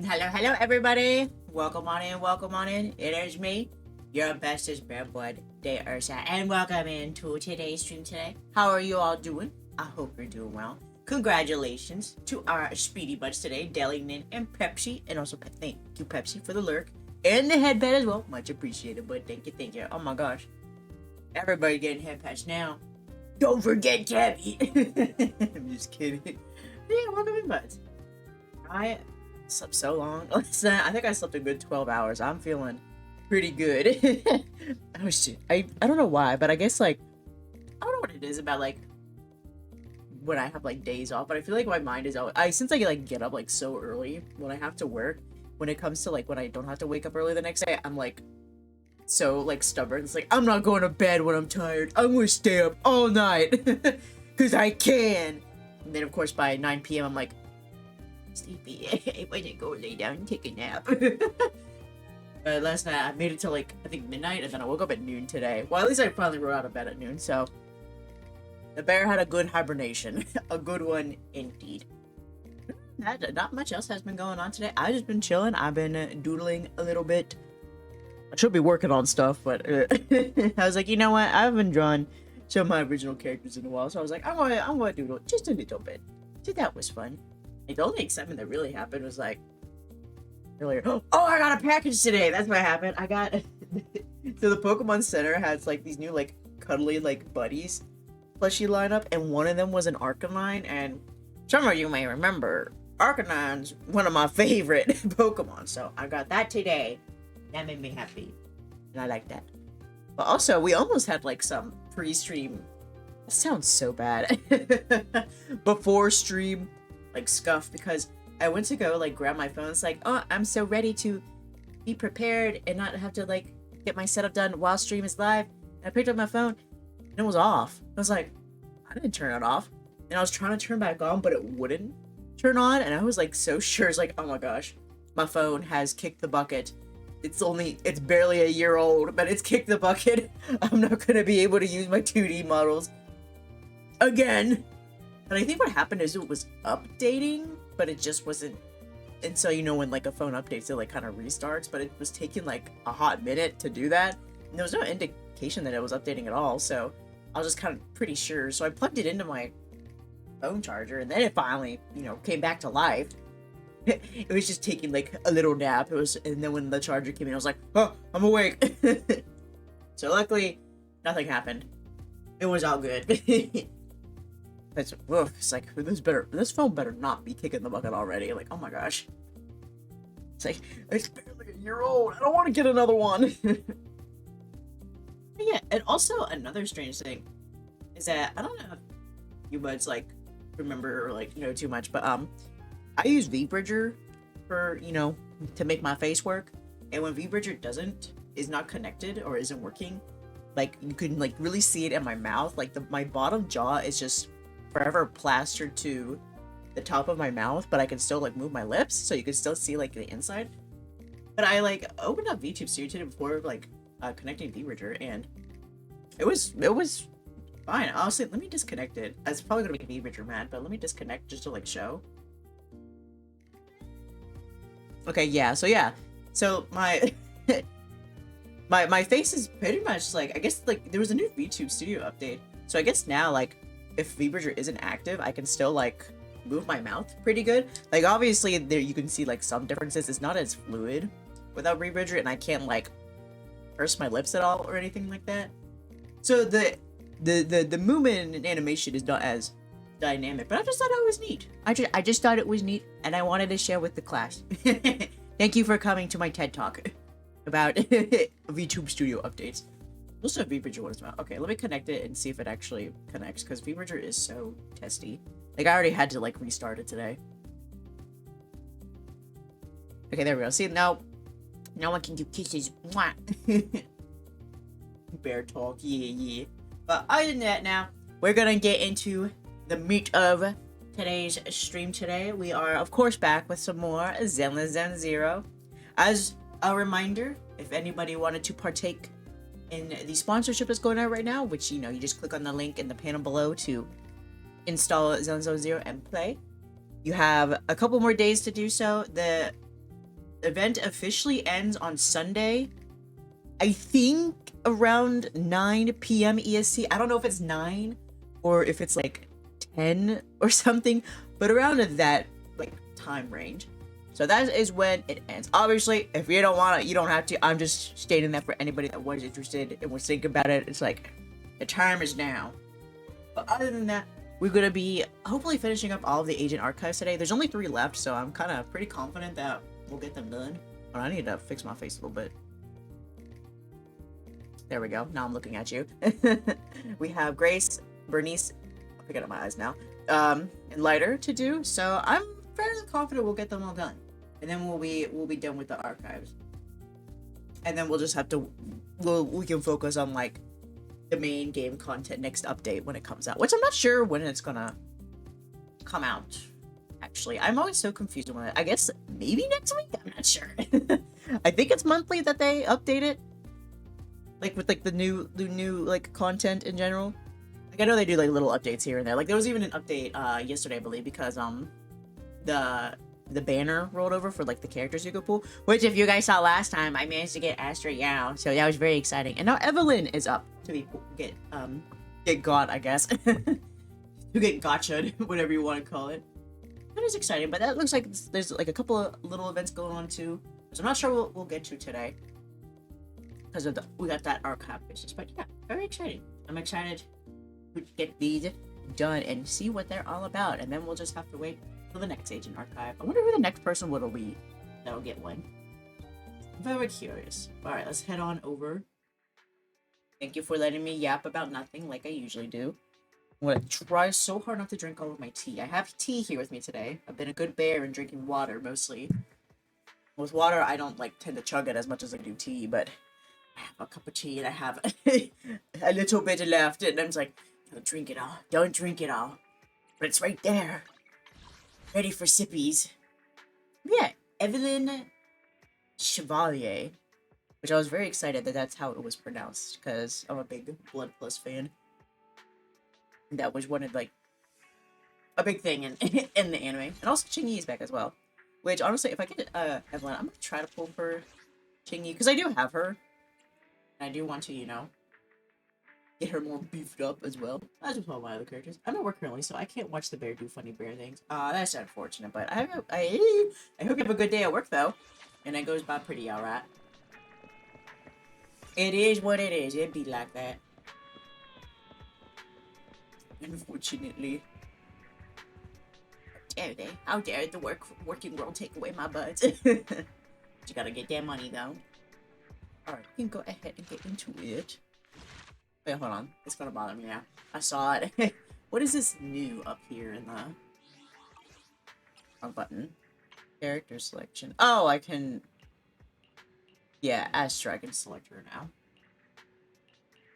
Hello, everybody. Welcome on in, welcome on in. It is me, your bestest breadboard, Dae Ursa, and welcome into today's stream today. How are you all doing? I hope you're doing well. Congratulations to our speedy buds today, Deli Nin and Pepsi, and also thank you, Pepsi, for the lurk and the headband as well. Much appreciated, but thank you. Oh my gosh. Everybody getting head patch now. Don't forget Tabby. I'm just kidding. Yeah, welcome in, buds. I slept so long last night. I think I slept a good 12 hours. I'm feeling pretty good. Oh shit. I don't know why, but I guess like I don't know what it is about like when I have like days off, but I feel like my mind is always since I like get up like so early when I have to work, when it comes to like when I don't have to wake up early the next day, I'm like so like stubborn. It's like I'm not going to bed when I'm tired. I'm gonna stay up all night because I can. And then of course by 9 p.m. I'm like sleepy. I want to go lay down and take a nap. Last night I made it till like I think midnight, and then I woke up at noon today. Well, at least I finally rolled out of bed at noon. So the bear had a good hibernation, a good one indeed. Not much else has been going on today. I've just been chilling. I've been doodling a little bit. I should be working on stuff, but I was like, you know what? I haven't drawn some of my original characters in a while, so I was like, I'm gonna doodle just a little bit. So that was fun. Like, the only excitement that really happened was like earlier. Oh, I got a package today. That's what happened. I got so the Pokemon Center has like these new like cuddly like buddies plushie lineup, and one of them was an Arcanine, and some of you may remember Arcanine's one of my favorite Pokemon, so I got that today. That made me happy, and I like that. But also, we almost had like some pre-stream. That sounds so bad. Before stream, like scuff, because I went to go like grab my phone. It's like, oh, I'm so ready to be prepared and not have to like get my setup done while stream is live. And I picked up my phone, and it was off. I was like, I didn't turn it off, and I was trying to turn back on, but it wouldn't turn on, and I was like so sure. It's like, oh my gosh, my phone has kicked the bucket. It's barely a year old, but it's kicked the bucket. I'm not gonna be able to use my 2D models again. And I think what happened is it was updating, but it just wasn't. And so, you know, when like a phone updates, it like kind of restarts, but it was taking like a hot minute to do that. And there was no indication that it was updating at all. So I was just kind of pretty sure. So I plugged it into my phone charger, and then it finally, you know, came back to life. It was just taking like a little nap. And then when the charger came in, I was like, oh, I'm awake. So luckily, nothing happened. It was all good. It's like this phone better not be kicking the bucket already. Like, oh my gosh. It's like, it's barely a year old. I don't want to get another one. Yeah, and also another strange thing is that I don't know if you buds like remember or like know too much, but I use VBridger for, you know, to make my face work. And when VBridger is not connected or isn't working, like you can like really see it in my mouth. Like my bottom jaw is just forever plastered to the top of my mouth, but I can still like move my lips, so you can still see like the inside. But I like opened up VTube Studio today before like connecting VBridger, and it was fine. Honestly, let me disconnect it. It's probably gonna make VBridger mad, but let me disconnect just to like show. Okay, yeah. So my my face is pretty much like, I guess like there was a new VTube Studio update. So I guess now like if VBridger isn't active, I can still like move my mouth pretty good. Like obviously there you can see like some differences. It's not as fluid without VBridger, and I can't like purse my lips at all or anything like that. So the movement and animation is not as dynamic, but I just thought it was neat. I just thought it was neat, and I wanted to share with the class. Thank you for coming to my TED Talk about VTube Studio updates. Also, VBridger, what is about? Okay, let me connect it and see if it actually connects, because VBridger is so testy. Like, I already had to like restart it today. Okay, there we go. See, now I can do kisses. Mwah. Bear talk, yeah. But other than that, now we're gonna get into the meat of today's stream today. We are, of course, back with some more Zenless Zen Zero. As a reminder, if anybody wanted to partake in the sponsorship that's going on right now, which, you know, you just click on the link in the panel below to install Zenless Zero and play. You have a couple more days to do so. The event officially ends on Sunday. I think around 9 p.m. EST. I don't know if it's 9 or if it's like 10 or something, but around that like time range. So that is when it ends. Obviously, if you don't want it, you don't have to. I'm just stating that for anybody that was interested and was thinking about it. It's like, the time is now. But other than that, we're going to be hopefully finishing up all of the agent archives today. There's only 3 left, so I'm kind of pretty confident that we'll get them done. But I need to fix my face a little bit. There we go. Now I'm looking at you. We have Grace, Bernice, I'm picking up my eyes now, and Lighter to do. So I'm fairly confident we'll get them all done. And then we'll be done with the archives. And then we'll just have to, we can focus on like the main game content next update when it comes out, which I'm not sure when it's gonna come out. Actually, I'm always so confused when I guess maybe next week. I'm not sure. I think it's monthly that they update it, like with like the new like content in general. Like I know they do like little updates here and there. Like there was even an update yesterday, I believe, because the banner rolled over for like the characters you could pull, which if you guys saw last time, I managed to get Astra Yao, so that was very exciting. And now Evelyn is up to get got, I guess. To get gotcha'd, whatever you want to call it. That is exciting, but that looks like there's like a couple of little events going on too, so I'm not sure we'll get to today because of we got that archive business. But yeah, very exciting. I'm excited to get these done and see what they're all about, and then we'll just have to wait for the next agent archive. I wonder who the next person will be that'll get one. I'm very curious. Alright, let's head on over. Thank you for letting me yap about nothing like I usually do. I'm gonna try so hard not to drink all of my tea. I have tea here with me today. I've been a good bear in drinking water mostly. With water, I don't like tend to chug it as much as I do tea, but I have a cup of tea and I have a little bit left, and I'm just like, don't drink it all. Don't drink it all. But it's right there. Ready for sippies. Yeah, Evelyn Chevalier. Which I was very excited that that's how it was pronounced, because I'm a big Blood Plus fan. And that was one of, like, a big thing in in the anime. And also Ching-Yi is back as well. Which, honestly, if I get Evelyn, I'm going to try to pull for Ching-Yi, because I do have her. And I do want to, you know, get her more beefed up as well. As with all my other characters. I'm at work currently, so I can't watch the bear do funny bear things. That's unfortunate, but I hope you have a good day at work, though. And it goes by pretty alright. It is what it is. It'd be like that. Unfortunately. How dare they? How dare the working world take away my buds? You gotta get that money, though. Alright, we can go ahead and get into it. Wait, hold on. It's gonna bother me now. I saw it. What is this new up here in the... wrong button. Character selection. Oh, I can... Yeah, Astra, I can select her now.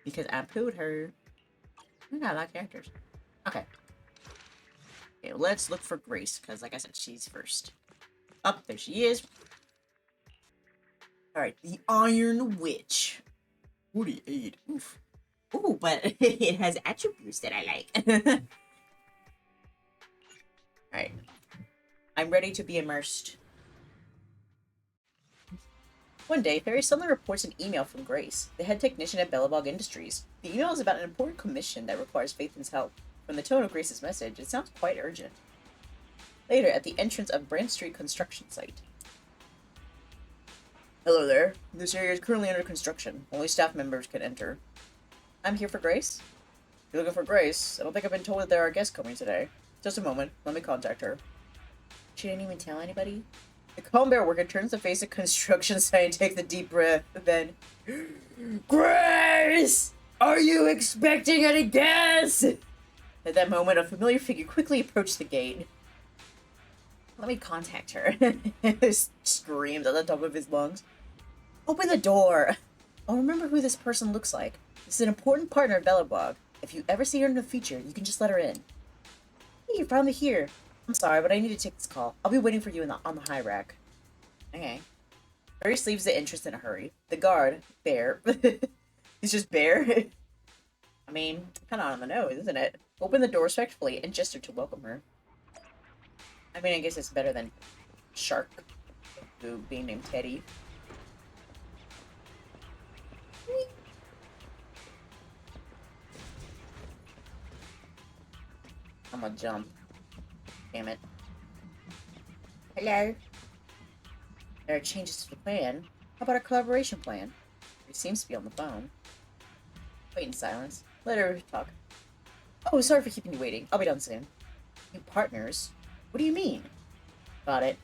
Because I pooed her. I got a lot of characters. Okay. Okay, let's look for Grace, because like I said, she's first. Oh, there she is. Alright, the Iron Witch. 48. Oof. Ooh, but it has attributes that I like. Alright. I'm ready to be immersed. One day, Ferry suddenly reports an email from Grace, the head technician at Bellabog Industries. The email is about an important commission that requires Phaethon's help. From the tone of Grace's message, it sounds quite urgent. Later, at the entrance of Brent Street construction site. Hello there. This area is currently under construction. Only staff members can enter. I'm here for Grace? You're looking for Grace? I don't think I've been told that there are guests coming today. Just a moment. Let me contact her. She didn't even tell anybody? The calm bear worker turns to face a construction site and takes a deep breath, then... Grace! Are you expecting any guests? At that moment, a familiar figure quickly approached the gate. Let me contact her. Screams at the top of his lungs. Open the door! I'll remember who this person looks like. This is an important partner of Bellabog. If you ever see her in the future, you can just let her in. Hey, you're finally here. I'm sorry, but I need to take this call. I'll be waiting for you on the high rack. Okay. Grace leaves the entrance in a hurry. The guard, Bear. He's just Bear. I mean, kind of on the nose, isn't it? Open the door respectfully and gesture to welcome her. I mean, I guess it's better than Shark. dude being named Teddy. I'm gonna jump. Damn it. Hello? There are changes to the plan. How about a collaboration plan? He seems to be on the phone. Wait in silence. Let her talk. Oh, sorry for keeping you waiting. I'll be done soon. New partners? What do you mean? Got it.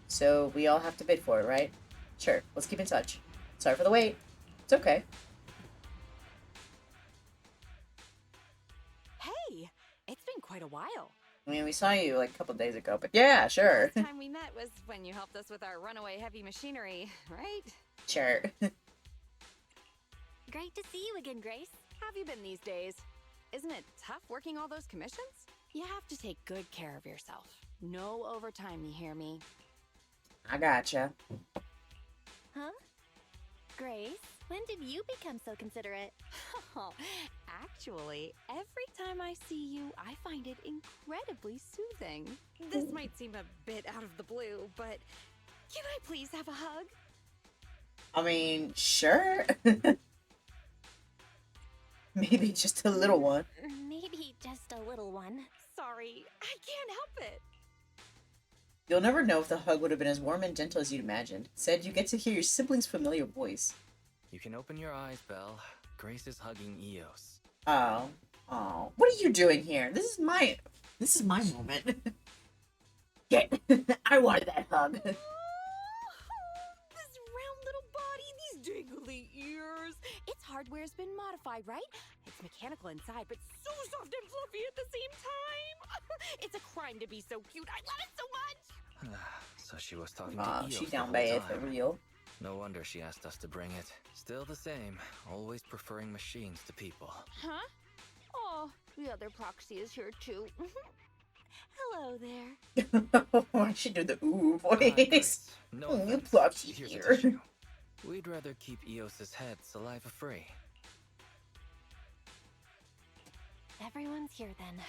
So we all have to bid for it, right? Sure, let's keep in touch. Sorry for the wait. It's okay. Hey, it's been quite a while. I mean, we saw you like a couple days ago, but yeah, sure. Last time we met was when you helped us with our runaway heavy machinery, right? Sure. Great to see you again, Grace. How have you been these days? Isn't it tough working all those commissions? You have to take good care of yourself. No overtime, you hear me? I gotcha. Huh? Grace, when did you become so considerate? Oh, actually, every time I see you, I find it incredibly soothing. This might seem a bit out of the blue, but can I please have a hug? I mean, sure. Maybe just a little one. Maybe just a little one. Sorry, I can't help it. You'll never know if the hug would have been as warm and gentle as you'd imagined. Said you get to hear your sibling's familiar voice. You can open your eyes, Belle. Grace is hugging Eos. Oh. Oh. What are you doing here? This is my moment. Get. I wanted that hug. This round little body, these dangly ears. Its hardware's been modified, right? It's mechanical inside, but so soft and fluffy at the same time. It's a crime to be so cute. I love it so much. So she was talking Aw, to Eos she the down whole bad for time. real. No wonder she asked us to bring it. Still the same, always preferring machines to people. Huh? Oh, the other proxy is here too. Hello there. I should do the ooh Hi, voice. Grace. No Oh, you offense. plucky Here's a here. tissue. We'd rather keep Eos's head saliva-free. Everyone's here then.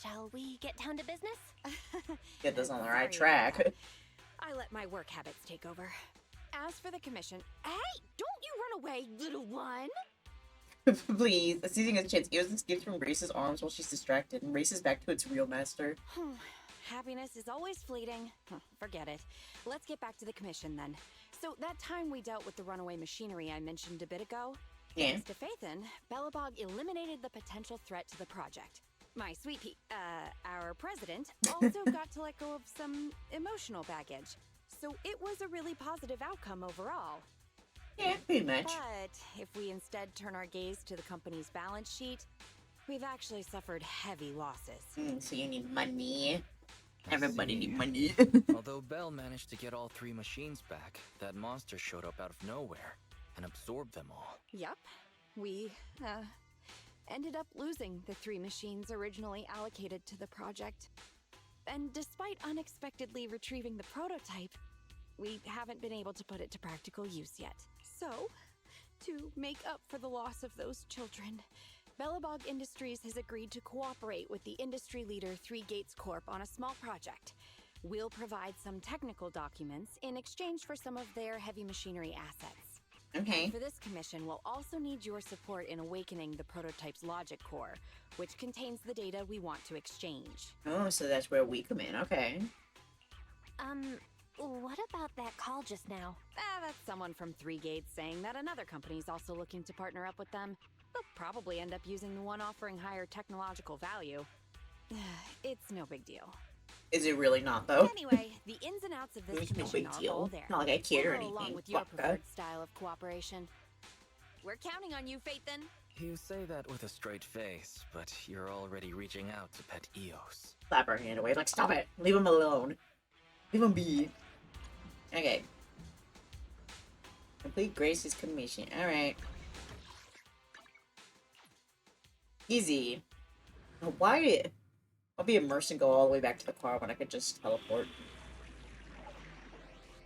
Shall we get down to business? Get this on the right Sorry about track. that. I let my work habits take over. As for the commission, hey, don't you run away, little one. Please. Seizing his chance, Eos escapes from Grace's arms while she's distracted and races back to its real master. Happiness is always fleeting. Forget it. Let's get back to the commission then. So that time we dealt with the runaway machinery I mentioned a bit ago, Yeah. thanks to Phaethon, Belobog eliminated the potential threat to the project. My sweet our president, also got to let go of some emotional baggage. So it was a really positive outcome overall. Yeah, pretty much. But if we instead turn our gaze to the company's balance sheet, we've actually suffered heavy losses. So you need money. I Everybody see. need money. Although Belle managed to get all 3 machines back, that monster showed up out of nowhere and absorbed them all. Yup. We, ended up losing the 3 machines originally allocated to the project. And despite unexpectedly retrieving the prototype, we haven't been able to put it to practical use yet. So, to make up for the loss of those children, Belobog Industries has agreed to cooperate with the industry leader 3 Gates Corp on a small project. We'll provide some technical documents in exchange for some of their heavy machinery assets. Okay. For this commission, we'll also need your support in awakening the prototype's logic core, which contains the data we want to exchange. Oh, so that's where we come in. Okay. What about that call just now? That's someone from 3 Gates saying that another company's also looking to partner up with them. They'll probably end up using the one offering higher technological value. It's no big deal. Is it really not, though? Anyway, the ins and outs of this It's no commission big are deal. all there. Not like I cared or We'll go anything. along with your Fuck, preferred style of cooperation. We're counting on you, Phaethon. You say that with a straight face, but you're already reaching out to pet Eos. Slap her hand away. Like, stop it. Leave him alone. Leave him be. Okay. Complete Grace's commission. Alright. Easy. Why? I'll be immersed and go all the way back to the car when I could just teleport.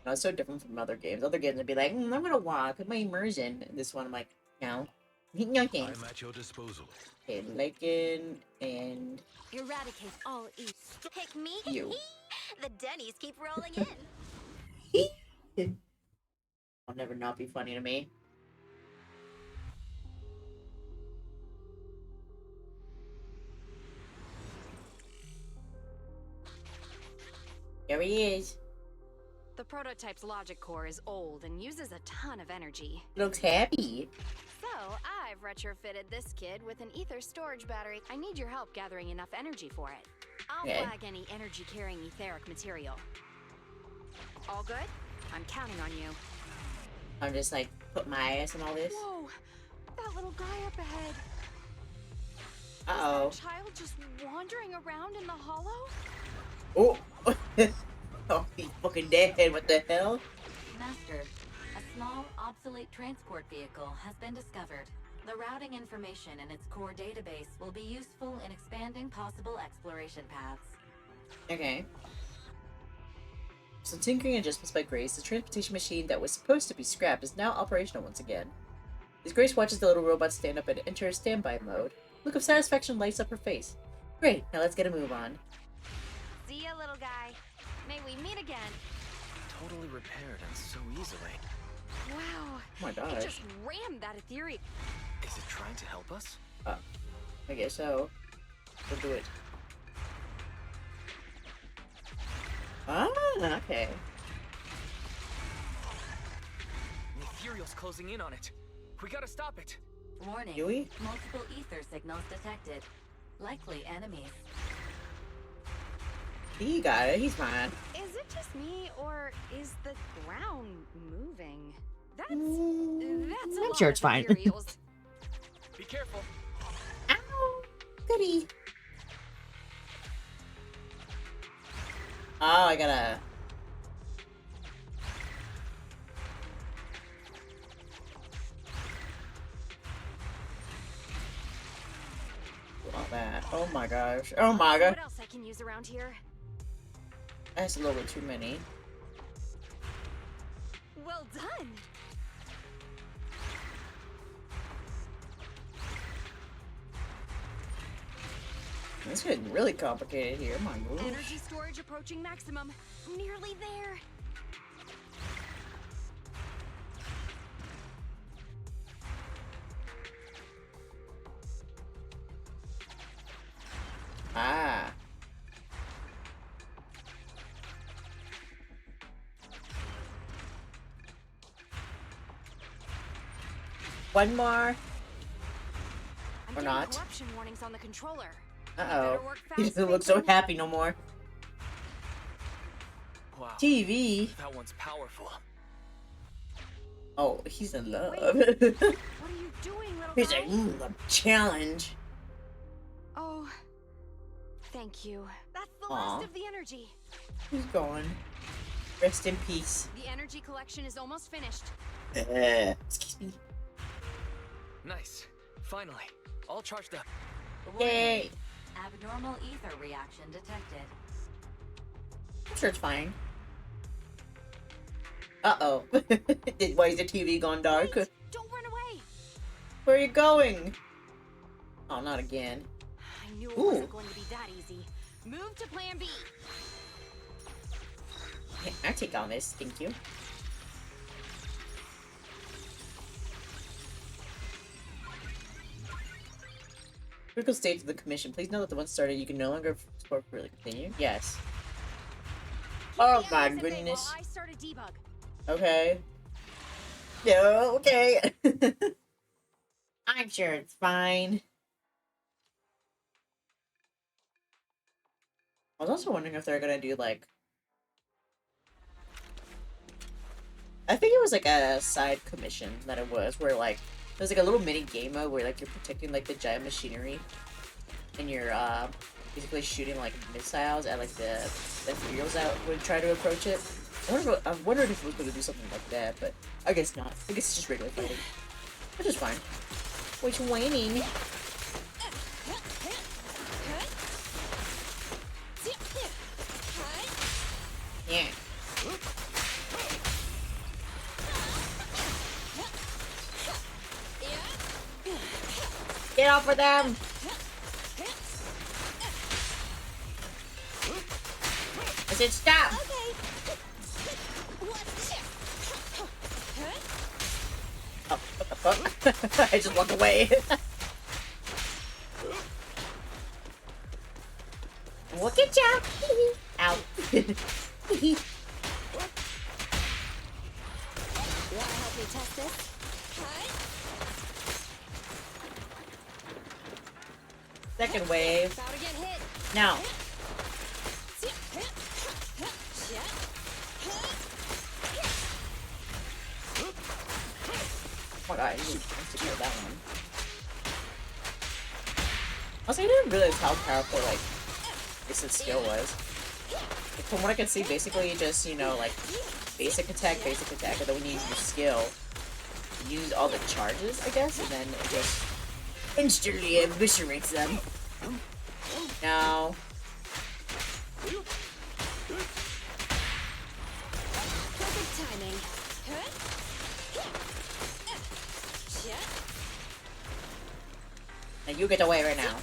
No, it's so different from other games. Other games would be like, I'm gonna walk with my immersion. This one, I'm like, no. No thanks. I'm at your disposal. Okay, Lycan and Eradicate all evil. Pick me. you. The Denny's keep rolling in. I'll never not be funny to me. There he is. The prototype's logic core is old and uses a ton of energy. Looks happy. So, I've retrofitted this kid with an ether storage battery. I need your help gathering enough energy for it. I'll Okay. flag any energy-carrying etheric material. All good? I'm counting on you. I'm just like, put my ass in all this. Whoa! That little guy up ahead. Uh-oh. Is that child just wandering around in the hollow? Oh! Oh, he's fucking dead. What the hell? Master, a small, obsolete transport vehicle has been discovered. The routing information in its core database will be useful in expanding possible exploration paths. Okay. So tinkering adjustments by Grace, the transportation machine that was supposed to be scrapped is now operational once again. As Grace watches the little robot stand up and enter standby mode, a look of satisfaction lights up her face. Great, now let's get a move on. See ya, little guy. May we meet again. Totally repaired and so easily. Wow. Oh my It gosh. just rammed that ethereal. Is it trying to help us? I guess so. We'll do it. Ah, okay. The ethereal's closing in on it. We gotta stop it. Warning, Do we? multiple ether signals detected. Likely enemies. He got it. He's fine. Is it just me, or is the ground moving? That's a I'm lot sure of it's fine. ethereals. Be careful. Ow! Goody. Oh, I gotta... All that. Oh my gosh. Oh my god. What else I can use around here? That's a little bit too many. Well done. It's getting really complicated here. My gosh. Energy storage approaching maximum. Nearly there. Ah. One more. I'm Or getting not. corruption warnings on the controller. Uh-oh. Better work He fast, doesn't look so Vincent. happy no more. Wow. TV. That one's powerful. Oh, he's in love. What are you doing, little He's guy? like, a challenge. Oh, thank you. That's the Aw. last of the energy. He's gone. Rest in peace. The energy collection is almost finished. Excuse me. Nice. Finally. All charged up. Yay. Abnormal ether reaction detected. I'm sure it's fine. Uh-oh. Why is the TV gone dark? Wait, don't run away. Where are you going? Oh, not again. I knew it Ooh. wasn't going to be that easy. Move to plan B. Okay, I'll take on this. Thank you. Critical stage of the commission. Please know that the one started. You can no longer support really continue. Yes. Oh Keep the my eyes at bay goodness. while I start a debug. Okay. No, okay. I'm sure it's fine. I was also wondering if they're gonna do like... I think it was like a side commission that it was, where like there's like a little mini game mode where like you're protecting like the giant machinery, and you're basically shooting like missiles at like the ethereals that would try to approach it. I wondered if it was going to do something like that, but I guess not. I guess it's just regular fighting, which is fine. Which waning. Yeah. Get off of them! I said stop! Okay. fuck? I just walked away. Look at ya! Ow. Wanna help me test this? Second wave. About to get hit. Now. Oh my god, I didn't secure that one. Also, I didn't realize how powerful, like, this skill was. Like, from what I can see, basically just, you know, like, basic attack, but then when you use your skill, you use all the charges, I guess, and then it just instantly eviscerates them. No. Perfect timing. And you get away right now.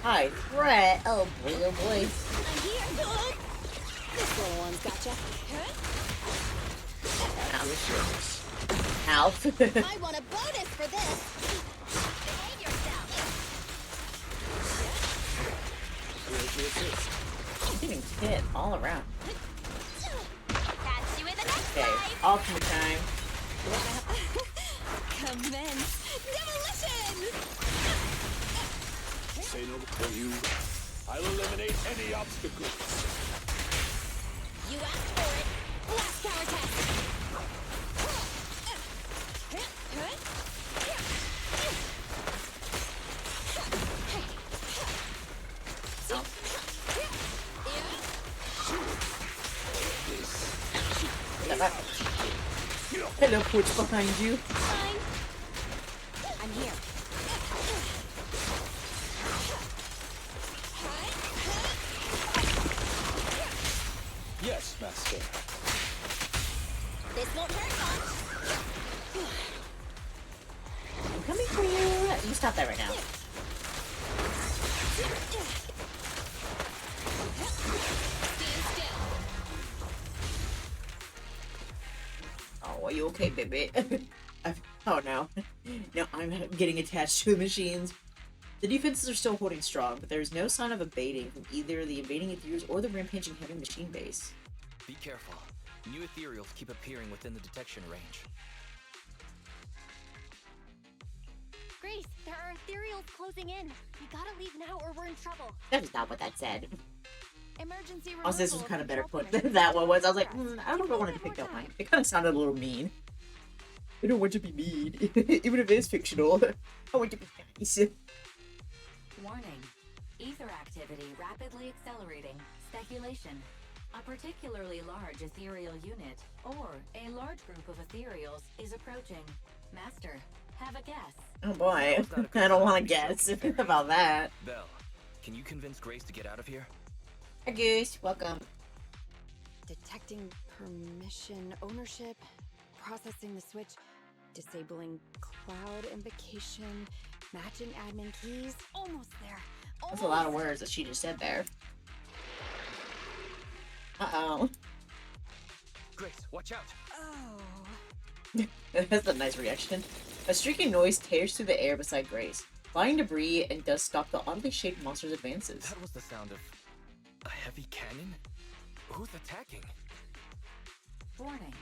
Hi, threat. Oh boy, oh boy. I'm here. This little one's gotcha. Ow. I want a bonus for this. Behave yourself. I'm getting hit all around. Catch you in the next Okay, life. ultimate time. Commence demolition. Say no for you. I'll eliminate any obstacles. You asked for it. Last power test. Hello, Pooch behind you. Fine. I'm here. Yes, Master. This won't hurt much. I'm coming for you. You stop that right now. Oh, are you okay, baby? Oh no. No, I'm getting attached to the machines. The defenses are still holding strong, but there is no sign of abating from either the invading ethereals or the rampaging heavy machine base. Be careful. New ethereals keep appearing within the detection range. Grace, there are ethereals closing in. We gotta leave now or we're in trouble. That is not what that said. Emergency removal. Also, this was of kind of better control put point. than that one was. I was like, Progress. I don't know what to pick up mine. It kind of sounded a little mean. I don't want to be mean, even if it is fictional. I want to be nice. Warning. Ether activity rapidly accelerating. Speculation. A particularly large ethereal unit, or a large group of ethereals, is approaching. Master, have a guess. Oh boy, I don't want to guess about that. Belle, can you convince Grace to get out of here? Hi, Goose. Welcome. Detecting permission ownership, processing the switch, disabling cloud invocation, matching admin keys. Almost there. That's a lot of words that she just said there. Uh-oh. Grace, watch out! Oh. That's a nice reaction. A streaking noise tears through the air beside Grace. Flying debris and dust stop the oddly shaped monster's advances. That was the sound of a heavy cannon? Who's attacking? Warning.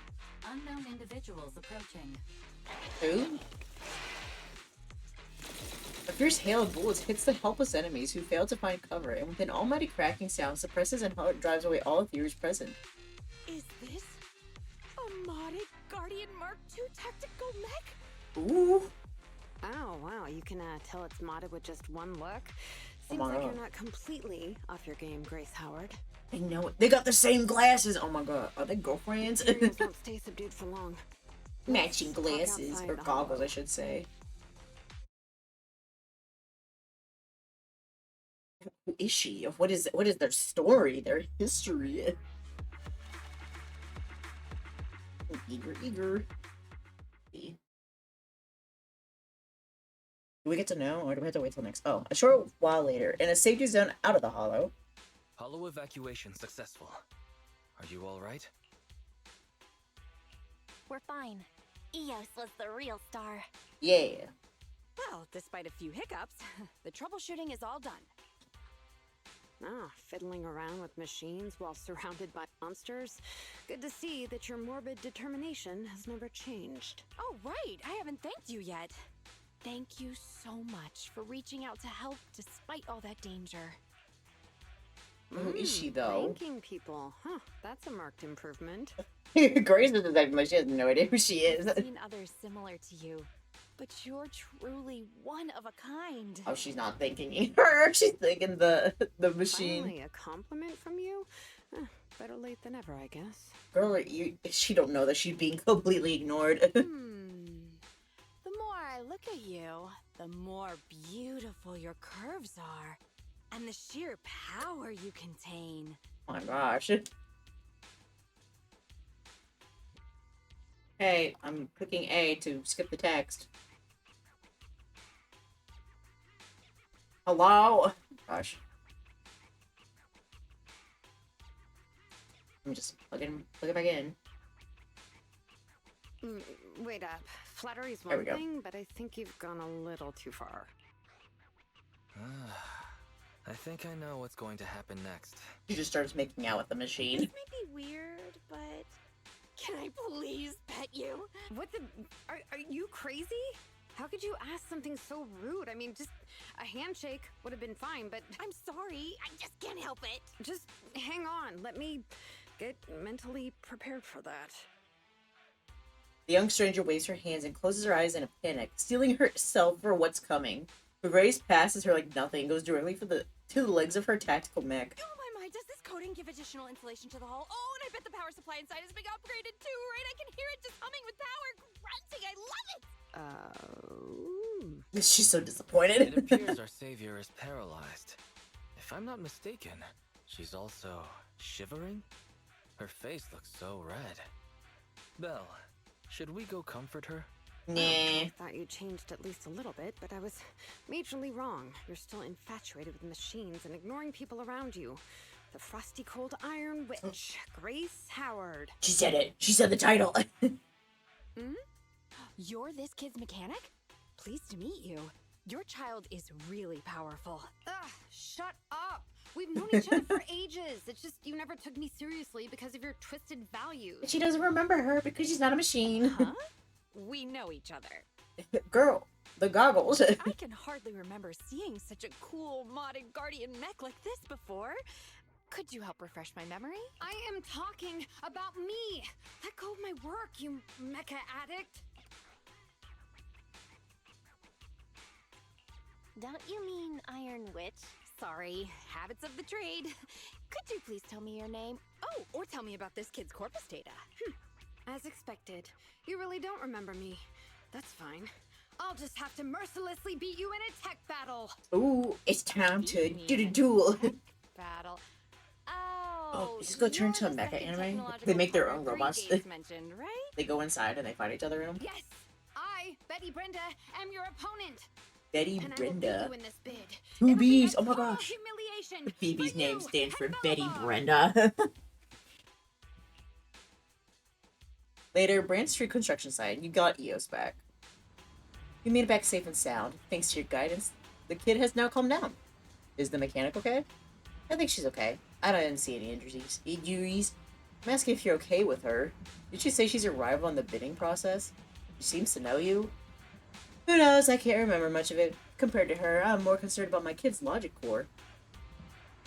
Unknown individuals approaching. Who? A fierce hail of bullets hits the helpless enemies who fail to find cover, and with an almighty cracking sound suppresses and drives away all ethereals present. Is this a modded Guardian Mark II tactical mech? Ooh. Oh, wow, you can tell it's modded with just one look. Seems my like God. you're not completely off your game, Grace Howard. I know it. They got the same glasses. Oh my god. Are they girlfriends? Ethereals don't stay subdued for long. Matching Walk glasses. outside Or the goggles, hollow. I should say. Who is she? What is their story? Their history? I'm eager. Do we get to know, or do we have to wait till next? Oh, a short while later, in a safety zone out of the hollow, Hollow evacuation successful. Are you all right? We're fine. Eos was the real star. Yeah. Well, despite a few hiccups, the troubleshooting is all done. Ah, fiddling around with machines while surrounded by monsters. Good to see that your morbid determination has never changed. Oh, right. I haven't thanked you yet. Thank you so much for reaching out to help despite all that danger. Who is she, though? Thanking people. Huh, that's a marked improvement. Grace is the type of she has no idea who she is. I've seen others similar to you, but you're truly one of a kind. Oh, she's not thanking her. She's thanking the machine. Finally, a compliment from you? Better late than ever, I guess. Girl, she don't know that she's being completely ignored. The more I look at you, the more beautiful your curves are, and the sheer power you contain. Oh my gosh. Hey, I'm clicking A to skip the text. Hello? Gosh. Let me just plug it back in. Wait up. Flattery's There one we go. thing, but I think you've gone a little too far. I think I know what's going to happen next. She just starts making out with the machine. This may be weird, but can I please pet you? What the? Are you crazy? How could you ask something so rude? I mean, just a handshake would have been fine, but I'm sorry, I just can't help it. just hang on. Let me get mentally prepared for that. The young stranger waves her hands and closes her eyes in a panic, steeling herself for what's coming. But Grace passes her like nothing and goes directly to the legs of her tactical mech. Oh my, does this coating give additional insulation to the hull? Oh, and I bet the power supply inside has been upgraded too, right? I can hear it just humming with power, grunting. I love it! She's so disappointed. It appears our savior is paralyzed. If I'm not mistaken, she's also shivering? Her face looks so red. Belle, should we go comfort her? Nah. I thought you changed at least a little bit, but I was majorly wrong. You're still infatuated with machines and ignoring people around you. The frosty cold iron witch, Grace Howard. She said it. She said the title. You're this kid's mechanic? Pleased to meet you. Your child is really powerful. Ugh, shut up! We've known each other for ages. It's just you never took me seriously because of your twisted values. She doesn't remember her because she's not a machine. Huh? We know each other. Girl, the goggles. I can hardly remember seeing such a cool modded guardian mech like this before. Could you help refresh my memory? I am talking about me. Let go of my work, you mecha addict. Don't you mean Iron Witch? Sorry, habits of the trade. Could you please tell me your name? Oh, or tell me about this kid's corpus data. As expected, you really don't remember me. That's fine. I'll just have to mercilessly beat you in a tech battle. Ooh, it's time to do the duel. Battle. Oh, you just go turn to a mecha anime? They make their own robots. Mentioned, right? They go inside and they fight each other in them. Yes, I, Betty Brenda, am your opponent. Betty And I will beat Brenda. you in this bid. Two It'll be B's. a Oh my total gosh. humiliation Phoebe's for name you stands for and Betty Bella. Brenda. Later, Brand Street construction site. You got Eos back. You made it back safe and sound. Thanks to your guidance, the kid has now calmed down. Is the mechanic okay? I think she's okay. I didn't see any injuries. I'm asking if you're okay with her. Did she say she's your rival in the bidding process? She seems to know you. Who knows? I can't remember much of it. Compared to her, I'm more concerned about my kid's logic core.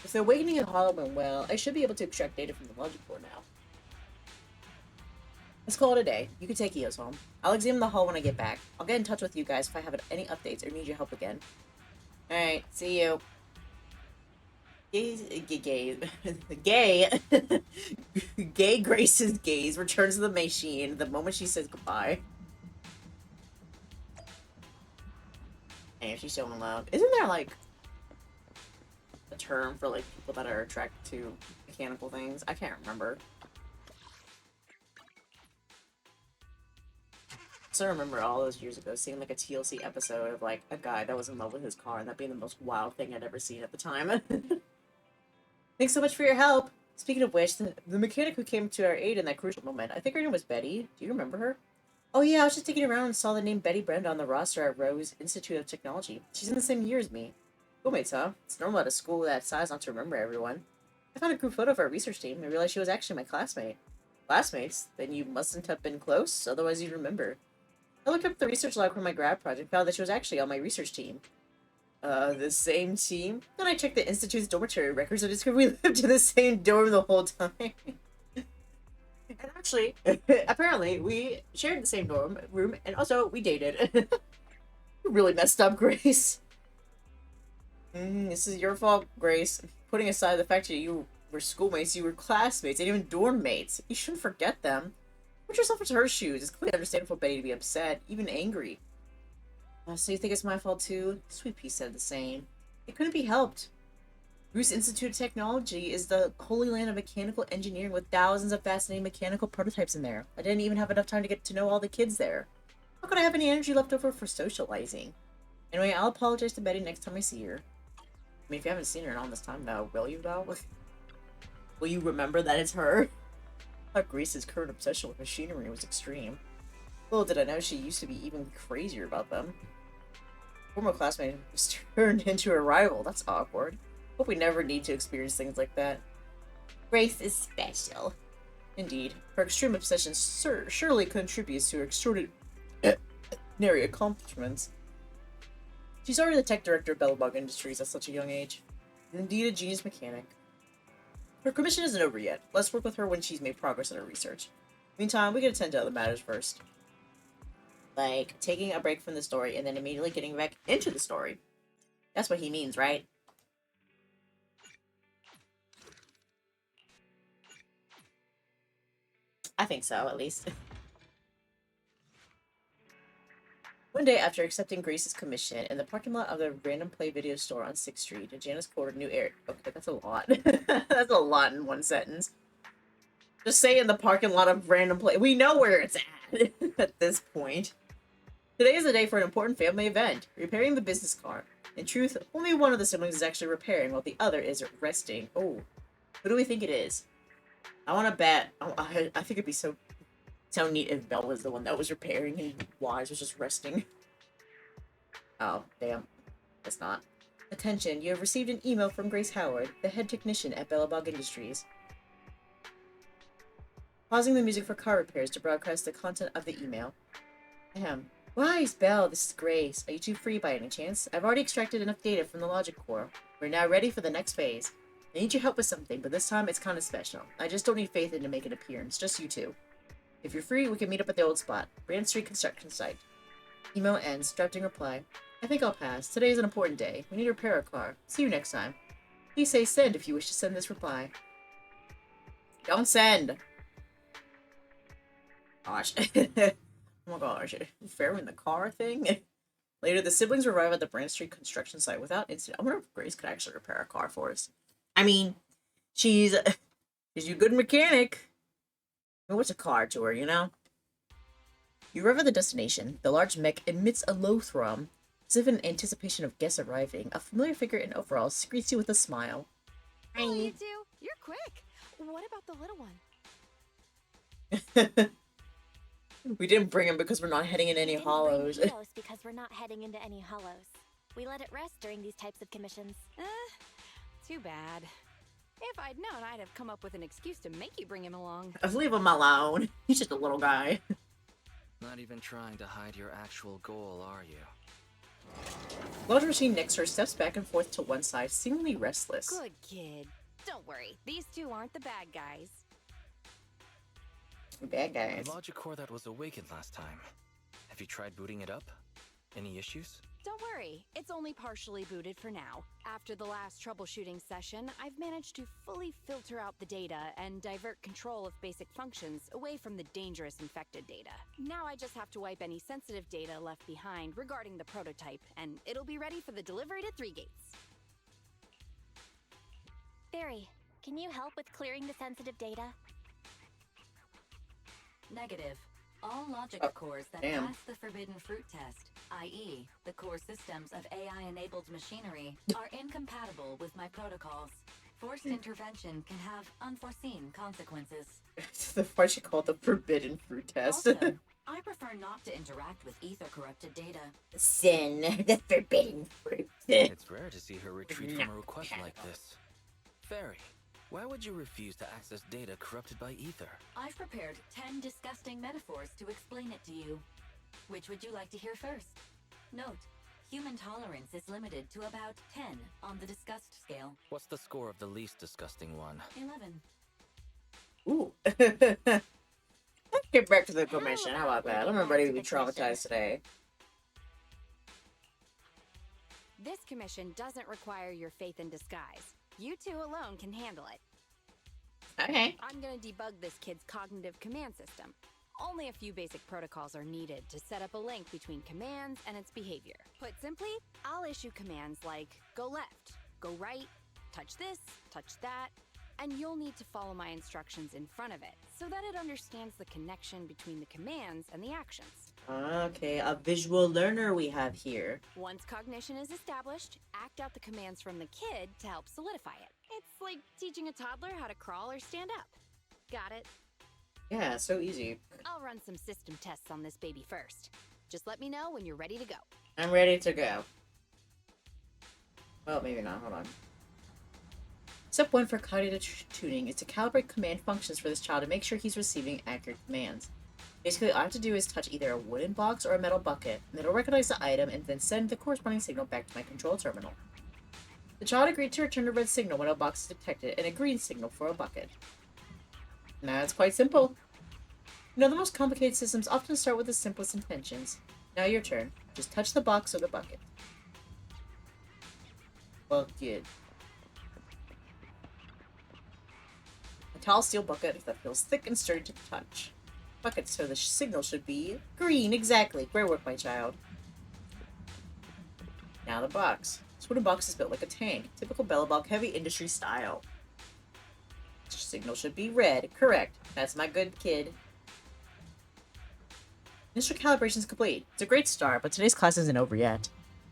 If the awakening of Hollow went well, I should be able to extract data from the logic core now. Let's call it a day. You can take Eos home. I'll examine the hull when I get back. I'll get in touch with you guys if I have any updates or need your help again. Alright, see you. Gay Grace's gaze returns to the machine the moment she says goodbye. And she's so in love. Isn't there like a term for like people that are attracted to mechanical things? I can't remember. So I remember all those years ago seeing like a TLC episode of like a guy that was in love with his car and that being the most wild thing I'd ever seen at the time. Thanks so much for your help. Speaking of which, the mechanic who came to our aid in that crucial moment, I think her name was Betty. Do you remember her? Oh yeah, I was just digging around and saw the name Betty Brenda on the roster at Rose Institute of Technology. She's in the same year as me. Schoolmates, huh? It's normal at a school that size not to remember everyone. I found a group photo of our research team and realized she was actually my classmate. Classmates? Then you mustn't have been close, otherwise you'd remember. I looked up the research log for my grad project and found that she was actually on my research team. The same team? Then I checked the Institute's dormitory records and discovered we lived in the same dorm the whole time. And actually, apparently, we shared the same dorm room, and also we dated. Really messed up, Grace. This is your fault, Grace. Putting aside the fact that you were schoolmates, you were classmates, and even dorm mates. You shouldn't forget them. Put yourself into her shoes. It's completely understandable for Betty to be upset, even angry. So you think it's my fault too? Sweet Pea said the same. It couldn't be helped. Bruce Institute of Technology is the holy land of mechanical engineering with thousands of fascinating mechanical prototypes in there. I didn't even have enough time to get to know all the kids there. How could I have any energy left over for socializing? Anyway, I'll apologize to Betty next time I see her. I mean, if you haven't seen her in all this time now, will you though? Will you remember that it's her? I thought Grace's current obsession with machinery was extreme. Little did I know she used to be even crazier about them. Former classmate was turned into a rival. That's awkward. Hope we never need to experience things like that. Grace is special. Indeed. Her extreme obsession surely contributes to her extraordinary accomplishments. She's already the tech director of Bellabug Industries at such a young age. Indeed a genius mechanic. Her commission isn't over yet. Let's work with her when she's made progress in her research. Meantime, we can attend to other matters first. Like, taking a break from the story and then immediately getting back into the story. That's what he means, right? I think so, at least. One day after accepting Grace's commission in the parking lot of the Random Play Video Store on 6th Street, Janice quoted new air. Okay, that's a lot. That's a lot in one sentence. Just say in the parking lot of Random Play. We know where it's at at this point. Today is a day for an important family event, repairing the business car. In truth, only one of the siblings is actually repairing while the other is resting. Oh, who do we think it is? I want to bet. I think it'd be so neat if Belle was the one that was repairing and Wise was just resting. Oh, damn. It's not. Attention, you have received an email from Grace Howard, the head technician at Bellabog Industries. Pausing the music for car repairs to broadcast the content of the email. Ahem. Wise, Belle, this is Grace. Are you two free by any chance? I've already extracted enough data from the logic core. We're now ready for the next phase. I need your help with something, but this time it's kind of special. I just don't need Faithin to make an appearance, just you two. If you're free, we can meet up at the old spot, Brand Street construction site. Email ends, drafting reply. I think I'll pass. Today is an important day. We need to repair our car. See you next time. Please say send if you wish to send this reply. Don't send! Gosh. Oh my gosh, fair in the car thing? Later, the siblings arrive at the Brand Street construction site without incident. I wonder if Grace could actually repair a car for us. I mean, she's a good mechanic. I mean, what's a car to her, you know? You arrive at the destination. The large mech emits a low thrum. As if in anticipation of guests arriving, a familiar figure in overalls greets you with a smile. Hi. Oh, you two? You're quick. What about the little one? We didn't bring him because we're not heading in any hollows. Because we're not heading into any hollows. We let it rest during these types of commissions. Too bad. If I'd known, I'd have come up with an excuse to make you bring him along. Leave him alone. He's just a little guy. Not even trying to hide your actual goal, are you? Large machine next to her steps back and forth to one side, seemingly restless. Good kid. Don't worry. These two aren't the bad guys. Bad guys. The logic core that was awakened last time. Have you tried booting it up? Any issues? Don't worry, it's only partially booted for now. After the last troubleshooting session, I've managed to fully filter out the data and divert control of basic functions away from the dangerous infected data. Now I just have to wipe any sensitive data left behind regarding the prototype, and it'll be ready for the delivery to 3 Gates. Barry, can you help with clearing the sensitive data? Negative. All logic cores that pass the forbidden fruit test, i.e., the core systems of AI-enabled machinery, are incompatible with my protocols. Forced intervention can have unforeseen consequences. That's why she called the forbidden fruit test. Also, I prefer not to interact with ether-corrupted data. Sin, the forbidden fruit. It's rare to see her retreat from a request like this. Fairy, why would you refuse to access data corrupted by ether? I've prepared 10 disgusting metaphors to explain it to you. Which would you like to hear first? Note, human tolerance is limited to about 10 on the disgust scale. What's the score of the least disgusting one? 11. Ooh. Let's get back to the commission. How about that? I'm ready to be traumatized today. This commission doesn't require your faith in disguise. You two alone can handle it. Okay. I'm gonna debug this kid's cognitive command system. Only a few basic protocols are needed to set up a link between commands and its behavior. Put simply, I'll issue commands like go left, go right, touch this, touch that, and you'll need to follow my instructions in front of it so that it understands the connection between the commands and the actions. Okay, a visual learner we have here. Once cognition is established, act out the commands from the kid to help solidify it. It's like teaching a toddler how to crawl or stand up. Got it? Yeah, so easy. I'll run some system tests on this baby first. Just let me know when you're ready to go. I'm ready to go. Well, maybe not. Hold on. Step 1 for cognitive tuning is to calibrate command functions for this child to make sure he's receiving accurate commands. Basically, all I have to do is touch either a wooden box or a metal bucket, and it'll recognize the item and then send the corresponding signal back to my control terminal. The child agreed to return a red signal when a box is detected and a green signal for a bucket. Now it's quite simple. You know, the most complicated systems often start with the simplest intentions. Now your turn. Just touch the box or the bucket. Bucket. A tall steel bucket that feels thick and sturdy to the touch. Bucket, so the signal should be green. Exactly. Great work, my child. Now the box. This wooden box is built like a tank. Typical Bellabog heavy industry style. Signal should be red. Correct. That's my good kid. Initial calibration is complete. It's a great start, but today's class isn't over yet.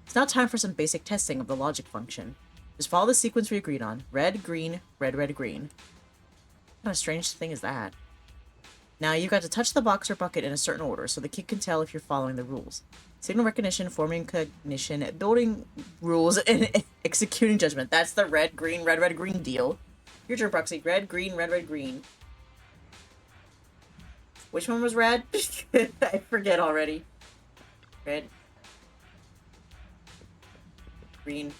It's now time for some basic testing of the logic function. Just follow the sequence we agreed on. Red, green, red, red, green. What kind of strange thing is that? Now, you've got to touch the box or bucket in a certain order so the kid can tell if you're following the rules. Signal recognition, forming cognition, building rules, and executing judgment. That's the red, red, green deal. Your turn, Proxy. Red, red, green. Which one was red? I forget already. Red. Green.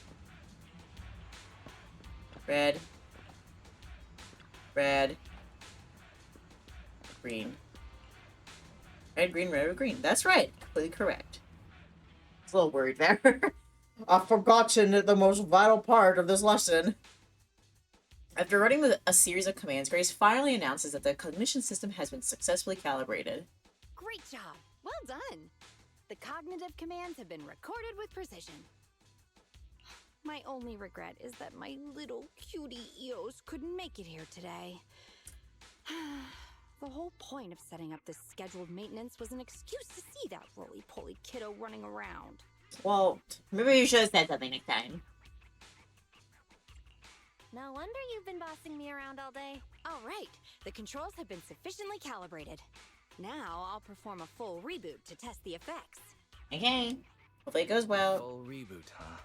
Red. Red. Green. Red, red, green. That's right. Completely correct. I was a little worried there. I've forgotten the most vital part of this lesson. After running with a series of commands, Grace finally announces that the cognition system has been successfully calibrated. Great job! Well done! The cognitive commands have been recorded with precision. My only regret is that my little cutie Eos couldn't make it here today. The whole point of setting up this scheduled maintenance was an excuse to see that roly-poly kiddo running around. Well, maybe you should have said something next time. No wonder you've been bossing me around all day. All right, the controls have been sufficiently calibrated. Now I'll perform a full reboot to test the effects. Okay. Hopefully it goes well. Full reboot, huh?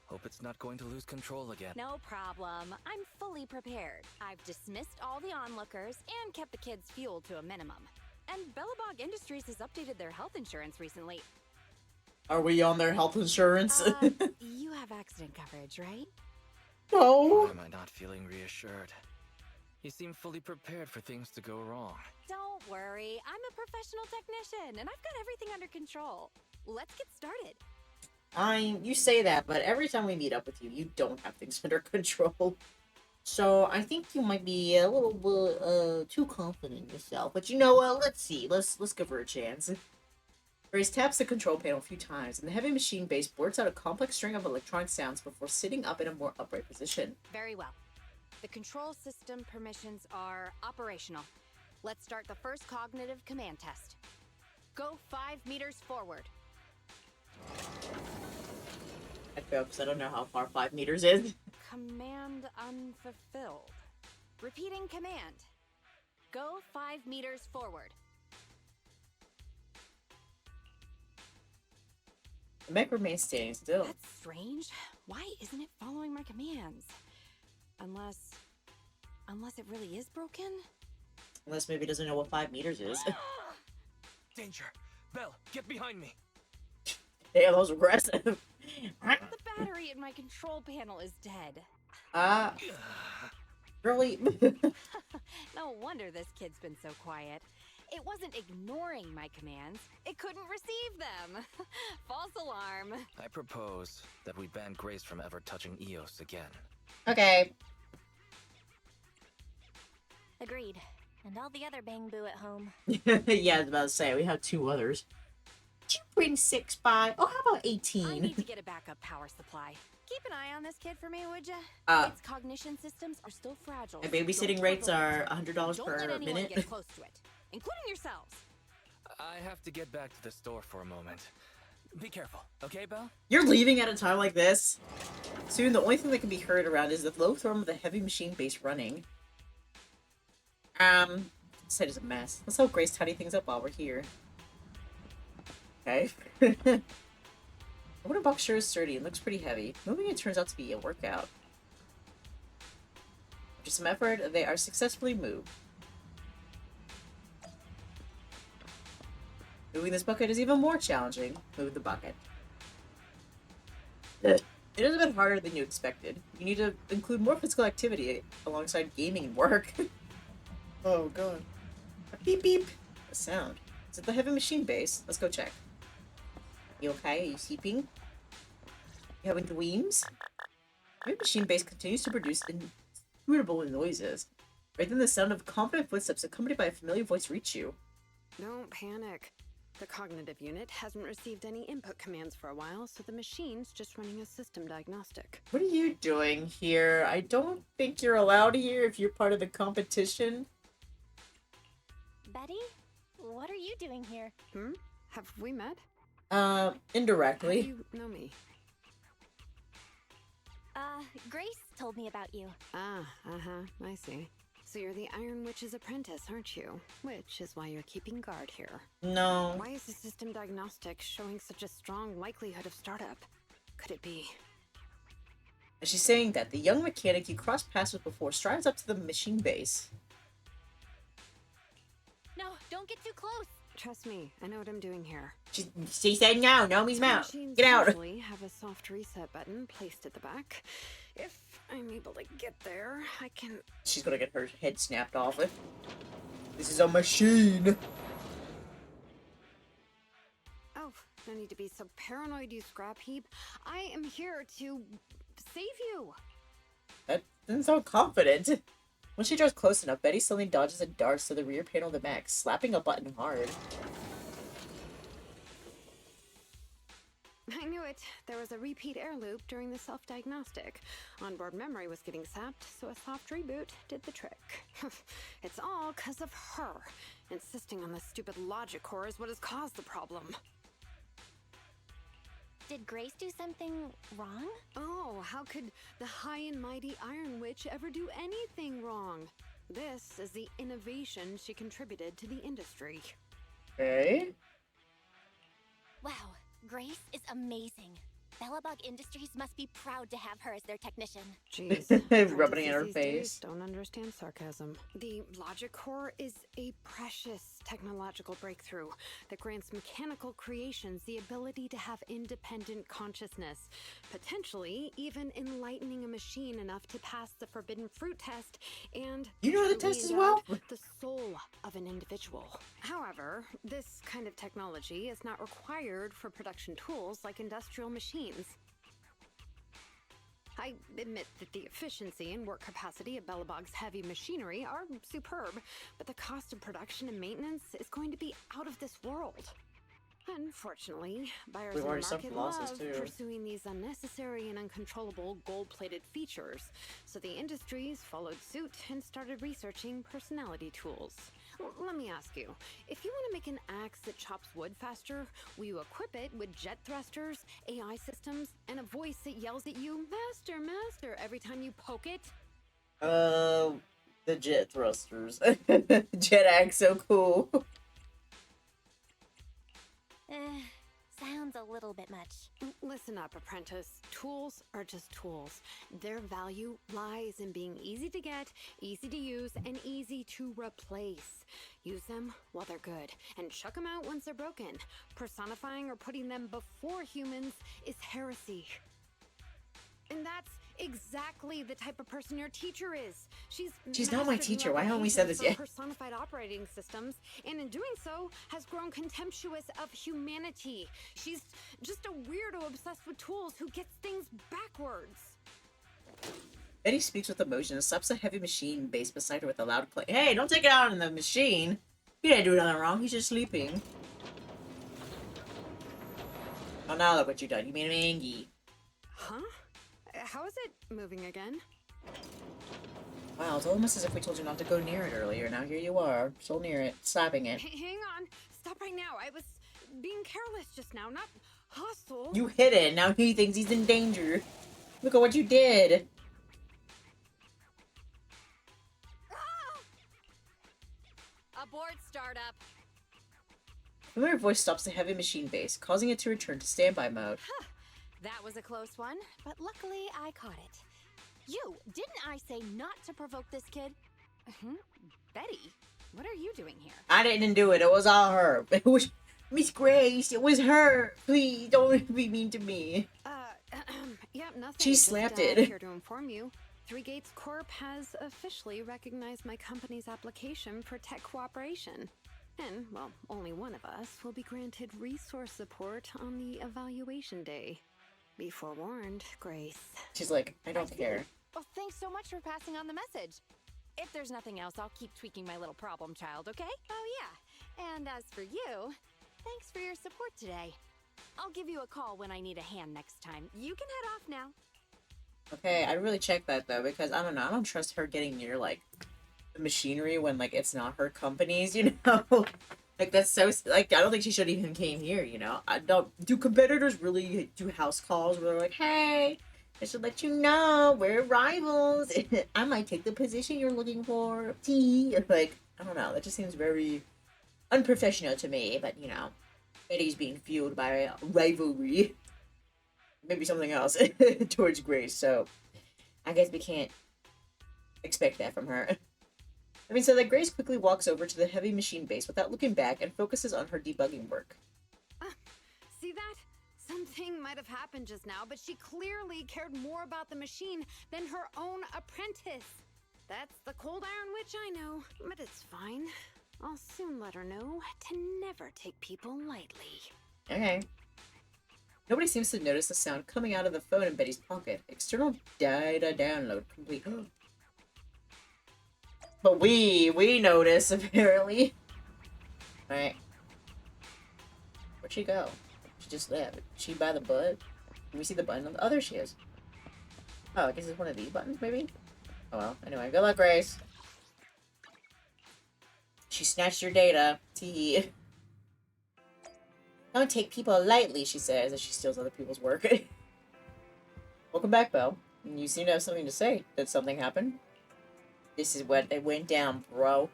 Hope it's not going to lose control again. No problem. I'm fully prepared. I've dismissed all the onlookers and kept the kids' fuel to a minimum. And Bellabog Industries has updated their health insurance recently. Are we on their health insurance? You have accident coverage, right? No. Why am I not feeling reassured? You seem fully prepared for things to go wrong. Don't worry. I'm a professional technician, and I've got everything under control. Let's get started. You say that, but every time we meet up with you, you don't have things under control. So I think you might be a little bit too confident in yourself. But you know what? Let's see. Let's give her a chance. Grace taps the control panel a few times, and the heavy machine base blurts out a complex string of electronic sounds before sitting up in a more upright position. Very well. The control system permissions are operational. Let's start the first cognitive command test. Go 5 meters forward. I fail because I don't know how far 5 meters is. Command unfulfilled. Repeating command. Go 5 meters forward. The mech remains standing still. That's strange. Why isn't it following my commands? Unless it really is broken? Unless maybe it doesn't know what 5 meters is. Danger! Belle, get behind me! Damn, that was aggressive. The battery in my control panel is dead. Really? No wonder this kid's been so quiet. It wasn't ignoring my commands. It couldn't receive them. False alarm. I propose that we ban Grace from ever touching Eos again. Okay. Agreed. And all the other bang boo at home. Yeah, I was about to say, we have 2 others. 2.65. Oh, how about 18? I need to get a backup power supply. Keep an eye on this kid for me, would ya? Its cognition systems are still fragile. And babysitting rates are $100 per Don't let anyone minute. get close to it, including yourselves. I have to get back to the store for a moment. Be careful, okay, Belle? You're leaving at a time like this? Soon, the only thing that can be heard around is the low thrum of the heavy machine base running. This site is a mess. Let's help Grace tidy things up while we're here. Okay. The wooden box sure is sturdy and looks pretty heavy. Moving it turns out to be a workout. After some effort, they are successfully moved. Moving this bucket is even more challenging. Move the bucket. It is a bit harder than you expected. You need to include more physical activity alongside gaming and work. Oh god. A beep beep. A sound. Is it the heavy machine base? Let's go check. You okay? Are you sleeping? You having dreams? The machine base continues to produce inscrutable noises. Right then the sound of confident footsteps accompanied by a familiar voice reach you. Don't panic. The cognitive unit hasn't received any input commands for a while, so the machine's just running a system diagnostic. What are you doing here? I don't think you're allowed here if you're part of the competition. Betty? What are you doing here? Have we met? Indirectly. How do you know me? Grace told me about you. I see. So you're the Iron Witch's apprentice, aren't you? Which is why you're keeping guard here. No. Why is the system diagnostic showing such a strong likelihood of startup? Could it be? And she's saying that the young mechanic you crossed paths with before strides up to the machine base. No, don't get too close. Trust me, I know what I'm doing here. She said no, Nomi's mouth. Machines Get out. usually have a soft reset button placed at the back. If I'm able to get there, I can... She's gonna get her head snapped off it. This is a machine. Oh, no need to be so paranoid, you scrap heap. I am here to save you. That doesn't sound confident. When she draws close enough, Betty suddenly dodges and darts to the rear panel of the mech, slapping a button hard. I knew it. There was a repeat air loop during the self-diagnostic. Onboard memory was getting sapped, so a soft reboot did the trick. It's all 'cause of her. Insisting on the stupid logic core is what has caused the problem. Did Grace do something wrong? Oh, how could the high and mighty Iron Witch ever do anything wrong? This is the innovation she contributed to the industry. Okay. Wow, Grace is amazing. Bellabug Industries must be proud to have her as their technician. Jeez. Rubbing it in her apprentices these days face. Don't understand sarcasm. The logic core is a precious technological breakthrough that grants mechanical creations the ability to have independent consciousness, potentially even enlightening a machine enough to pass the forbidden fruit test and You know the truly test as well? endow the soul of an individual. However, this kind of technology is not required for production tools like industrial machines. I admit that the efficiency and work capacity of Bellabog's heavy machinery are superb, but the cost of production and maintenance is going to be out of this world. Unfortunately, buyers We've in the already market suffered losses, love too. pursuing these unnecessary and uncontrollable gold-plated features, so the industries followed suit and started researching personality tools. Well, let me ask you. If you want to make an axe that chops wood faster, will you equip it with jet thrusters, AI systems, and a voice that yells at you, Master, Master, every time you poke it? The jet thrusters. Jet axe, so cool. Sounds a little bit much. Listen up, apprentice. Tools are just tools. Their value lies in being easy to get, easy to use, and easy to replace. Use them while they're good, and chuck them out once they're broken. Personifying or putting them before humans is heresy. And that's exactly the type of person your teacher is. She's not my mastered teacher. love Why and haven't we said hatred this yet? for personified operating systems, and in doing so, has grown contemptuous of humanity. She's just a weirdo obsessed with tools who gets things backwards. Betty speaks with emotion and slaps a heavy machine base beside her with a loud click. Hey, don't take it out on the machine. He didn't do nothing wrong. He's just sleeping. Oh, now look what you done. You made him angry. Huh? How is it moving again? Wow, it's almost as if we told you not to go near it earlier. Now here you are, still near it, slapping it. Hang on. Stop right now. I was being careless just now, not hostile. You hit it. Now he thinks he's in danger. Look at what you did. Abort startup. A familiar voice stops the heavy machine base, causing it to return to standby mode. That was a close one, but luckily I caught it. You, didn't I say not to provoke this kid? Betty, what are you doing here? I didn't do it. It was all her. It was Miss Grace. It was her. Please don't be mean to me. Yeah, nothing. She Just, slapped it. Here to inform you, Three Gates Corp has officially recognized my company's application for tech cooperation. And, well, only one of us will be granted resource support on the evaluation day. Be forewarned, Grace. She's like, I don't care. Well, thanks so much for passing on the message. If there's nothing else, I'll keep tweaking my little problem child, okay? Oh, yeah. And as for you, thanks for your support today. I'll give you a call when I need a hand next time. You can head off now. Okay, I'd really check that though, because I don't know, I don't trust her getting near like the machinery when like it's not her company's, you know? Like that's so like I don't think she should even came here, you know? I don't do competitors really do house calls where they're like, hey, I should let you know we're rivals. I might take the position you're looking for. Like, I don't know, that just seems very unprofessional to me, but you know, Betty's being fueled by rivalry. Maybe something else towards Grace, so I guess we can't expect that from her. I mean, so that Grace quickly walks over to the heavy machine base without looking back and focuses on her debugging work. See that? Something might have happened just now, but she clearly cared more about the machine than her own apprentice. That's the cold iron witch I know, but it's fine. I'll soon let her know to never take people lightly. Okay. Nobody seems to notice the sound coming out of the phone in Betty's pocket. External data download complete. But we notice, apparently. Alright. Where'd she go? She just left. She by the butt? Can we see the button? Oh, there she is. Oh, I guess it's one of these buttons, maybe? Oh well. Anyway, good luck, Grace. She snatched your data. Tee. Don't take people lightly, she says, as she steals other people's work. Welcome back, Belle. You seem to have something to say. Did something happen? This is what it went down, bro.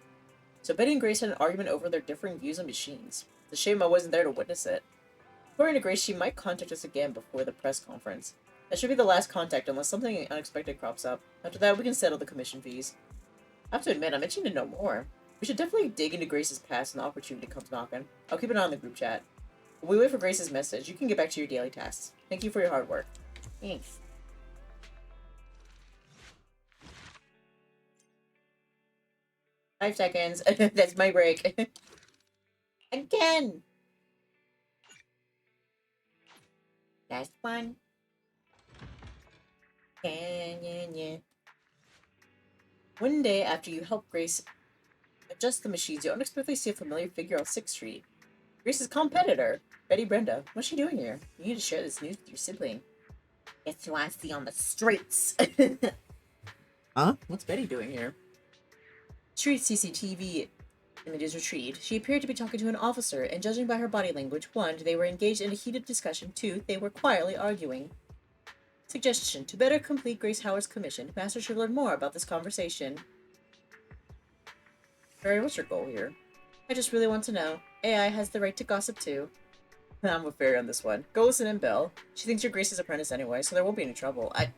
So Betty and Grace had an argument over their differing views on machines. It's a shame I wasn't there to witness it. According to Grace, she might contact us again before the press conference. That should be the last contact unless something unexpected crops up. After that, we can settle the commission fees. I have to admit, I'm itching to know more. We should definitely dig into Grace's past when the opportunity comes knocking. I'll keep an eye on the group chat. While we wait for Grace's message, you can get back to your daily tasks. Thank you for your hard work. Thanks. Five seconds. That's my break. Again! Last one. Yeah. One day after you help Grace adjust the machines, you unexpectedly see a familiar figure on 6th Street. Grace's competitor, Betty Brenda. What's she doing here? You need to share this news with your sibling. Guess who I see on the streets? Huh? What's Betty doing here? Street CCTV Images retrieved. She appeared to be talking to an officer, and judging by her body language, 1, they were engaged in a heated discussion, 2, they were quietly arguing. Suggestion. To better complete Grace Howard's commission, Master should learn more about this conversation. Barry, what's your goal here? I just really want to know. AI has the right to gossip too. I'm with Barry on this one. Go listen in, Belle. She thinks you're Grace's apprentice anyway, so there won't be any trouble. I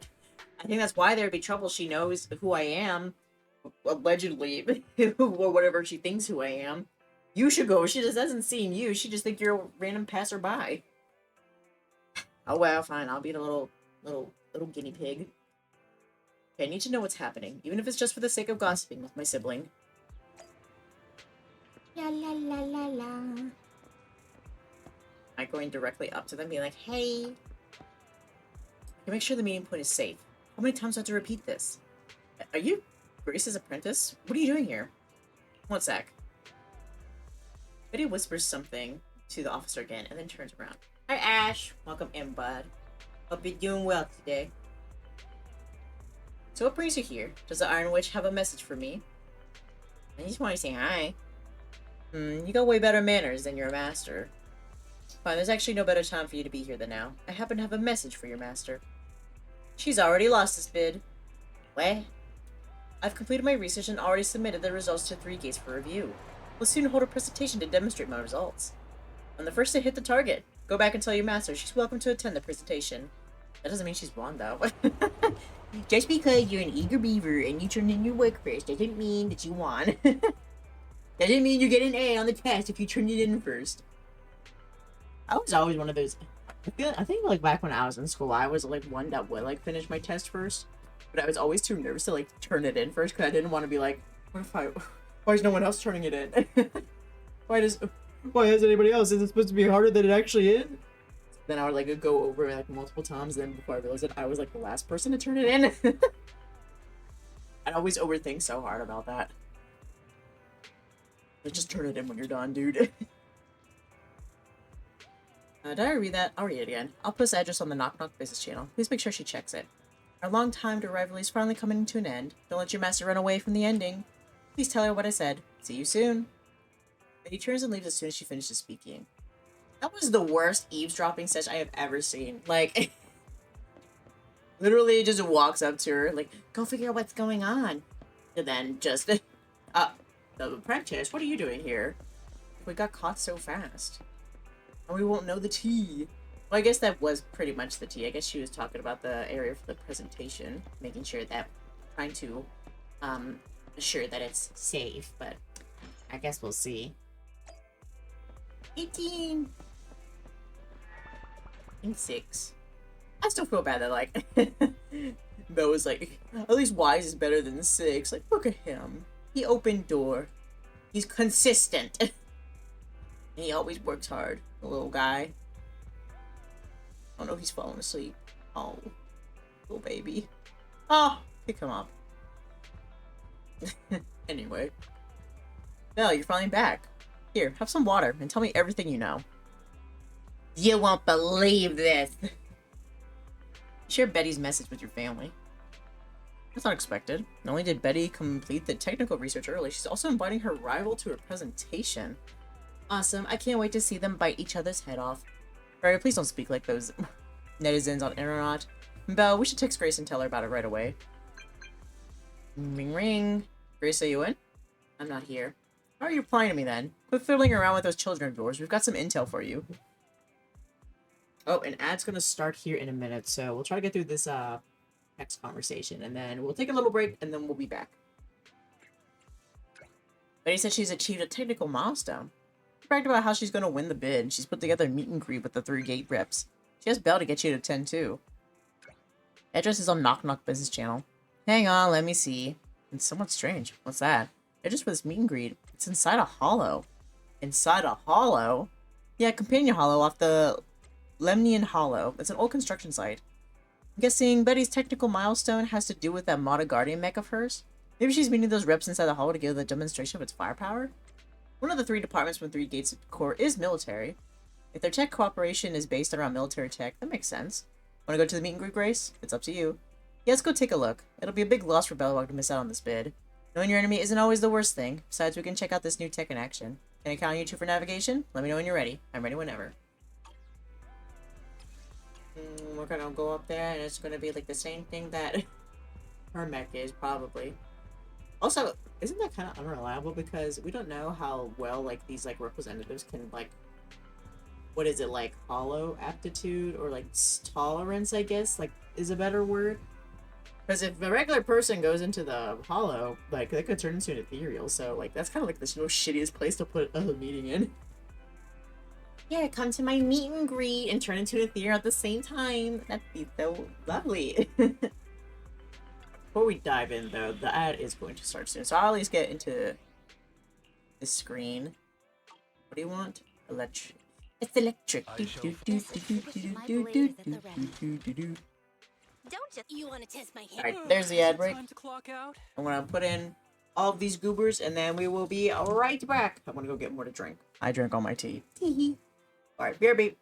think that's why there'd be trouble. She knows who I am. Allegedly. Or whatever she thinks who I am. You should go. She just hasn't seen you. She just think you're a random passerby. Oh well, fine. I'll be the little guinea pig. Okay, I need to know what's happening, even if it's just for the sake of gossiping with my sibling. La la la la la. Am I going directly up to them, being like, hey? To make sure the meeting point is safe. How many times do I have to repeat this? Are you Grace's apprentice? What are you doing here? One sec. Betty whispers something to the officer again, and then turns around. Hi, Ash. Welcome in, bud. Hope you're doing well today. So what brings you here? Does the Iron Witch have a message for me? I just want to say hi. You got way better manners than your master. Fine, there's actually no better time for you to be here than now. I happen to have a message for your master. She's already lost this bid. What? I've completed my research and already submitted the results to 3 gates for review. We'll soon hold a presentation to demonstrate my results. I'm the first to hit the target. Go back and tell your master she's welcome to attend the presentation. That doesn't mean she's blonde, though. Just because you're an eager beaver and you turn in your work first doesn't mean that you won. Doesn't mean you get an A on the test if you turn it in first. I was always one of those. I think like back when I was in school, I was like one that would like finish my test first, but I was always too nervous to like turn it in first because I didn't want to be like, why is no one else turning it in? why has anybody else? Is it supposed to be harder than it actually is? Then I would like go over it like multiple times. Then before I realized that I was like the last person to turn it in. I'd always overthink so hard about that. Like, just turn it in when you're done, dude. Did I read that? I'll read it again. I'll post the address on the Knock Knock business channel. Please make sure she checks it. Our long-timed rivalry is finally coming to an end. Don't let your master run away from the ending. Please tell her what I said. See you soon. Betty turns and leaves as soon as she finishes speaking. That was the worst eavesdropping session I have ever seen. Like, literally just walks up to her, like, go figure out what's going on. And then just, the apprentice, what are you doing here? We got caught so fast. And we won't know the tea. Well, I guess that was pretty much the tea. I guess she was talking about the area for the presentation, making sure that, trying to, assure that it's safe, but I guess we'll see. 18! And 6. I still feel bad that, like, Belle was like, at least Wise is better than 6. Like, look at him. He opened door. He's consistent. And he always works hard, the little guy. Oh no, he's falling asleep. Oh, little baby. Oh, pick him up. Anyway. Belle, you're finally back. Here, have some water and tell me everything you know. You won't believe this. Share Betty's message with your family. That's not expected. Not only did Betty complete the technical research early, she's also inviting her rival to her presentation. Awesome. I can't wait to see them bite each other's head off. Barry, please don't speak like those netizens on internet. Belle, we should text Grace and tell her about it right away. Ring ring. Grace, are you in? I'm not here. How are you replying to me then? Quit fiddling around with those children of yours. We've got some intel for you. Oh, an ad's gonna start here in a minute, so we'll try to get through this text conversation, and then we'll take a little break, and then we'll be back. Betty said she's achieved a technical milestone. She bragged about how she's gonna win the bid, and she's put together a meet and greet with the 3 gate reps. She asked Belle to get you to attend too. Address is on Knock Knock business channel. Hang on, let me see. It's somewhat strange. What's that? Address for this meet and greet. It's inside a hollow. Inside a hollow? Yeah, Companion Hollow off the Lemnian Hollow. It's an old construction site. I'm guessing Betty's technical milestone has to do with that Mata Guardian mech of hers? Maybe she's meeting those reps inside the hollow to give the demonstration of its firepower? One of the 3 departments from 3 Gates Corps is military. If their tech cooperation is based around military tech, that makes sense. Want to go to the meet and greet, Grace? It's up to you. Yeah, let's go take a look. It'll be a big loss for Belloc to miss out on this bid. Knowing your enemy isn't always the worst thing. Besides, we can check out this new tech in action. Can I count on you two for navigation? Let me know when you're ready. I'm ready whenever. We're gonna go up there, and it's gonna be like the same thing that her mech is, probably. Also, isn't that kind of unreliable because we don't know how well like these like representatives can like, what is it, like hollow aptitude or like tolerance, I guess, like is a better word. Because if a regular person goes into the hollow, like they could turn into an ethereal, so like that's kind of like the most shittiest place to put a meeting in. Yeah, come to my meet and greet and turn into an ethereal at the same time. That'd be so lovely. Before we dive in, though, the ad is going to start soon, so I'll at least get into this screen. What do you want? Electric. It's electric. Don't just you want to test my hair? Alright, there's the ad break. Time to clock out. I'm gonna put in all of these goobers, and then we will be right back. I'm gonna go get more to drink. I drank all my tea. Alright, BRB.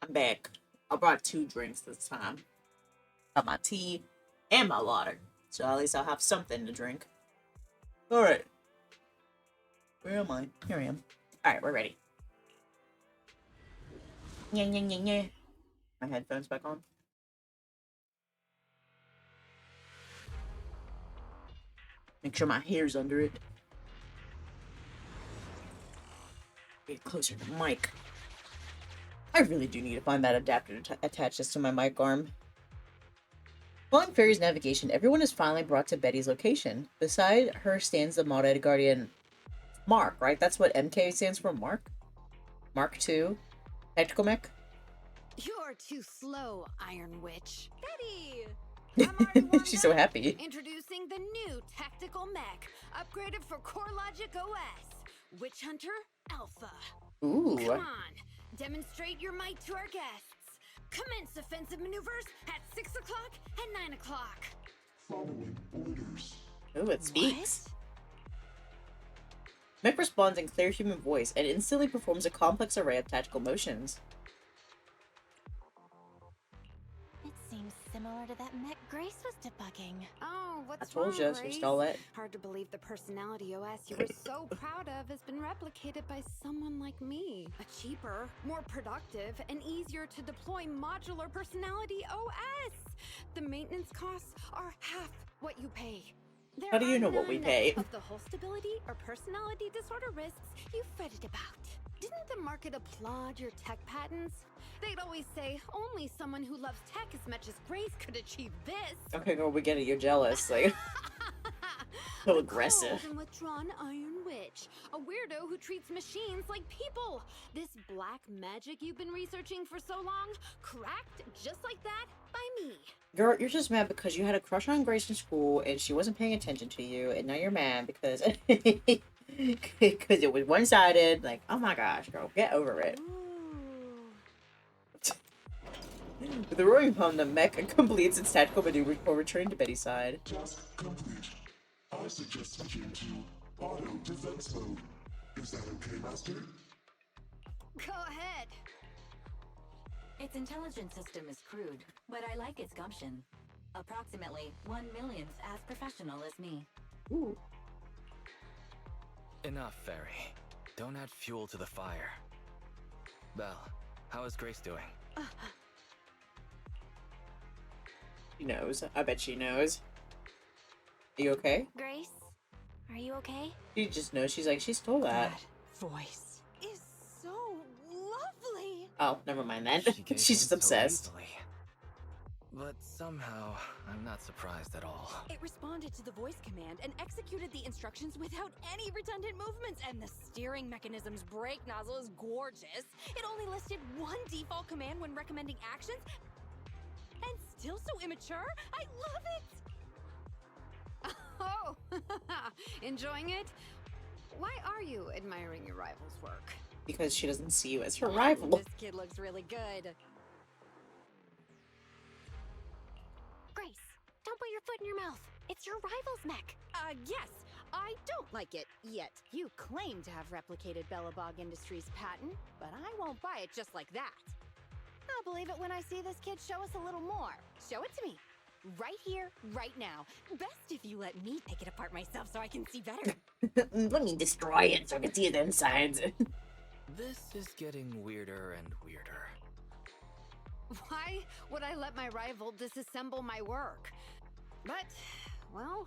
I'm back. I brought 2 drinks this time. Got my tea and my water. So at least I'll have something to drink. Alright. Where am I? Here I am. Alright, we're ready. Yeah. My headphones back on. Make sure my hair's under it. Get closer to the mic. I really do need to find that adapter to attach this to my mic arm. Following Fairy's navigation, everyone is finally brought to Betty's location. Beside her stands the modded guardian Mark, right? That's what MK stands for, Mark? Mark II? Tactical mech? You're too slow, Iron Witch. Betty! She's so happy. Introducing the new tactical mech, upgraded for CoreLogic OS. Witch Hunter Alpha. Ooh. Come on, demonstrate your might to our guests. Commence offensive maneuvers at 6 o'clock and 9 o'clock. Following orders. Ooh, it speaks. Mech responds in clear human voice and instantly performs a complex array of tactical motions. It seems similar to that mech Grace was debugging. Oh, what's I told wrong, you, she Grace? stole it. Hard to believe the personality OS you were so proud of has been replicated by someone like me. A cheaper, more productive, and easier to deploy modular personality OS. The maintenance costs are half what you pay. There How do you are know what we none pay? of the whole stability or personality disorder risks you fretted about. Didn't the market applaud your tech patents? They'd always say only someone who loves tech as much as Grace could achieve this. Okay, girl, we get it. You're jealous. Like, so A aggressive. cold and withdrawn Iron Witch, a weirdo who treats machines like people. This black magic you've been researching for so long, cracked just like that by me. Girl, you're just mad because you had a crush on Grace in school and she wasn't paying attention to you, and now you're mad because because it was one-sided. Like, oh my gosh, girl, get over it. Ooh. With the roaring hum, the mech completes its tactical maneuver before returning to Betty's side. Task complete. I suggest switching to auto defense mode. Is that okay, Master? Go ahead. Its intelligence system is crude, but I like its gumption. Approximately 1/1,000th as professional as me. Ooh. Enough, Fairy. Don't add fuel to the fire. Belle, how is Grace doing? She knows. I bet she knows. Are you okay? Grace, are you okay? She just knows. She's like, she stole that. Voice is so lovely. Oh, never mind then. She gave She's in just so obsessed. easily. But somehow, I'm not surprised at all. It responded to the voice command and executed the instructions without any redundant movements, and the steering mechanism's brake nozzle is gorgeous. It only listed one default command when recommending actions, and still so immature. I love it! Oh, enjoying it? Why are you admiring your rival's work? Because she doesn't see you as her rival. This kid looks really good. Grace, don't put your foot in your mouth. It's your rival's mech. Yes, I don't like it yet. You claim to have replicated Bellabog Industries' patent, but I won't buy it just like that. I'll believe it when I see this kid show us a little more. Show it to me. Right here, right now. Best if you let me take it apart myself so I can see better. Let me destroy it so I can see the insides. This is getting weirder and weirder. Why would I let my rival disassemble my work? But, well,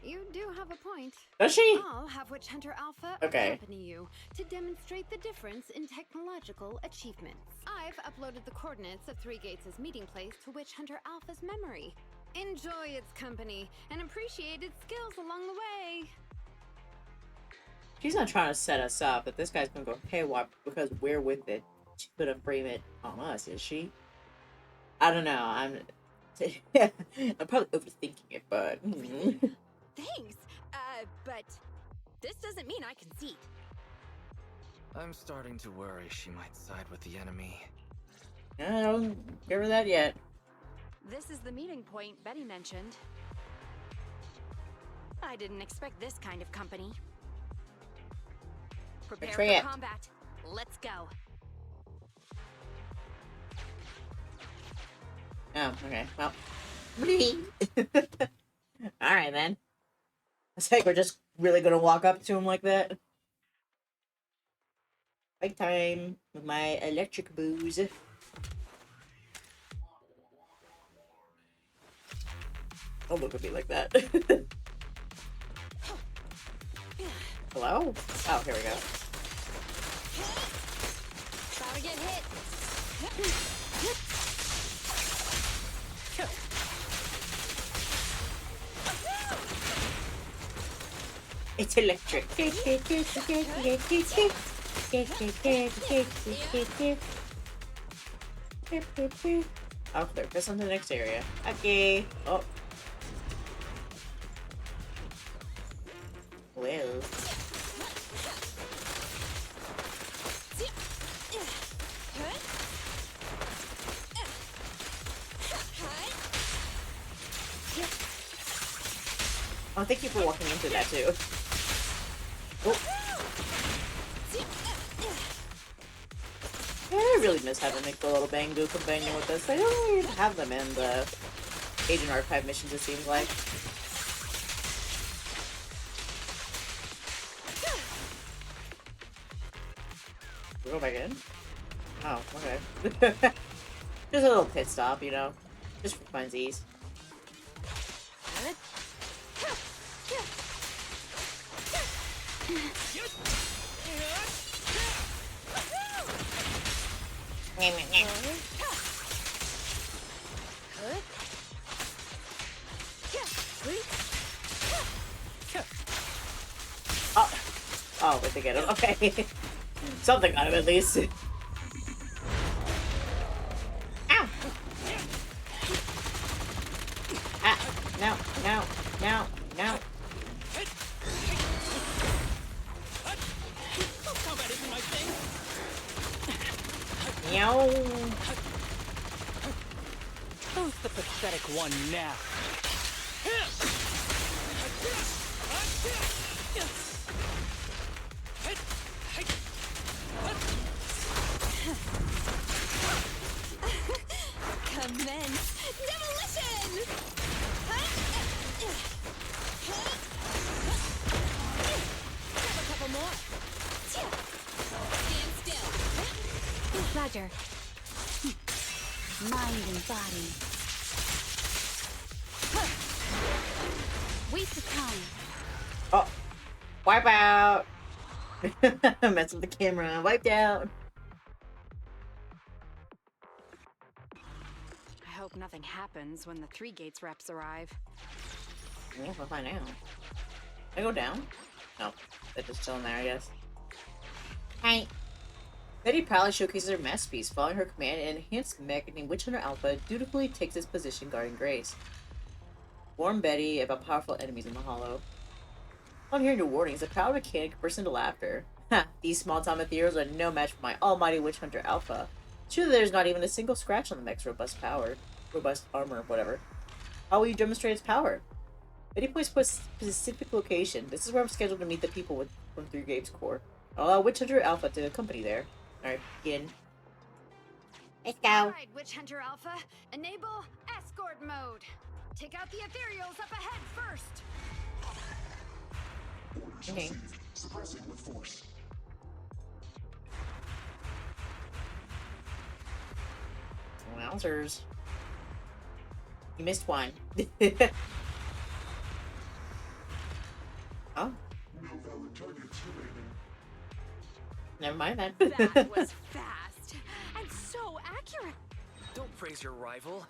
you do have a point. Does she? I'll have Witch Hunter Alpha Okay. accompany you to demonstrate the difference in technological achievements. I've uploaded the coordinates of Three Gates' meeting place to Witch Hunter Alpha's memory. Enjoy its company and appreciate its skills along the way. She's not trying to set us up, but this guy's gonna go haywire because we're with it. She could have framed it on us, is she? I don't know. I'm probably overthinking it, but Thanks, but this doesn't mean I concede. I'm starting to worry she might side with the enemy. I don't give her that yet. This is the meeting point Betty mentioned. I didn't expect this kind of company. Prepare Retreat. for combat. Let's go. Oh, okay. Well, all right then. It's like we're just really gonna walk up to him like that. Fight time with my electric booze. Don't look at me like that. Hello? Oh, here we go. About to get hit. It's electric. I'll clear this on the next area. Okay. Oh. Well. Oh, thank you for walking into that too. Oh. Yeah, I really miss having like the little Bangu companion with us. I don't even have them in the Agent Archive missions, it seems like. Go back in? Oh, okay. Just a little pit stop, you know? Just for funsies. Oh, oh, wait to get him. Okay. Something got him at least. Ow! Ah, no, no, no, no. Meow. Who's the pathetic one now? Commence demolition! Grab a couple more. Stand still. Roger. Mind and body. Waste of time. Oh, wipe out. Mess with the camera. Wiped out. I hope nothing happens when the 3 gates reps arrive. Yeah, we'll find out. Can I go down? No, they're just still in there, I guess. Hi. Betty proudly showcases her masterpiece. Following her command, an enhanced mech named Witch Hunter Alpha dutifully takes its position guarding Grace. Warn Betty about powerful enemies in the hollow. Upon hearing the warnings, the proud mechanic bursts into laughter. Ha! These small-time ethereals are no match for my almighty Witch Hunter Alpha. Truly, there's not even a single scratch on the mech's robust armor, whatever. How will you demonstrate its power? Betty points to a specific location. This is where I'm scheduled to meet the people from 3 Gates Corps. I'll allow Witch Hunter Alpha to accompany there. Alright, begin. Let's go. Alright, Witch Hunter Alpha, enable escort mode. Take out the ethereals up ahead first. Orders Okay. received. Suppressing with force. Wowzers. You missed one. Oh, No valid targets remaining. never mind that. That was fast and so accurate. Don't praise your rival.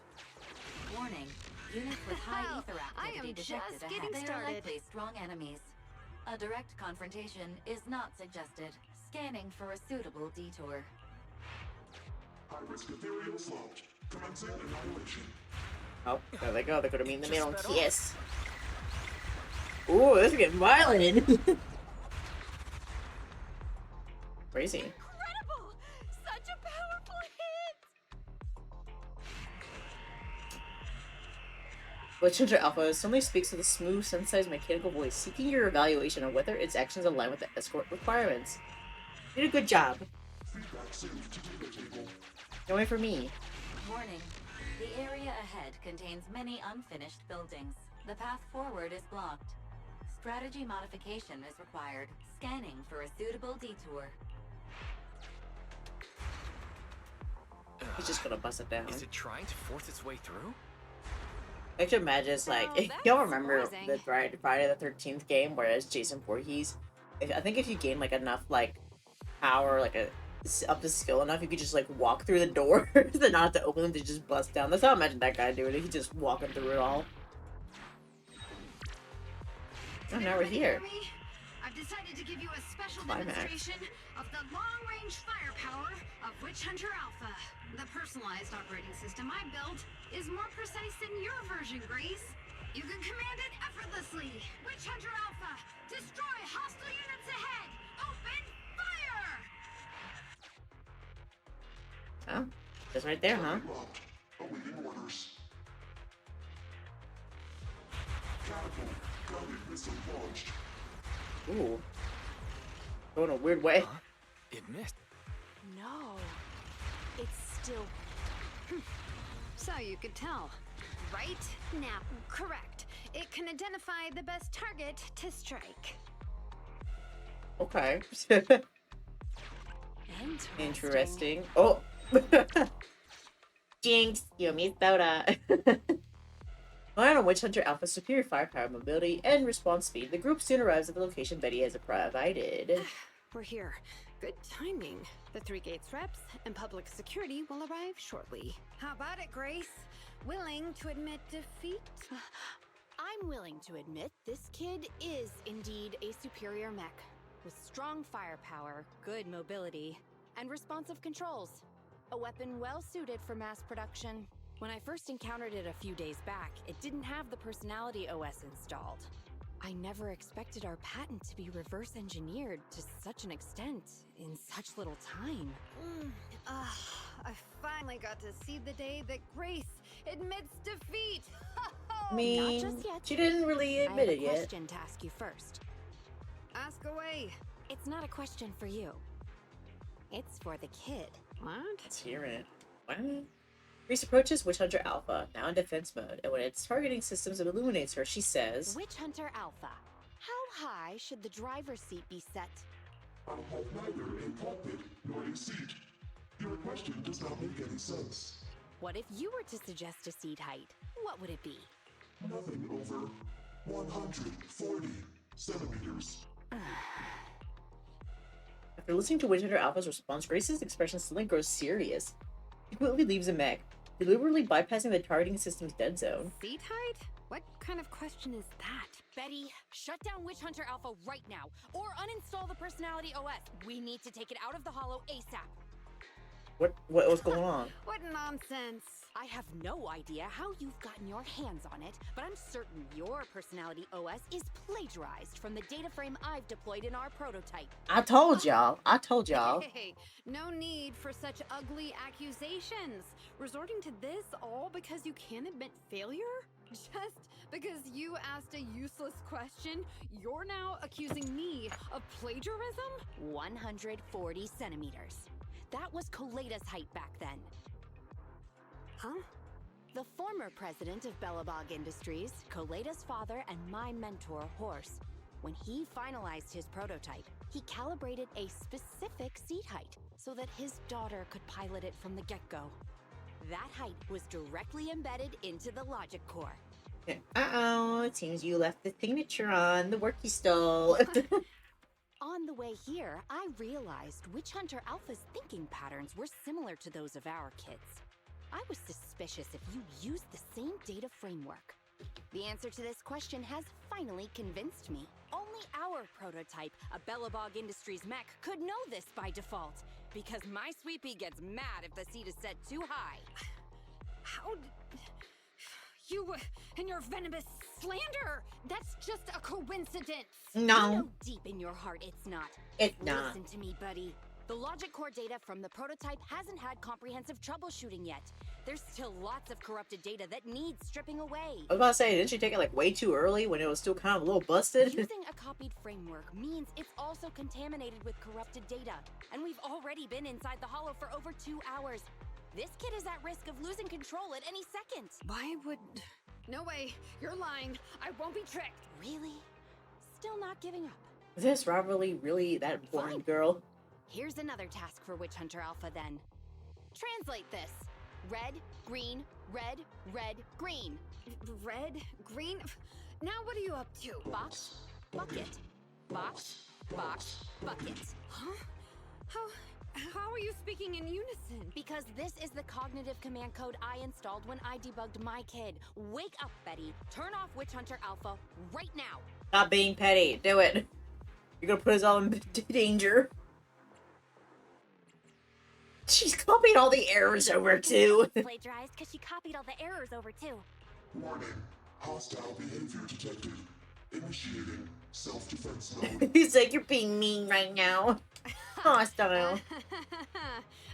Warning. Units with high Well, ether I activity am detected just ahead. getting They are started. likely strong enemies. A direct confrontation is not suggested. Scanning for a suitable detour. High-risk ethereal slot. Commencing annihilation. Oh, there they go. They're gonna be in the middle. Just sped Yes. Ooh, this is getting violent. Crazy. Incredible! Such a powerful hit! Witch Hunter Alpha suddenly speaks with a smooth, synthesized mechanical voice, seeking your evaluation on whether its actions align with the escort requirements. You did a good job. Feedback saved to data table. Don't wait for me. Warning. The area ahead contains many unfinished buildings. The path forward is blocked. Strategy modification is required. Scanning for a suitable detour. He's just gonna bust it down. Is it trying to force its way through? I can imagine it's like, Well, y'all that's remember surprising. the Friday the 13th game, whereas Jason Voorhees, I think if you gain like enough like power, like up to skill enough, you could just like walk through the door, then not have to open them to just bust down. That's how I imagine that guy doing it. He's just walking through it all. Oh, now we're here. I've decided to give you a special Climax. demonstration of the long-range firepower of Witch Hunter Alpha. The personalized operating system I built is more precise than your version, Grace. You can command it effortlessly. Witch Hunter Alpha, destroy hostile units ahead. Open fire! Oh, just right there, huh? Locked. Awaiting orders. Catapult. Guided missile launched. Ooh. Going a weird way. Huh? It missed. No. It's still. So you could tell, right? Now, correct. It can identify the best target to strike. Okay. Interesting. Oh. Jinx, you owe me soda. Relying on Witch Hunter Alpha's superior firepower, mobility, and response speed, the group soon arrives at the location Betty has provided. We're here. Good timing. The 3 Gates reps and public security will arrive shortly. How about it, Grace? Willing to admit defeat? I'm willing to admit this kid is indeed a superior mech with strong firepower, good mobility, and responsive controls. A weapon well suited for mass production. When I first encountered it a few days back, it didn't have the personality OS installed. I never expected our patent to be reverse engineered to such an extent in such little time. I finally got to see the day that Grace admits defeat. I mean, Not just yet. she didn't really admit I it have a yet. question to ask you first. Ask away. It's not a question for you. It's for the kid. What? Let's hear it. What? Reese approaches Witch Hunter Alpha, now in defense mode, and when its targeting systems illuminates her, she says, Witch Hunter Alpha, how high should the driver's seat be set? I have neither a cockpit nor a seat. Your question does not make any sense. What if you were to suggest a seat height? What would it be? Nothing over 140 centimeters. After listening to Witch Hunter Alpha's response, Grace's expression suddenly grows serious. She quickly leaves the mech, deliberately bypassing the targeting system's dead zone. Seat height? What kind of question is that? Betty, shut down Witch Hunter Alpha right now, or uninstall the Personality OS. We need to take it out of the Hollow ASAP. What was going on? What nonsense. I have no idea how you've gotten your hands on it, but I'm certain your Personality OS is plagiarized from the data frame I've deployed in our prototype. I told y'all. Hey, no need for such ugly accusations. Resorting to this all because you can't admit failure? Just because you asked a useless question, you're now accusing me of plagiarism? 140 centimeters. That was Koleda's height back then. Huh? The former president of Belobog Industries, Koleda's father and my mentor, Horse, when he finalized his prototype, he calibrated a specific seat height so that his daughter could pilot it from the get-go. That height was directly embedded into the logic core. Uh-oh, it seems you left the signature on the work you stole. On the way here, I realized Witch Hunter Alpha's thinking patterns were similar to those of our kids. I was suspicious if you used the same data framework. The answer to this question has finally convinced me. Only our prototype, a Belobog Industries mech, could know this by default, because my sweepie gets mad if the seat is set too high. How you and your venomous slander? That's just a coincidence. You No, know deep in your heart it's not. it's not. Listen to me, buddy. The logic core data from the prototype hasn't had comprehensive troubleshooting yet. There's still lots of corrupted data that needs stripping away. I was about to say, didn't you take it like way too early when it was still kind of a little busted? Using a copied framework means it's also contaminated with corrupted data. And we've already been inside the Hollow for over 2 hours. This kid is at risk of losing control at any second. Why would... No way. You're lying. I won't be tricked. Really? Still not giving up. Is this rivalry really that important, Fine. girl? Here's another task for Witch Hunter Alpha then. Translate this. Red, green, red, red, green. Red? Green? Now what are you up to? Box, bucket. Box, box, bucket. Huh? How How are you speaking in unison? Because this is the cognitive command code I installed when I debugged my kid. Wake up, Betty. Turn off Witch Hunter Alpha right now. Stop being petty. Do it. You're gonna put us all in danger. She's copied all the errors over too. Plagiarized because she copied all the errors over too. Warning. Hostile behavior detected. Initiating self-defense mode. He's like, you're being mean right now. Hostile.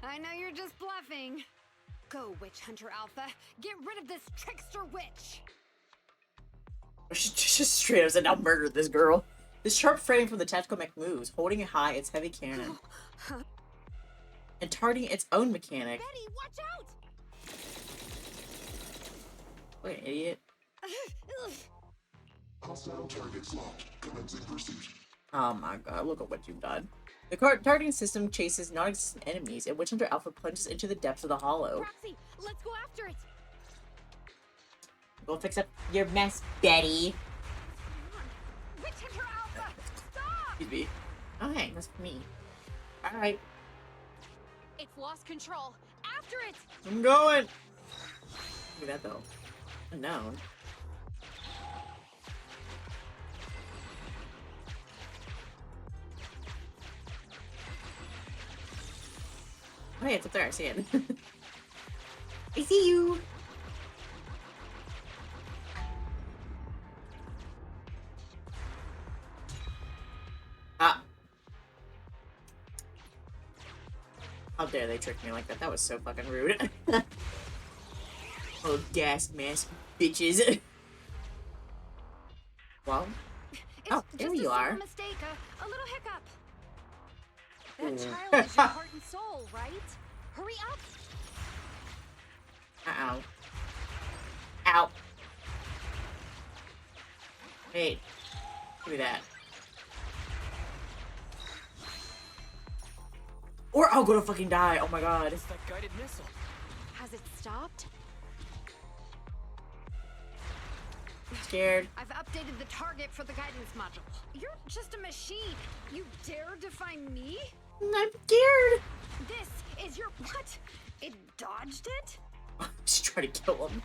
I know you're just bluffing. Go, Witch Hunter Alpha. Get rid of this trickster witch. She just straight up said, I'll murder this girl. This sharp frame from the tactical mech moves, holding it high its heavy cannon. And targeting its own mechanic. Betty, watch out! What an idiot. Hostile targets locked. Commencing pursuit. Oh my god, look at what you've done. The targeting system chases non-existent enemies, and Witch Hunter Alpha plunges into the depths of the hollow. Roxy, let's go after it! Go fix up your mess, Betty. Witch Hunter Alpha, stop! Excuse me. Oh, hey, that's me. Alright, It's lost control. After it! I'm going! Look at that, though. Unknown. Oh, yeah, it's up there. I see it. I see you! Ah. How dare they trick me like that? That was so fucking rude. Oh, gas mask bitches. Well. Oh, there you are. It's just a mistake, a little hiccup. That child is your heart and soul, right? Hurry up! Uh-oh. Ow. Wait. Give me that. Or I'll go to fucking die. Oh my god. It's that guided missile. Has it stopped? Scared. I've updated the target for the guidance module. You're just a machine. You dare defy me? I'm scared. This is your what? It dodged it? Just try to kill him.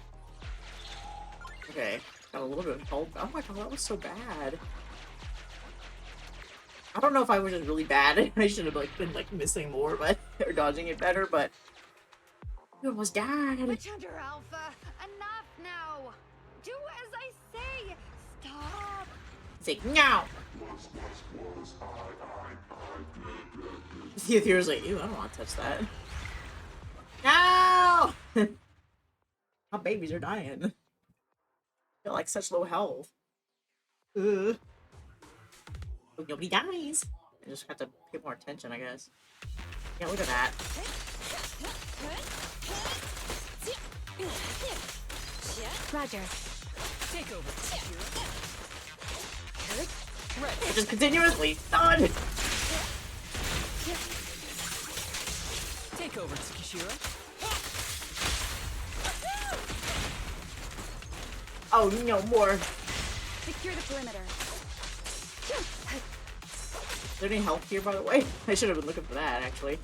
Okay. Got a little bit of help. Oh my god, that was so bad. I don't know if I was just really bad. I should have been missing more, but or dodging it better, but you almost died. Witch Hunter Alpha, enough now. Do as I say. Stop. It's like, no! The Ethereal's like, ew, I don't want to touch that. No! My babies are dying. They're like such low health. Ugh. Hope nobody dies. I just have to pay more attention, I guess. Yeah, look at that. Roger. Take over. Just continuously done. Take over, Tsukishira. Oh no, more. Secure the perimeter. Is there any health here, by the way? I should have been looking for that, actually.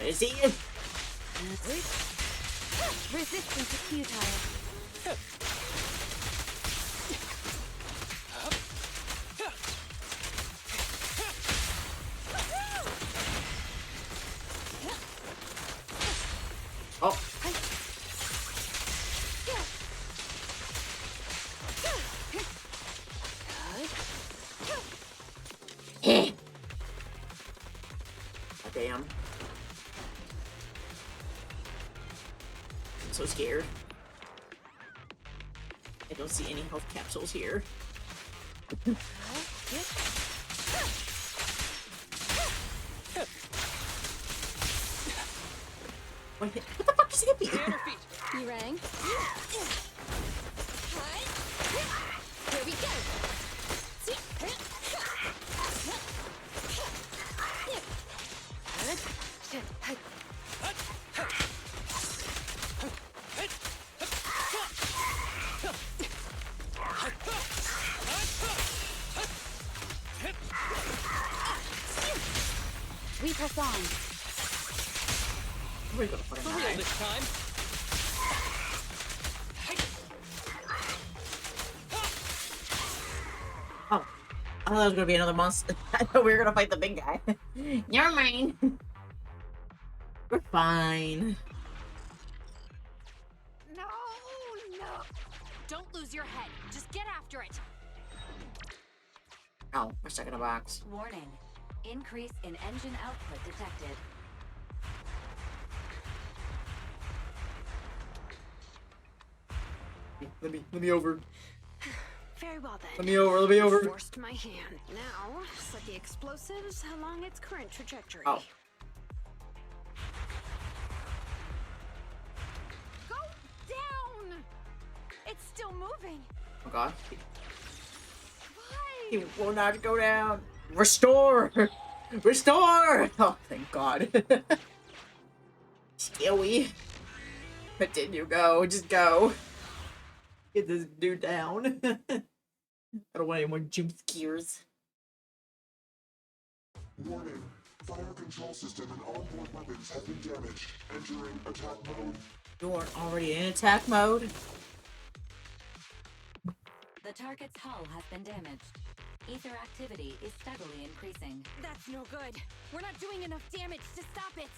I see it. Resistance is futile. Oh. Oh, damn. I'm so scared. I don't see any health capsules here. What the fuck just hit me? You rang? Here we go! We press on. Somebody's gonna fucking For real die. this time. Oh, I thought that was gonna be another monster. I thought we were gonna fight the big guy. Never mind. We're fine. No, no. Don't lose your head. Just get after it. Oh, we're stuck in a box. Warning. Increase in engine output detected. Let me over. Very well then. Let me over. Forced my hand. Now, set the explosives along its current trajectory. Oh. Go down. It's still moving. Oh god. Why? He will not go down. Restore! Restore! Oh, thank god. Scary. Continue, go. Just go. Get this dude down. I don't want any more jump scares. Warning. Fire control system and onboard weapons have been damaged. Entering attack mode. You're already in attack mode. The target's hull has been damaged. Ether activity is steadily increasing. That's no good. We're not doing enough damage to stop it.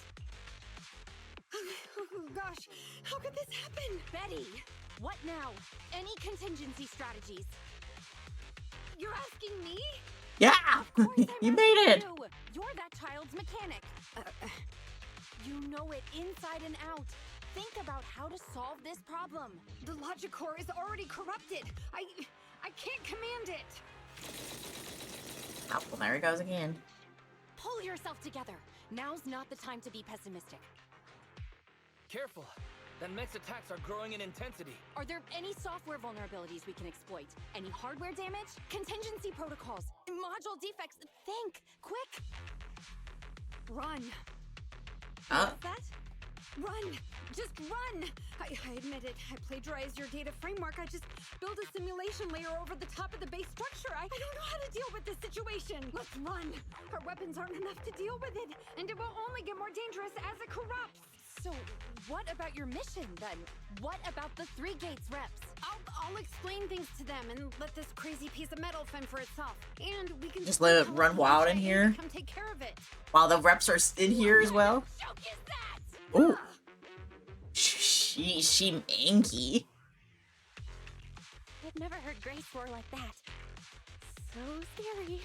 Oh gosh, how could this happen? Betty, what now? Any contingency strategies? You're asking me? Yeah! Of course I'm You made asking it! you. You're that child's mechanic. You know it inside and out. Think about how to solve this problem. The logic core is already corrupted. I can't command it. Oh, well, there he goes again. Pull yourself together. Now's not the time to be pessimistic. Careful. That mech's attacks are growing in intensity. Are there any software vulnerabilities we can exploit? Any hardware damage? Contingency protocols? Module defects? Think! Quick! Run. What's that? Run! Just run! I admit it. I plagiarized your data framework. I just built a simulation layer over the top of the base structure. I don't know how to deal with this situation. Let's run. Our weapons aren't enough to deal with it, and it will only get more dangerous as it corrupts. So, what about your mission, then? What about the 3 gates reps? I'll explain things to them and let this crazy piece of metal fend for itself. And we can Just let it tell run the wild in HIA here? Come take care of it. While the reps are in here as well. Joke is that? Ooh. She manky. I've never heard Grace roar like that. So scary.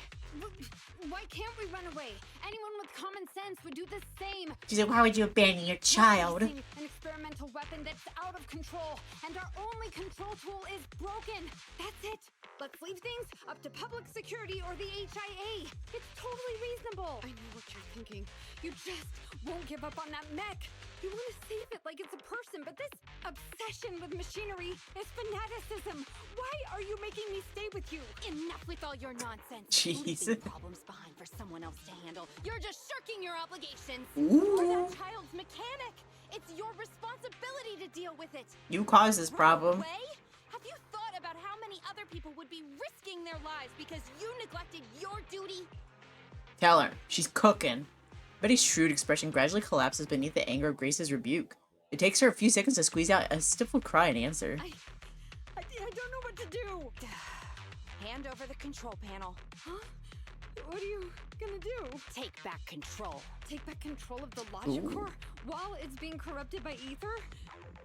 Why can't we run away? Anyone with common sense would do the same. She said, why would you abandon your child? We're facing an experimental weapon that's out of control, and our only control tool is broken. That's it. Let's leave things up to public security or the HIA. It's totally reasonable. I know what you're thinking. You just won't give up on that mech. You want to save it like it's a person, but this obsession with machinery is fanaticism. Why are you making me stay with you? Enough with all your nonsense. Jeez. Leaving problems behind for someone else to handle. You're just shirking your obligations. Ooh. You're that child's mechanic. It's your responsibility to deal with it. You caused this Run problem. away? Have you thought about how many other people would be risking their lives because you neglected your duty? Tell her. She's cooking. Betty's shrewd expression gradually collapses beneath the anger of Grace's rebuke. It takes her a few seconds to squeeze out a stifled cry and answer. I don't know what to do. Hand over the control panel. Huh? What are you gonna do? Take back control. Take back control of the logic Ooh. core while it's being corrupted by ether?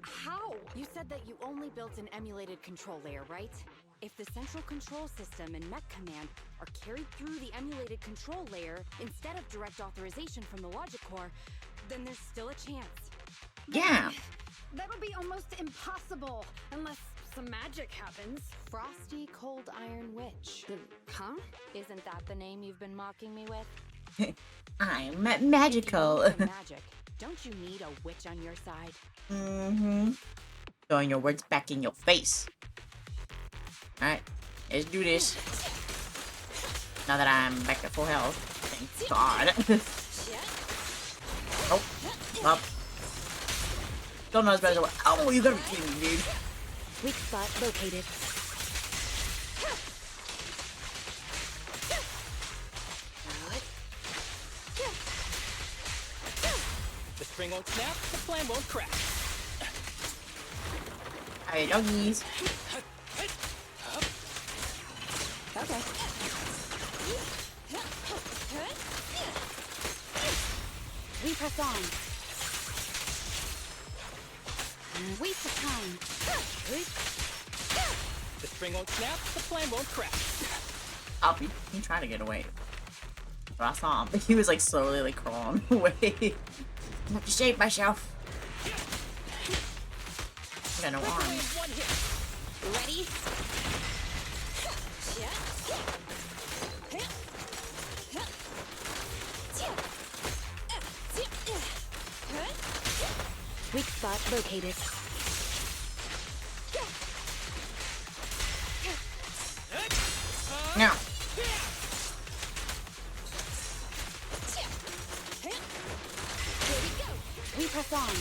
How? You said that you only built an emulated control layer, right? If the central control system and mech command are carried through the emulated control layer instead of direct authorization from the logic core, then there's still a chance. Yeah. That'll be almost impossible unless some magic happens. Frosty Cold Iron Witch. Huh? Isn't that the name you've been mocking me with? I'm magical. If you believe in magic, don't you need a witch on your side? Mm-hmm. Throwing your words back in your face. Alright, let's do this. Now that I'm back to full health. Thank God. Oh, up. Don't know as bad as I want. Oh, you gotta be kidding me, dude. Weak spot located. The spring won't snap, the plan won't crack. Alright, doggies. Okay. We press on. Waste of time. The spring won't snap, the plan won't crack. Oh, he tried to get away. But I saw him. He was like slowly like crawling away. I have to save myself. I got no arms. One hit. Ready? Weak spot located. Now. We press on.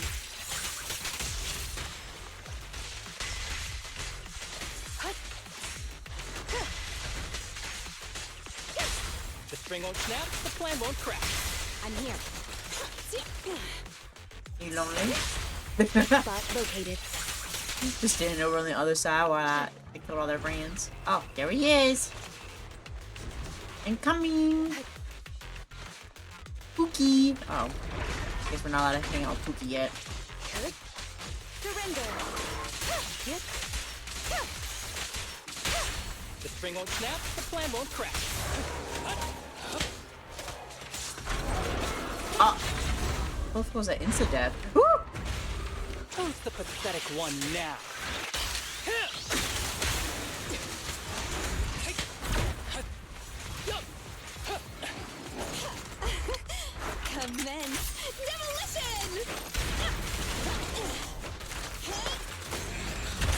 The spring won't snap, the plan won't crack. I'm here. You lonely? Spot located. Just standing over on the other side while I killed all their friends. Oh, there he is. Incoming. Pookie. Oh. Guess we're not allowed to hang out with Pookie yet. Surrender. The spring won't snap, the plan won't crack. Oh. Both was an insta-death. Woo! Who's the pathetic one now? Commence demolition!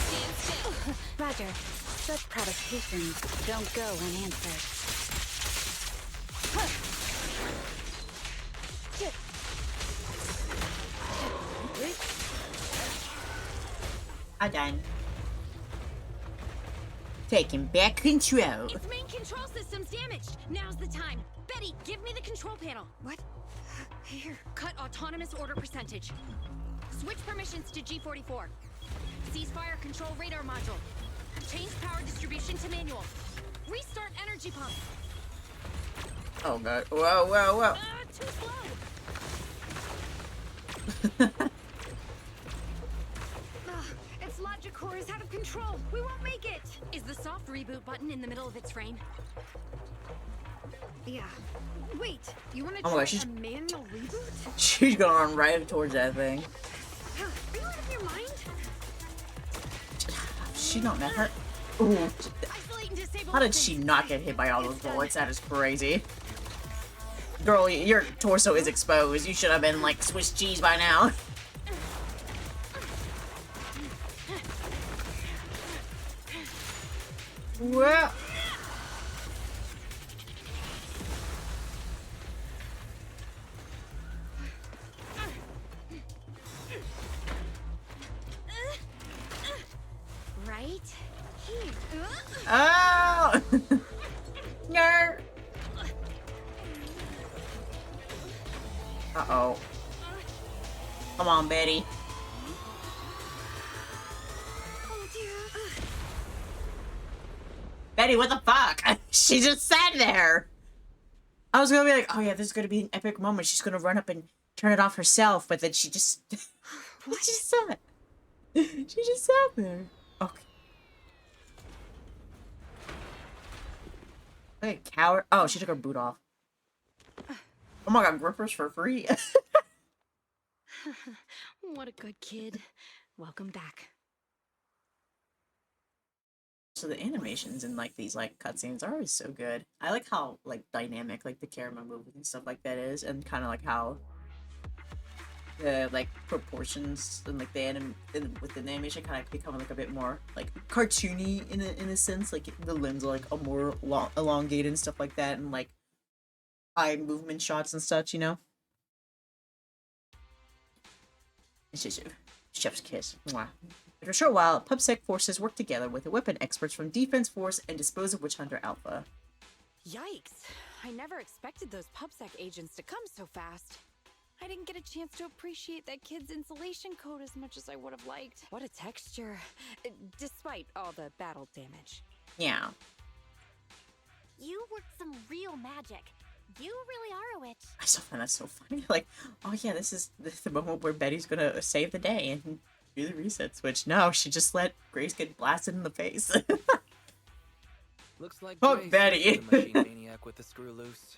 Stand still. Roger. Such provocations don't go unanswered. I'm done. Taking back control. Its main control system's damaged. Now's the time. Betty, give me the control panel. What? Here. Cut autonomous order percentage. Switch permissions to G44. Ceasefire control radar module. Change power distribution to manual. Restart energy pump. Oh god. Whoa, whoa, whoa. Too slow. Its logic core is out of control. We won't make it. Is the soft reboot button in the middle of its frame? Yeah. Wait, you want to Oh my try gosh, a manual reboot? She's gonna run right towards that thing. Are you out of your mind? She not met her. Ooh. Isolate and disable How did weapons. she not get hit by all those bullets? That is crazy. Girl, your torso is exposed. You should have been like Swiss cheese by now. Well. Right here. Oh! No! Uh-oh. Come on, Betty. Oh dear. Betty, what the fuck? She just sat there. I was gonna be like, oh yeah, this is gonna be an epic moment. She's gonna run up and turn it off herself, but then she just... she just sat. She just sat there. Okay. Like a coward. Oh, she took her boot off. Oh my god, grippers for free. What a good kid. Welcome back. So the animations in like these like cutscenes are always so good. I like how like dynamic like the camera movement and stuff like that is, and kind of like how the like proportions and like the within the animation kind of become like a bit more like cartoony in a sense. Like the limbs are like a more elongated and stuff like that, and like eye movement shots and such. You know, it's just a chef's kiss. Mwah. After a short while, PubSec forces work together with the weapon experts from Defense Force and dispose of Witch Hunter Alpha. Yikes. I never expected those PubSec agents to come so fast. I didn't get a chance to appreciate that kid's insulation coat as much as I would have liked. What a texture, despite all the battle damage. Yeah. You worked some real magic. You really are a witch. I still find that so funny. Like, oh yeah, this is the moment where Betty's gonna save the day and do the reset switch. No, she just let Grace get blasted in the face. Looks like Oh, Grace Betty. is the machine maniac with the screw loose.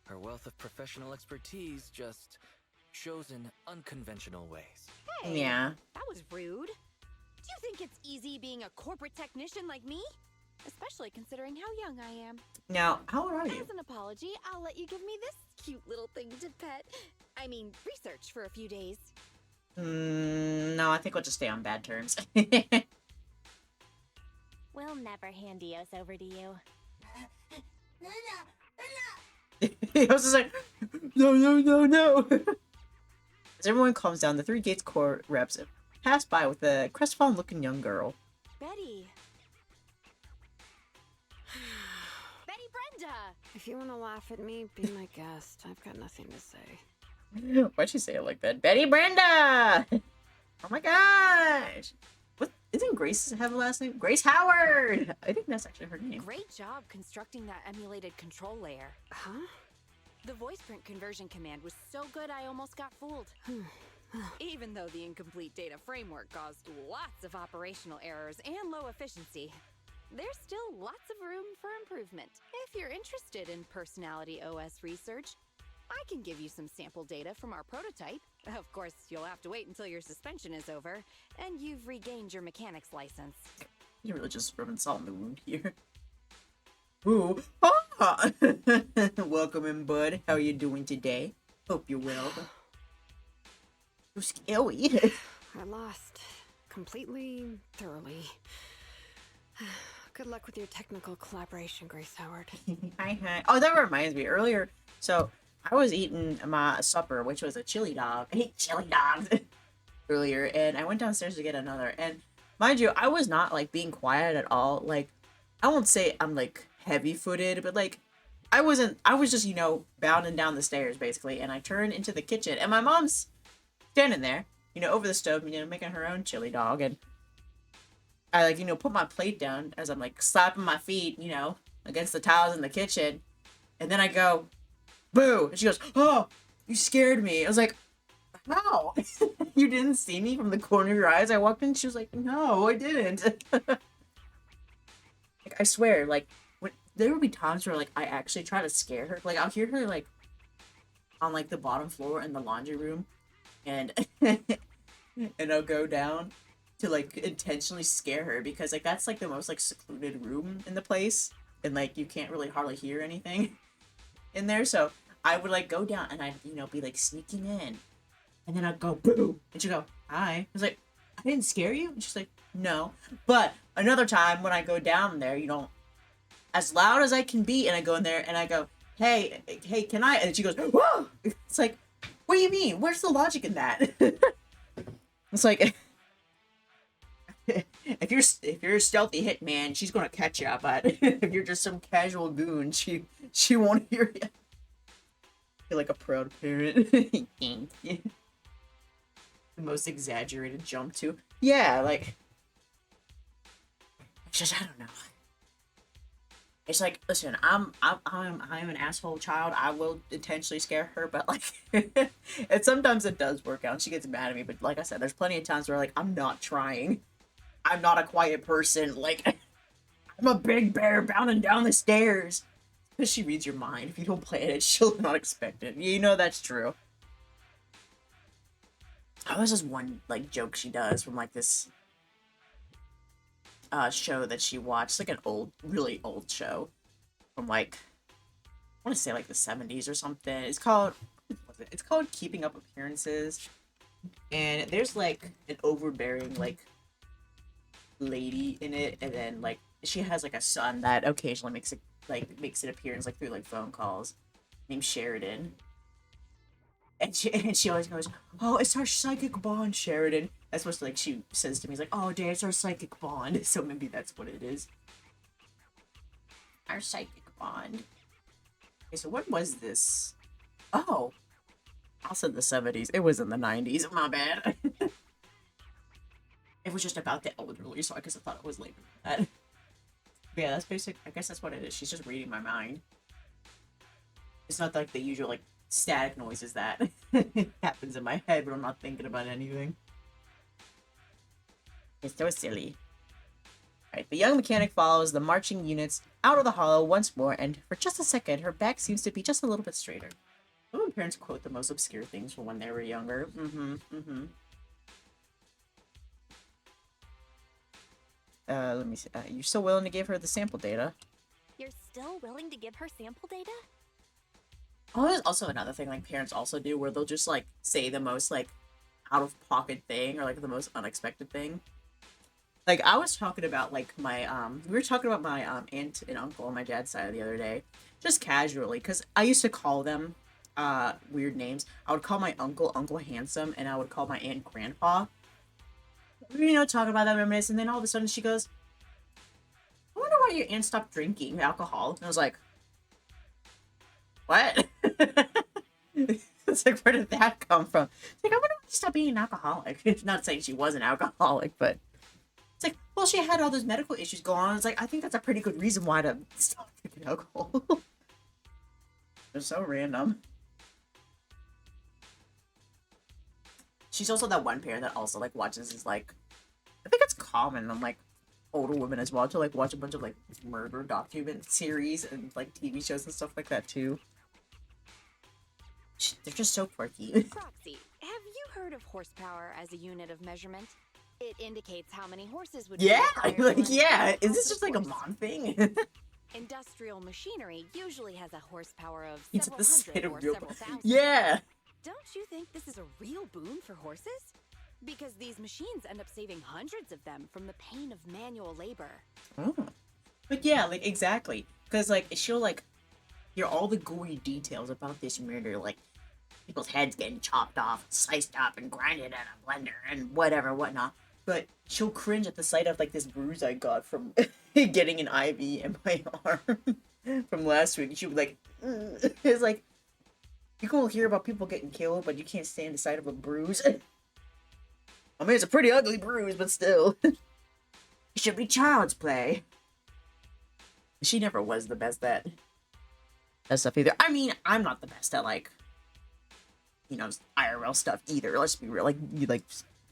Her wealth of professional expertise just shows in unconventional ways. Hey, Yeah. that was rude. Do you think it's easy being a corporate technician like me? Especially considering how young I am. Now, how old are you? As an apology, I'll let you give me this cute little thing to pet. I mean, research for a few days. No, I think we'll just stay on bad terms. We'll never hand Dios over to you. He was just like, no, no, no, no. As everyone calms down, the three Gates Corps reps pass by with a crestfallen-looking young girl. Betty. Betty Brenda! If you want to laugh at me, be my guest. I've got nothing to say. Why'd she say it like that? Betty Brenda! Oh my gosh! What? Isn't Grace have a last name? Grace Howard! I think that's actually her name. Great job constructing that emulated control layer. Huh? The voice print conversion command was so good I almost got fooled. Even though the incomplete data framework caused lots of operational errors and low efficiency, there's still lots of room for improvement. If you're interested in Personality OS research, I can give you some sample data from our prototype. Of course, you'll have to wait until your suspension is over and you've regained your mechanics license. You're really just rubbing salt in the wound here. Ooh. Ah! Welcome in, bud. How are you doing today? Hope you're well. You're scary. I lost. Completely, thoroughly. Good luck with your technical collaboration, Grace Howard. Hi. Oh, that reminds me. Earlier, so I was eating my supper, which was a chili dog. I hate chili dogs. Earlier, and I went downstairs to get another. And mind you, I was not like being quiet at all. Like, I won't say I'm like heavy-footed, but like I was just, you know, bounding down the stairs basically. And I turned into the kitchen, and my mom's standing there, you know, over the stove, you know, making her own chili dog. And I like, you know, put my plate down as I'm like slapping my feet, you know, against the tiles in the kitchen. And then I go, boo! And she goes, oh, you scared me. I was like, how? You didn't see me from the corner of your eyes? I walked in, she was like, no, I didn't. Like, I swear, like, there would be times where, like, I actually try to scare her. Like, I'll hear her, like, on, like, the bottom floor in the laundry room. And, and I'll go down to, like, intentionally scare her. Because, like, that's, like, the most, like, secluded room in the place. And, like, you can't really hardly hear anything in there. So I would, like, go down and I'd, you know, be, like, sneaking in. And then I'd go, boo! And she'd go, hi. I was like, I didn't scare you? And she's like, no. But another time when I go down there, you know, as loud as I can be, and I go in there and I go, hey, can I? And she goes, whoa! It's like, what do you mean? Where's the logic in that? It's like, if you're a stealthy hitman, she's gonna catch you. But if you're just some casual goon, she won't hear you. You're like a proud parent. The most exaggerated jump to. Yeah, like, it's just, I don't know. It's like, listen, I'm an asshole child. I will intentionally scare her, but like, and sometimes it does work out. And she gets mad at me, but like I said, there's plenty of times where like I'm not trying. I'm not a quiet person. Like, I'm a big bear bounding down the stairs. Because she reads your mind. If you don't plan it, she'll not expect it. You know that's true. Oh, there's just one like joke she does from like this show that she watched, like an old, really old show from like, I want to say like the 70s or something. It's called Keeping Up Appearances, and there's like an overbearing like lady in it, and then like she has like a son that occasionally makes an appearance like through like phone calls, named Sheridan. And she always goes, oh, it's our psychic bond, Sheridan. That's what like she says to me. It's like, oh, Dad, it's our psychic bond. So maybe that's what it is. Our psychic bond. Okay, so what was this? Oh, I said the 70s. It was in the 90s. My bad. It was just about the elderly, so I guess I thought it was later than that. But yeah, that's basic. I guess that's what it is. She's just reading my mind. It's not like the usual, like, static noises that happens in my head when I'm not thinking about anything. It's so silly. Right, the young mechanic follows the marching units out of the hollow once more, and for just a second, her back seems to be just a little bit straighter. Some of my parents quote the most obscure things from when they were younger. Let me see. You're still willing to give her the sample data? You're still willing to give her sample data? Oh, there's also another thing, like, parents also do, where they'll just, like, say the most, like, out-of-pocket thing, or, like, the most unexpected thing. Like, I was talking about, like, my, we were talking about my, aunt and uncle on my dad's side the other day. Just casually, because I used to call them, weird names. I would call my uncle Uncle Handsome, and I would call my aunt Grandpa. You know, talking about that reminisce, and then all of a sudden she goes, I wonder why your aunt stopped drinking alcohol. And I was like, what? It's like, where did that come from? It's like, I wonder why she stopped being an alcoholic. It's not saying she was an alcoholic, but it's like, well, she had all those medical issues going on. It's like, I think that's a pretty good reason why to stop drinking alcohol. They're so random. She's also that one parent that also, like, watches is, like, I think it's common on, like, older women as well to, like, watch a bunch of, like, murder document series and, like, TV shows and stuff like that, too. They're just so quirky. Proxy, have you heard of horsepower as a unit of measurement? It indicates how many horses would Yeah, be required like, to yeah. run Is this just, like, a horse. mom thing? Industrial machinery usually has a horsepower of It's several the state hundred of or several thousand. Yeah. Don't you think this is a real boon for horses? Because these machines end up saving hundreds of them from the pain of manual labor. Oh. But yeah, like, exactly. Because, like, she'll, like, hear all the gory details about this murder, like, people's heads getting chopped off, sliced up, and grinded in a blender, and whatever, whatnot. But she'll cringe at the sight of, like, this bruise I got from getting an IV in my arm from last week. She was like, it's like, you can hear about people getting killed, but you can't stand the sight of a bruise. I mean, it's a pretty ugly bruise, but still. It should be child's play. She never was the best at that stuff either. I mean, I'm not the best at, like, you know, IRL stuff either. Let's be real. Like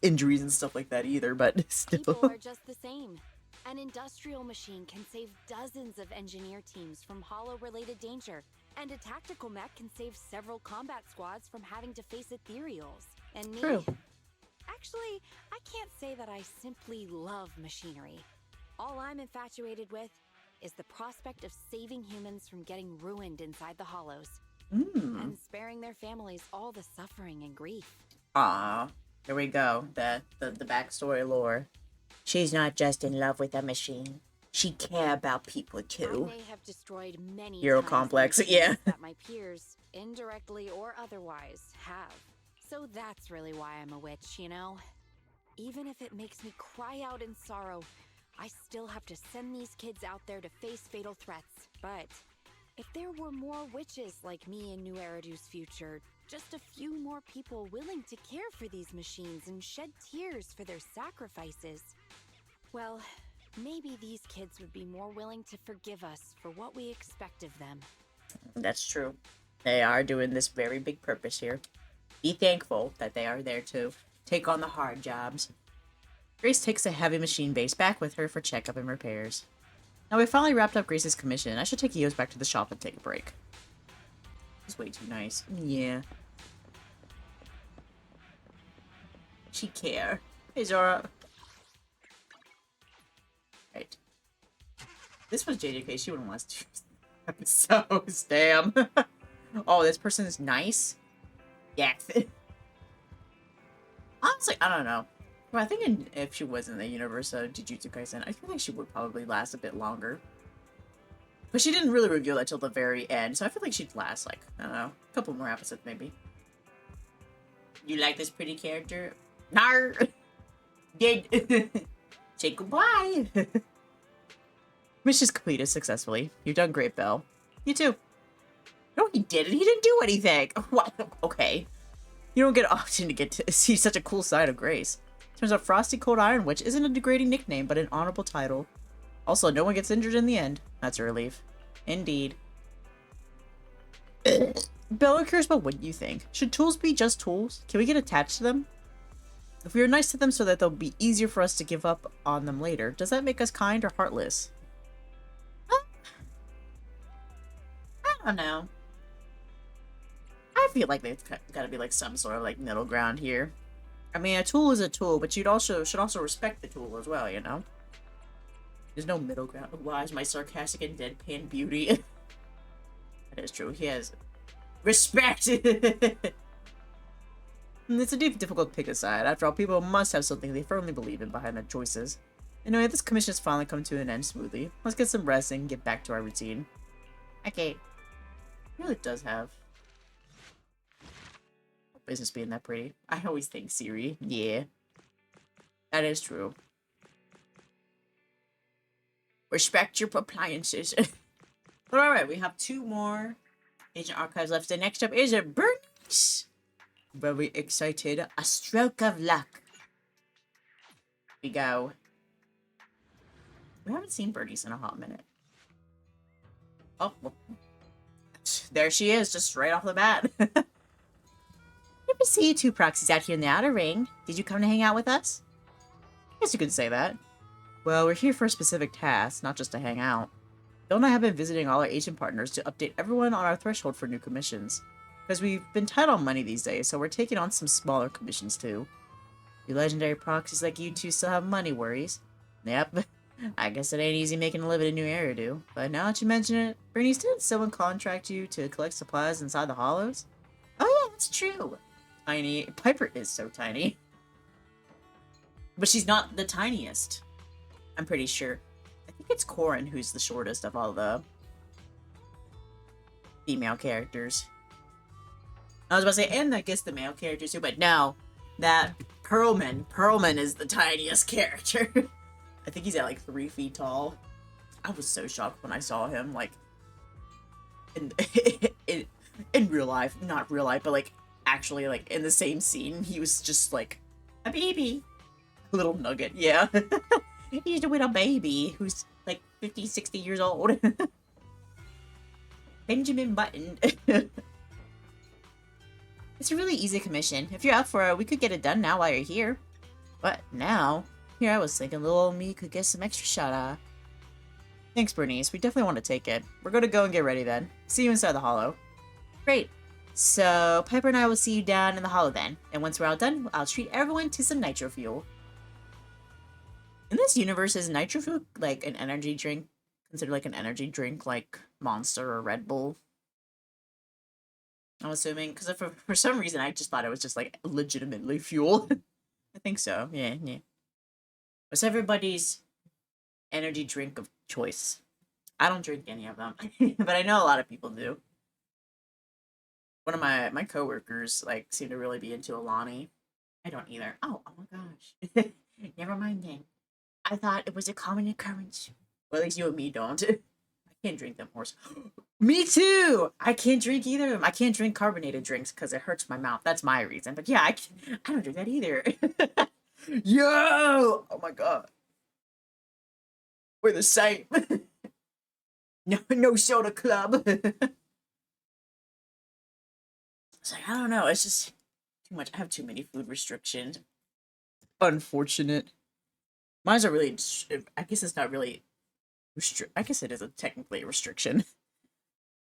injuries and stuff like that either, but still. People are just the same. An industrial machine can save dozens of engineer teams from hollow-related danger, and a tactical mech can save several combat squads from having to face ethereals. And me... True. Actually, I can't say that I simply love machinery. All I'm infatuated with is the prospect of saving humans from getting ruined inside the hollows. And sparing their families all the suffering and grief. Aw, here we go. The backstory lore. She's not just in love with a machine. She care about people too. I may have destroyed many Hero times complex, the yeah. that my peers, indirectly or otherwise, have. So that's really why I'm a witch, you know? Even if it makes me cry out in sorrow, I still have to send these kids out there to face fatal threats. But if there were more witches like me in New Eridu's future, just a few more people willing to care for these machines and shed tears for their sacrifices, well, maybe these kids would be more willing to forgive us for what we expect of them. That's true. They are doing this very big purpose here. Be thankful that they are there to take on the hard jobs. Grace takes the heavy machine base back with her for checkup and repairs. Now we finally wrapped up Grace's commission. I should take Eos back to the shop and take a break. It's way too nice. Yeah. She care. Hey, Zora. Right. This was JJK. She wouldn't want us to episodes. Damn. Oh, this person is nice? Yeah. Honestly, I don't know. Well, I think if she was in the universe of Jujutsu Kaisen, I feel like she would probably last a bit longer. But she didn't really reveal that till the very end, so I feel like she'd last, like, I don't know, a couple more episodes maybe. You like this pretty character? Nar! Did. Say goodbye! Mission's completed successfully. You've done great, Belle. You too. No, he didn't. He didn't do anything. What? Okay. You don't get often to get to see such a cool side of Grace. Turns out Frosty Cold Iron Witch isn't a degrading nickname, but an honorable title. Also, no one gets injured in the end. That's a relief. Indeed. Bella cares about what you think. Should tools be just tools? Can we get attached to them? If we are nice to them so that they'll be easier for us to give up on them later, does that make us kind or heartless? I don't know. I feel like there's gotta be like some sort of like middle ground here. I mean, a tool is a tool, but should also respect the tool as well, you know? There's no middle ground. Why is my sarcastic and deadpan beauty? That is true. He has respect. It's a difficult to pick a side. After all, people must have something they firmly believe in behind their choices. Anyway, this commission has finally come to an end smoothly. Let's get some rest and get back to our routine. Okay. It really does have business being that pretty. I always think Siri. Yeah. That is true. Respect your appliances. But alright, we have 2 more Agent Archives left. The next up is a Bernice. Very excited. A stroke of luck. We go. We haven't seen Bernice in a hot minute. Oh, well. There she is, just right off the bat. Good to see you 2 proxies out here in the outer ring. Did you come to hang out with us? I guess you could say that. Well, we're here for a specific task, not just to hang out. Bill and I have been visiting all our agent partners to update everyone on our threshold for new commissions. Because we've been tight on money these days, so we're taking on some smaller commissions too. You legendary proxies like you 2 still have money worries. Yep. I guess it ain't easy making a living in a new area, do. But now that you mention it, Bernice, didn't someone contract you to collect supplies inside the hollows? Oh yeah, that's true. Tiny. Piper is so tiny. But she's not the tiniest. I'm pretty sure. I think it's Corin who's the shortest of all the female characters. I was about to say, and I guess the male characters too, but no. That Perlman is the tiniest character. I think he's at like 3 feet tall. I was so shocked when I saw him, like, in real life. Not real life, but like, actually, like, in the same scene. He was just like, a baby. A little nugget, yeah. He's a little baby who's like 50, 60 years old. Benjamin Button. It's a really easy commission. If you're up for it, we could get it done now while you're here. But now, here I was thinking little old me could get some extra shot. Thanks, Bernice. We definitely want to take it. We're going to go and get ready then. See you inside the hollow. Great. So, Piper and I will see you down in the hollow then. And once we're all done, I'll treat everyone to some nitro fuel. In this universe, is nitro fuel like an energy drink? Considered like an energy drink like Monster or Red Bull? I'm assuming, because for some reason I just thought it was just like legitimately fuel. I think so. Yeah. What's everybody's energy drink of choice? I don't drink any of them, but I know a lot of people do. One of my coworkers like seem to really be into Alani. I don't either. Oh my gosh. Never mind then. I thought it was a common occurrence. Well, at least you and me don't. I can't drink them horse. Me too! I can't drink either of them. I can't drink carbonated drinks because it hurts my mouth. That's my reason. But yeah, I don't drink that either. Yo! Oh my god. We're the same. No soda club. It's like, I don't know. It's just too much. I have too many food restrictions. Unfortunate. Mine's are really, I guess it's not really, I guess it is technically a restriction.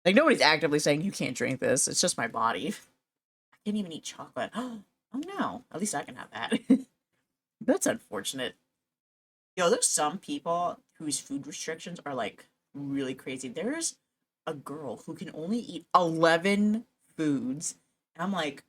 Like, nobody's actively saying you can't drink this. It's just my body. I can't even eat chocolate. Oh no. At least I can have that. That's unfortunate. Yo, there's some people whose food restrictions are, like, really crazy. There's a girl who can only eat 11 foods. And I'm like,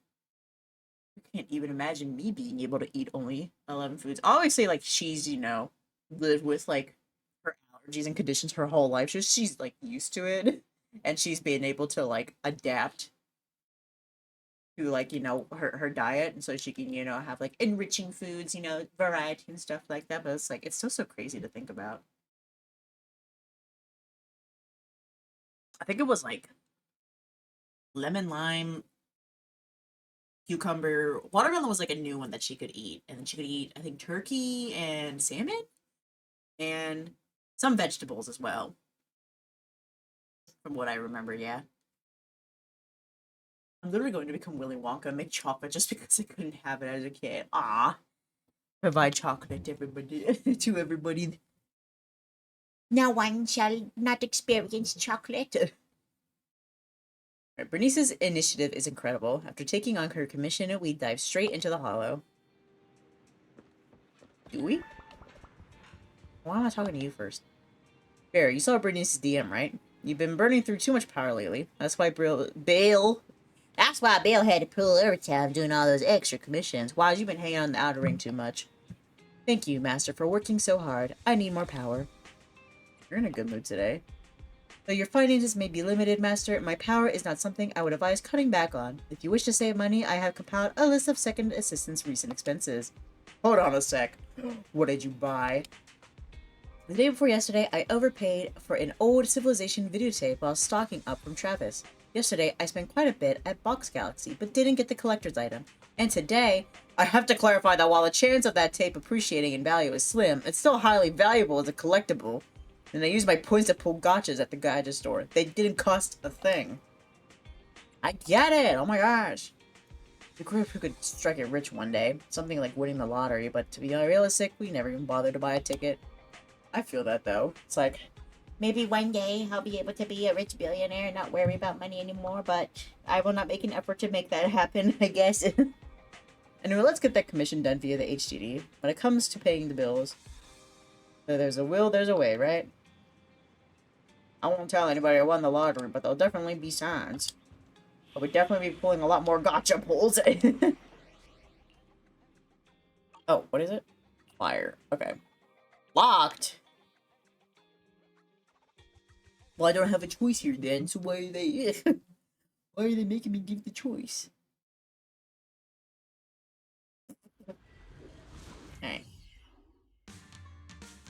I can't even imagine me being able to eat only 11 foods. I always say, like, she's, lived with, like, her allergies and conditions her whole life. She's like, used to it. And she's been able to, like, adapt to, like, her diet. And so she can, have, like, enriching foods, variety and stuff like that. But it's, like, it's still so crazy to think about. I think it was, like, lemon lime cucumber. Watermelon was like a new one that she could eat. And then she could eat, I think, turkey and salmon and some vegetables as well. From what I remember, yeah. I'm literally going to become Willy Wonka and make chocolate just because I couldn't have it as a kid. Ah, provide chocolate to everybody. To everybody. No one shall not experience chocolate. Right, Bernice's initiative is incredible. After taking on her commission, we dive straight into the hollow. Do we? Why am I talking to you first? Bear, you saw Bernice's DM, right? You've been burning through too much power lately. That's why Bale had to pull overtime doing all those extra commissions. Why you've been hanging on the outer ring too much. Thank you, Master, for working so hard. I need more power. You're in a good mood today. Though your finances may be limited, Master, my power is not something I would advise cutting back on. If you wish to save money, I have compiled a list of second assistant's recent expenses. Hold on a sec. What did you buy? The day before yesterday, I overpaid for an old Civilization videotape while stocking up from Travis. Yesterday, I spent quite a bit at Box Galaxy, but didn't get the collector's item. And today, I have to clarify that while the chance of that tape appreciating in value is slim, it's still highly valuable as a collectible. And I used my points to pull gotchas at the gadget store. They didn't cost a thing. I get it! Oh my gosh! The group who could strike it rich one day. Something like winning the lottery, but to be realistic, we never even bothered to buy a ticket. I feel that though. It's like, maybe one day I'll be able to be a rich billionaire and not worry about money anymore, but I will not make an effort to make that happen, I guess. Anyway, let's get that commission done via the HDD. When it comes to paying the bills, there's a will, there's a way, right? I won't tell anybody I won the lottery, but there'll definitely be signs. But we'll definitely be pulling a lot more gotcha pulls. Oh, what is it? Fire. Okay. Locked! Well, I don't have a choice here then, so why are they... why are they making me give the choice? Alright.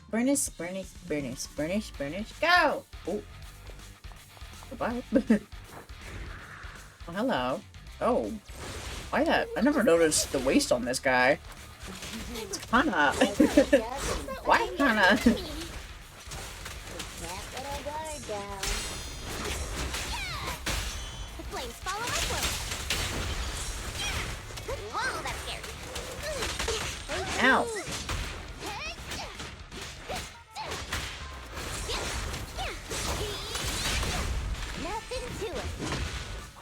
Bernice, go! Oh. Goodbye. Oh, hello. Oh. Why that? I never noticed the waist on this guy. It's kinda... Why kinda... Ow.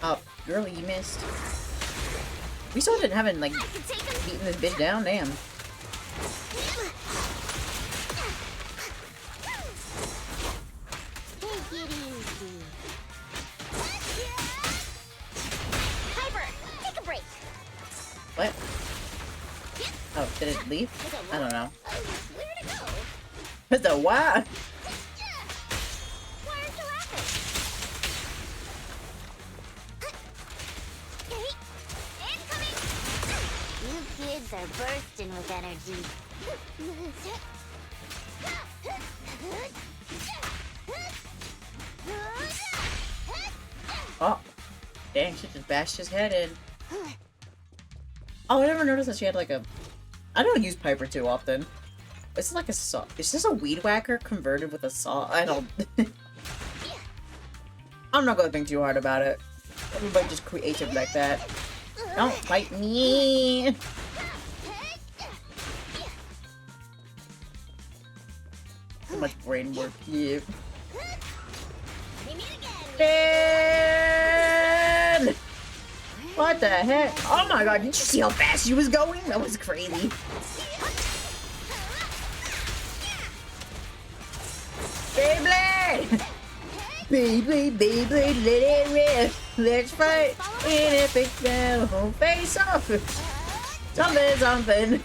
Oh, girl, you missed. We still haven't, like, beaten this bitch down, damn. What? Oh, did it leave? I don't know. What the what? You kids are bursting with energy. Oh, dang, she just bashed his head in. Oh, I never noticed that she had like a... I don't use Piper too often. Is this like a saw? Is this a weed whacker converted with a saw? I don't... I'm not gonna think too hard about it. Everybody just creative like that. Don't fight me! Too much brain work here. Ben! What the heck? Oh my god, did you see how fast she was going? That was crazy. Beyblade! Beyblade, Beyblade, let it rip. Let's fight in epic battle. Face off! Something, something.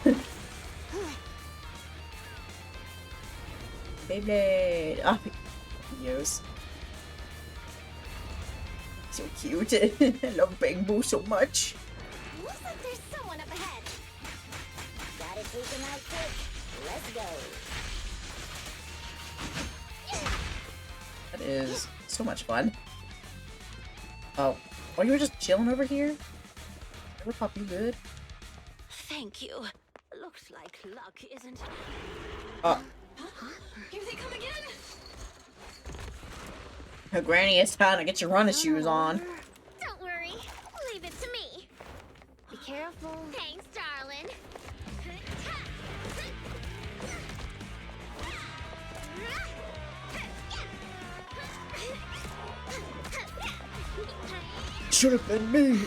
Beyblade. Oh, yes. So cute. I love Bang Boo so much. Looks like there's someone up ahead. Gotta take him out quick. Let's go. That is so much fun. Oh, you were just chilling over here? What's up, you good? Thank you. Looks like luck, isn't it? Oh. Here they come again! Granny, it's time to get your running shoes on. Don't worry. Leave it to me. Be careful. Thanks, darling. Should have been me.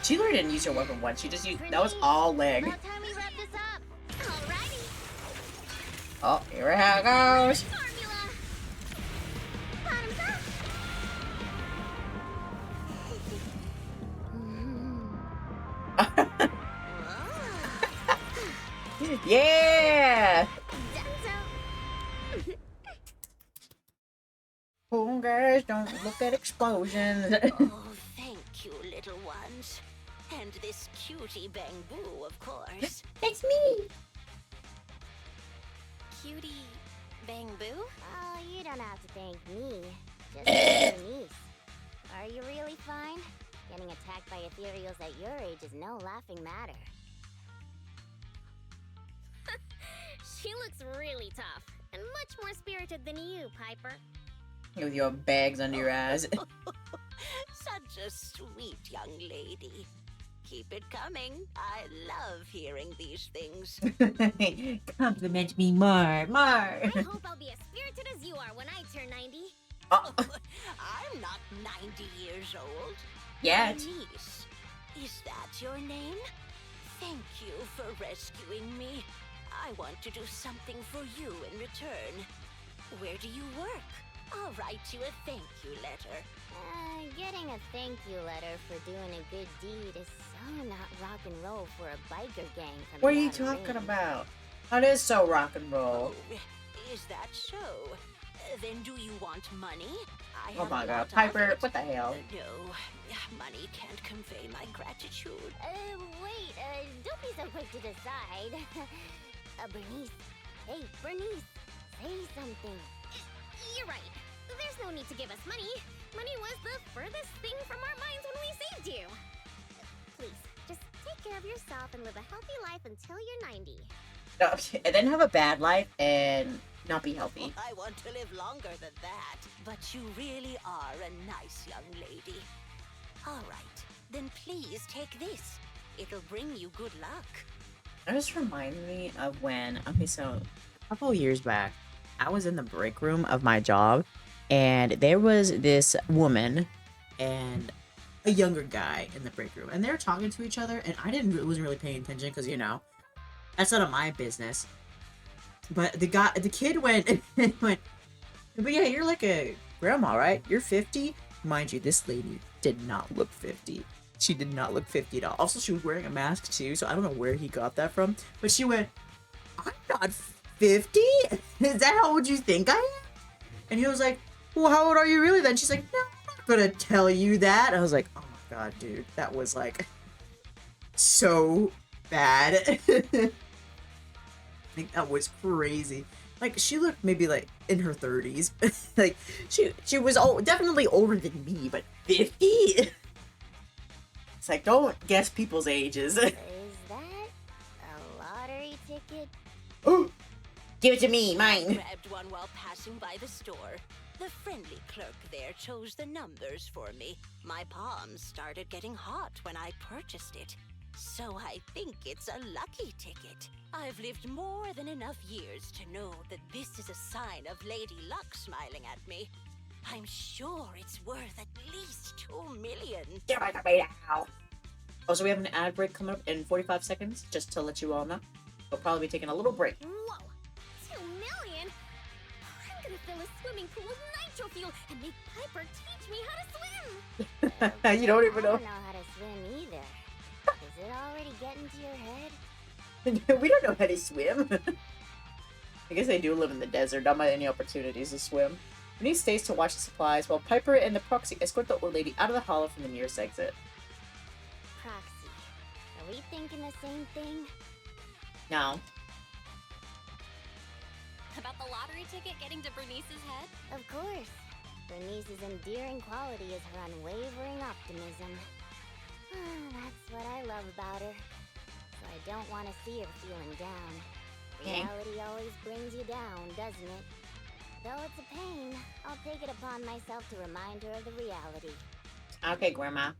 She literally didn't use her weapon once. She just used, that was all leg. About time we wrap this up. Alrighty. Oh, here it goes. Formula. Bottoms up. Yeah. Done Cool guys, don't look at explosions. Oh, thank you, little ones. And this cutie Bangboo, of course. It's me. Cutie Bangboo? Oh, you don't have to thank me. Just thank your niece. Are you really fine? Getting attacked by ethereals at your age is no laughing matter. She looks really tough and much more spirited than you, Piper. With your bags under your eyes. Such a sweet young lady. Keep it coming. I love hearing these things. Compliment me more, more. I hope I'll be as spirited as you are when I turn 90. Oh, I'm not 90 years old. yeah. Niece, is that your name? Thank you for rescuing me. I want to do something for you in return. Where do you work? I'll write you a thank you letter. Getting a thank you letter for doing a good deed is so not rock and roll for a biker gang from What are you down talking range. about? That is so rock and roll. Oh, is that so? Then do you want money? I Oh have my a god, lot of Piper, it. what the hell? No, money can't convey my gratitude. Wait, don't be so quick to decide. Bernice. Hey, Bernice, say something. You're right. There's no need to give us money. Money was the furthest thing from our minds when we saved you. Please, just take care of yourself and live a healthy life until you're 90. No, and then have a bad life and not be healthy. I want to live longer than that. But you really are a nice young lady. All right, then please take this. It'll bring you good luck. That just reminded me of when, okay, so a couple of years back, I was in the break room of my job, and there was this woman and a younger guy in the break room, and they were talking to each other, and wasn't really paying attention because, you know, that's none of my business. But the kid went and went, but yeah, you're like a grandma, right? You're 50? Mind you, this lady did not look 50. She did not look 50 at all. Also, she was wearing a mask too, so I don't know where he got that from. But she went, I'm not 50? Is that how old you think I am? And he was like, well, how old are you really then? She's like, no, I'm not gonna tell you that. I was like, oh my god, dude, that was like so bad. I think that was crazy. Like, she looked maybe like in her 30s. Like, she was definitely older than me, but 50? It's like, don't guess people's ages. Is that a lottery ticket? Oh, give it to me, I mine. grabbed one while passing by the store. The friendly clerk there chose the numbers for me. My palms started getting hot when I purchased it. So I think it's a lucky ticket. I've lived more than enough years to know that this is a sign of Lady Luck smiling at me. I'm sure it's worth at least 2 million. Give it to me now. Also, we have an ad break coming up in 45 seconds, just to let you all know. We'll probably be taking a little break. Whoa! 2 million? I'm gonna fill a swimming pool with nitro fuel and make Piper teach me how to swim! You don't even I know. don't know how to swim either. Is it already getting to your head? We don't know how to swim. I guess they do live in the desert, not by any opportunities to swim. Bernice stays to watch the supplies, while Piper and the proxy escort the old lady out of the hollow from the nearest exit. Proxy. Are we thinking the same thing? No. a lottery ticket getting to Bernice's head? Of course. Bernice's endearing quality is her unwavering optimism. That's what I love about her. So I don't want to see her feeling down. Reality always brings you down, doesn't it? Though it's a pain, I'll take it upon myself to remind her of the reality. Okay, Grandma.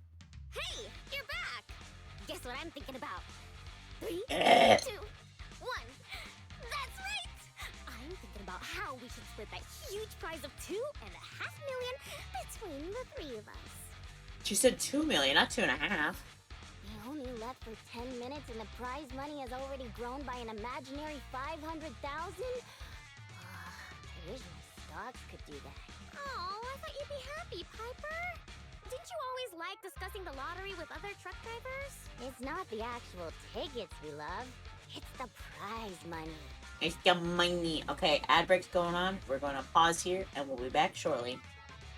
Hey, you're back! Guess what I'm thinking about? 3, 2, 1. That's right! I'm thinking about how we should split that huge prize of $2.5 million between the 3 of us. She said 2 million, not 2.5. We only left for 10 minutes and the prize money has already grown by an imaginary 500,000? I wish my stocks could do that. Oh, I thought you'd be happy, Piper. Didn't you always like discussing the lottery with other truck drivers? It's not the actual tickets we love. It's the prize money. It's the money. Okay, ad break's going on. We're going to pause here and we'll be back shortly.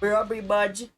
We're everybody.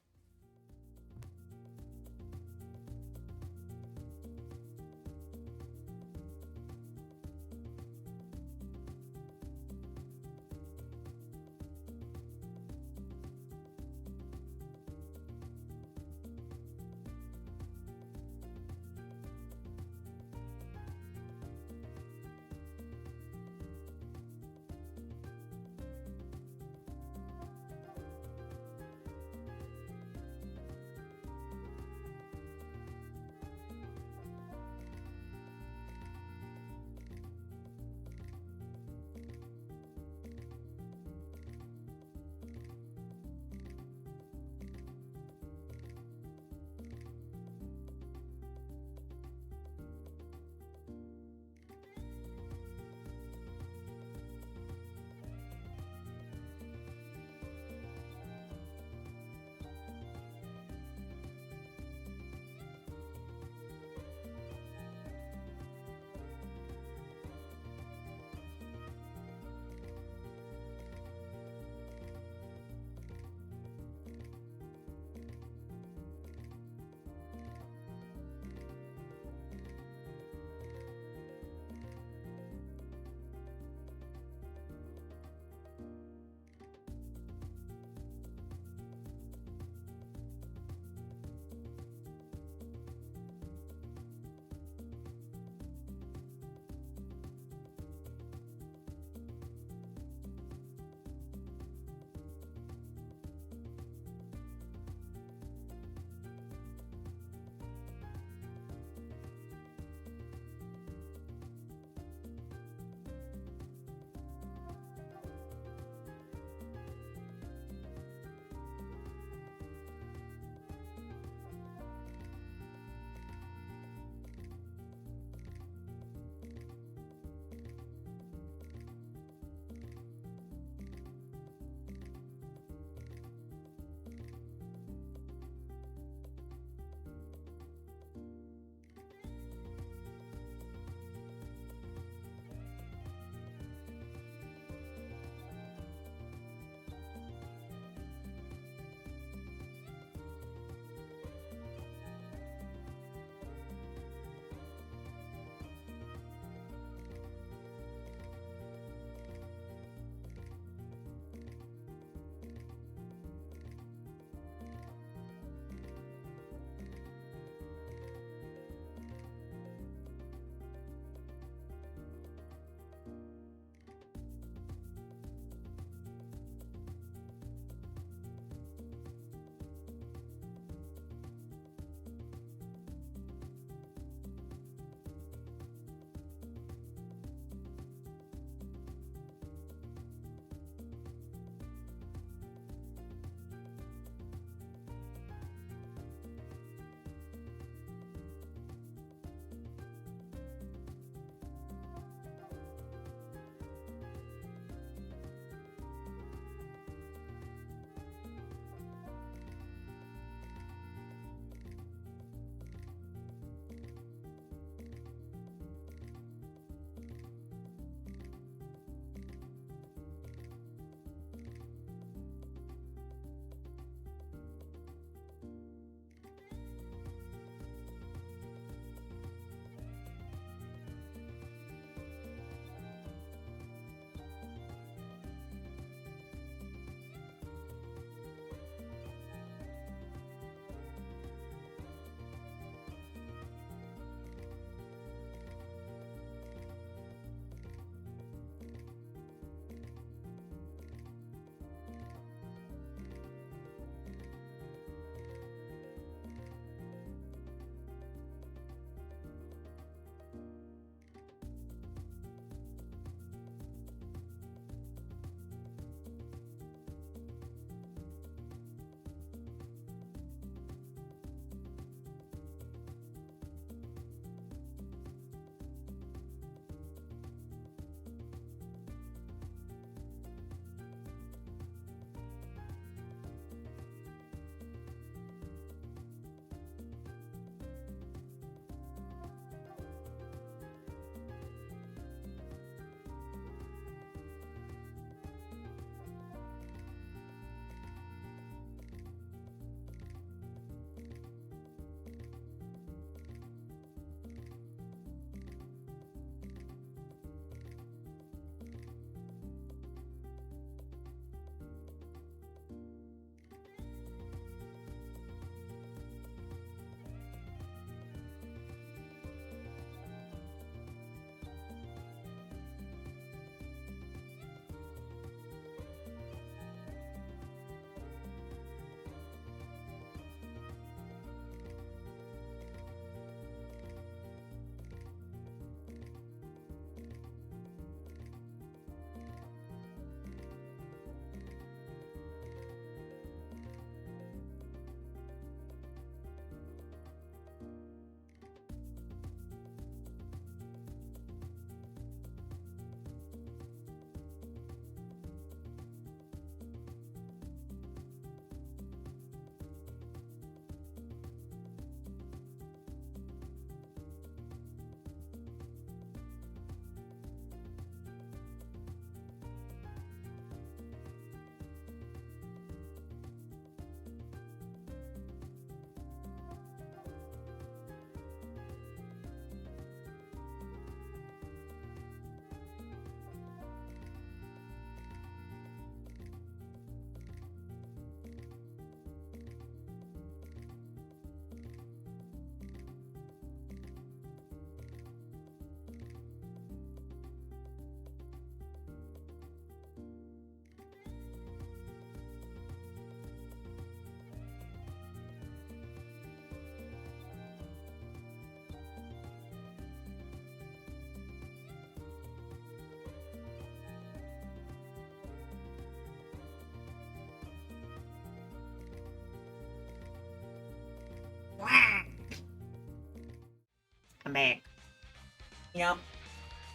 You know,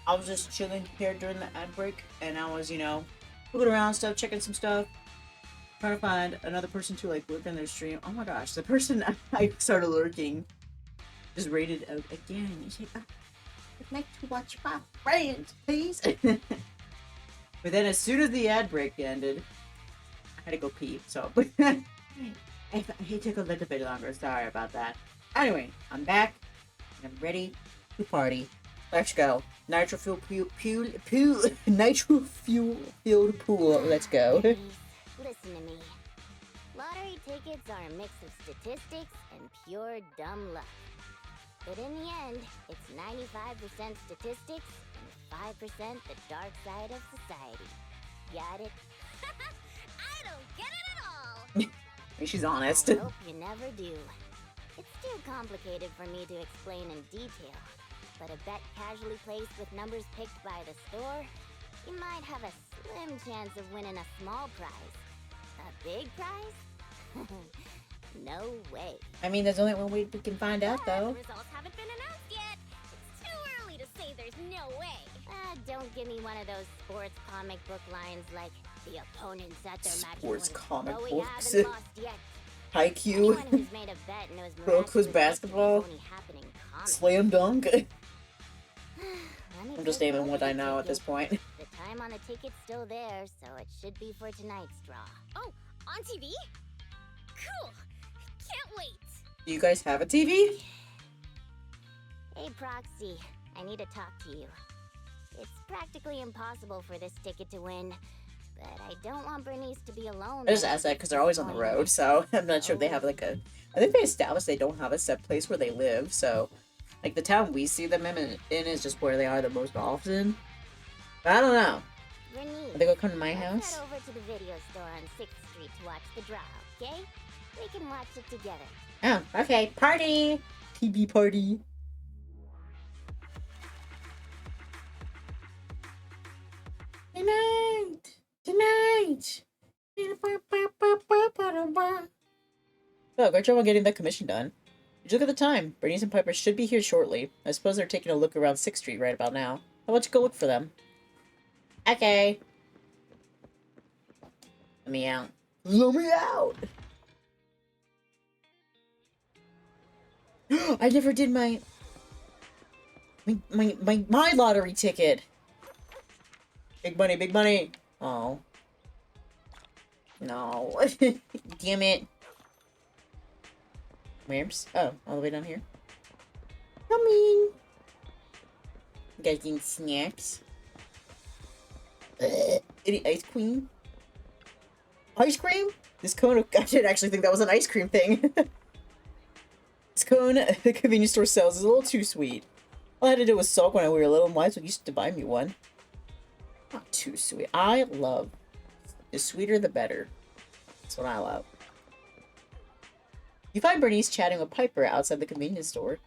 I was just chilling here during the ad break, and I was, looking around stuff, checking some stuff, trying to find another person to like lurk in their stream. Oh my gosh, the person I started lurking just rated out again. You say, I'd like to watch my friends, please. But then as soon as the ad break ended, I had to go pee, so it took a little bit longer. Sorry about that. Anyway, I'm back and I'm ready to party. Let's go. Nitro fuel nitro fuel filled pool. Let's go. Ladies, listen to me. Lottery tickets are a mix of statistics and pure dumb luck. But in the end, it's 95% statistics and 5% the dark side of society. Got it? I don't get it at all! She's honest. I hope you never do. It's too complicated for me to explain in detail. But a bet casually placed with numbers picked by the store, you might have a slim chance of winning a small prize. A big prize? No way. I mean, there's only one way we can find out, though. The results haven't been announced yet. It's too early to say there's no way. Don't give me one of those sports comic book lines like the opponents at their match. Sports comic but books. We haven't lost yet. Haikyuu. Anyone who's made a bet knows Broku's basketball. Slam dunk. I'm just naming what I know at this point. The time on the ticket's still there, so it should be for tonight's draw. Oh, on TV? Cool. Can't wait. Do you guys have a TV? Hey, Proxy. I need to talk to you. It's practically impossible for this ticket to win, but I don't want Bernice to be alone. I just asked that because they're always on the road, so I'm not sure if they have like a... I think they established they don't have a set place where they live, so... Like, the town we see them in is just where they are the most often. But I don't know. Bernice, Are they gonna come to my let's house? head over to the video store on 6th Street to watch the draw, okay? We can watch it together. Oh, okay. Party! TV party. Tonight! Tonight! Oh, great job on getting that commission done. Did you look at the time? Bernice and Piper should be here shortly. I suppose they're taking a look around 6th Street right about now. How about you go look for them? Okay. Let me out. Let me out! I never did my lottery ticket. Big money, big money. Oh. No. Damn it. Where's? Oh, all the way down here. Coming. You guys getting snacks? Any ice cream? Ice cream? This cone, I didn't actually think that was an ice cream thing. This cone the convenience store sells is a little too sweet. All I had to do was sulk when we were little and wise when you used to buy me one. Not too sweet. I love the sweeter the better. That's what I love. You find Bernice chatting with Piper outside the convenience store.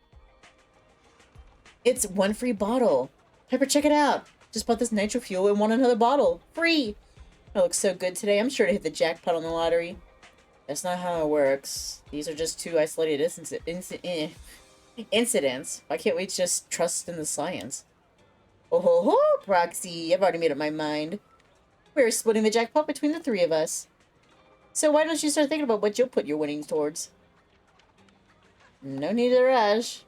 It's one free bottle. Piper, check it out. Just bought this nitro fuel and won another bottle. Free! It looks so good today. I'm sure to hit the jackpot on the lottery. That's not how it works. These are just two isolated incidents. Why can't we just trust in the science? Oh ho ho, Proxy. I've already made up my mind. We're splitting the jackpot between the three of us. So why don't you start thinking about what you'll put your winnings towards? No need to rush.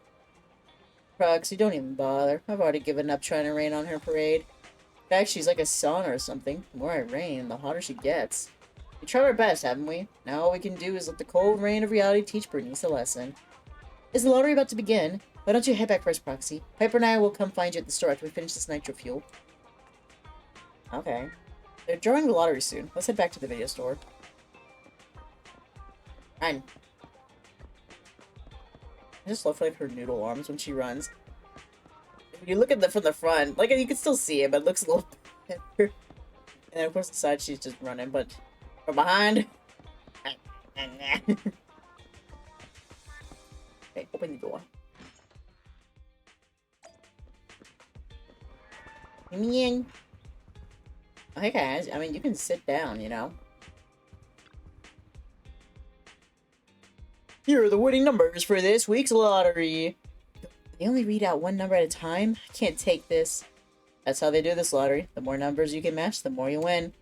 Proxy, don't even bother. I've already given up trying to rain on her parade. In fact, she's like a sauna or something. The more I rain, the hotter she gets. We tried our best, haven't we? Now all we can do is let the cold rain of reality teach Bernice a lesson. Is the lottery about to begin? Why don't you head back first, Proxy? Piper and I will come find you at the store after we finish this nitro fuel. Okay. They're drawing the lottery soon. Let's head back to the video store. Run. I just love like her noodle arms when she runs. If you look at from the front, like you can still see it, but it looks a little better. And then of course the side she's just running, but from behind. Okay, open the door. Let me in. Okay guys, I mean you can sit down, you know. Here are the winning numbers for this week's lottery. They only read out one number at a time? I can't take this. That's how they do this lottery. The more numbers you can match, the more you win.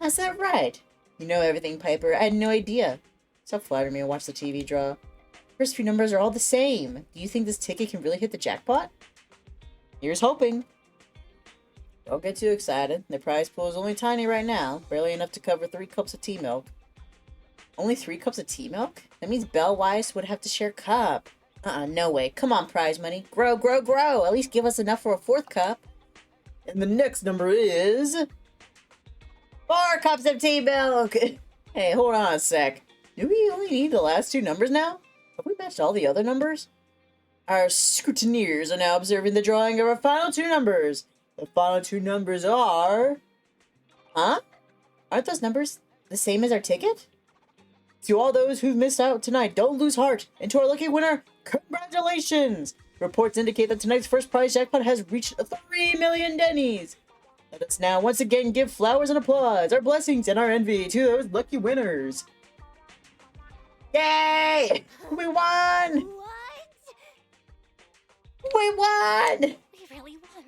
How's that right? You know everything, Piper. I had no idea. Stop flattering me and watch the TV draw. First few numbers are all the same. Do you think this ticket can really hit the jackpot? Here's hoping. Don't get too excited. The prize pool is only tiny right now. Barely enough to cover 3 cups of tea milk. Only 3 cups of tea milk? That means Belle Weiss would have to share a cup. No way. Come on, prize money. Grow, grow, grow. At least give us enough for a 4th cup. And the next number is... 4 cups of tea milk! Hey, hold on a sec. Do we only need the last 2 numbers now? Have we matched all the other numbers? Our scrutineers are now observing the drawing of our final 2 numbers. The final 2 numbers are... Huh? Aren't those numbers the same as our ticket? To all those who've missed out tonight, don't lose heart. And to our lucky winner, congratulations! Reports indicate that tonight's first prize jackpot has reached 3 million Dennies. Let us now once again give flowers and applause, our blessings and our envy to those lucky winners. Yay! We won! What? We won! We really won.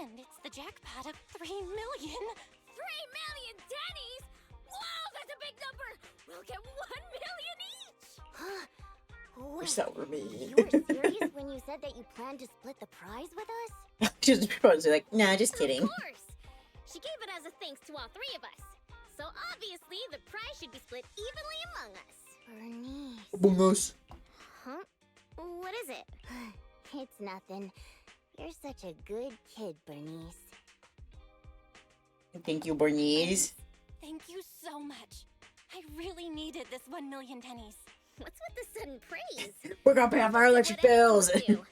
And it's the jackpot of 3 million. 3 million Dennies? Whoa, that's a big number! We'll get 1 million each! Huh? Wish that were me. You were serious when you said that you planned to split the prize with us? She's probably like, nah, just kidding. Of course! She gave it as a thanks to all 3 of us. So obviously, the prize should be split evenly among us. Bernice. Among us. Huh? What is it? It's nothing. You're such a good kid, Bernice. Thank you, Bernice. Thank you so much. I really needed this 1 million Dennies. What's with the sudden praise? We're gonna pay off our electric bills. You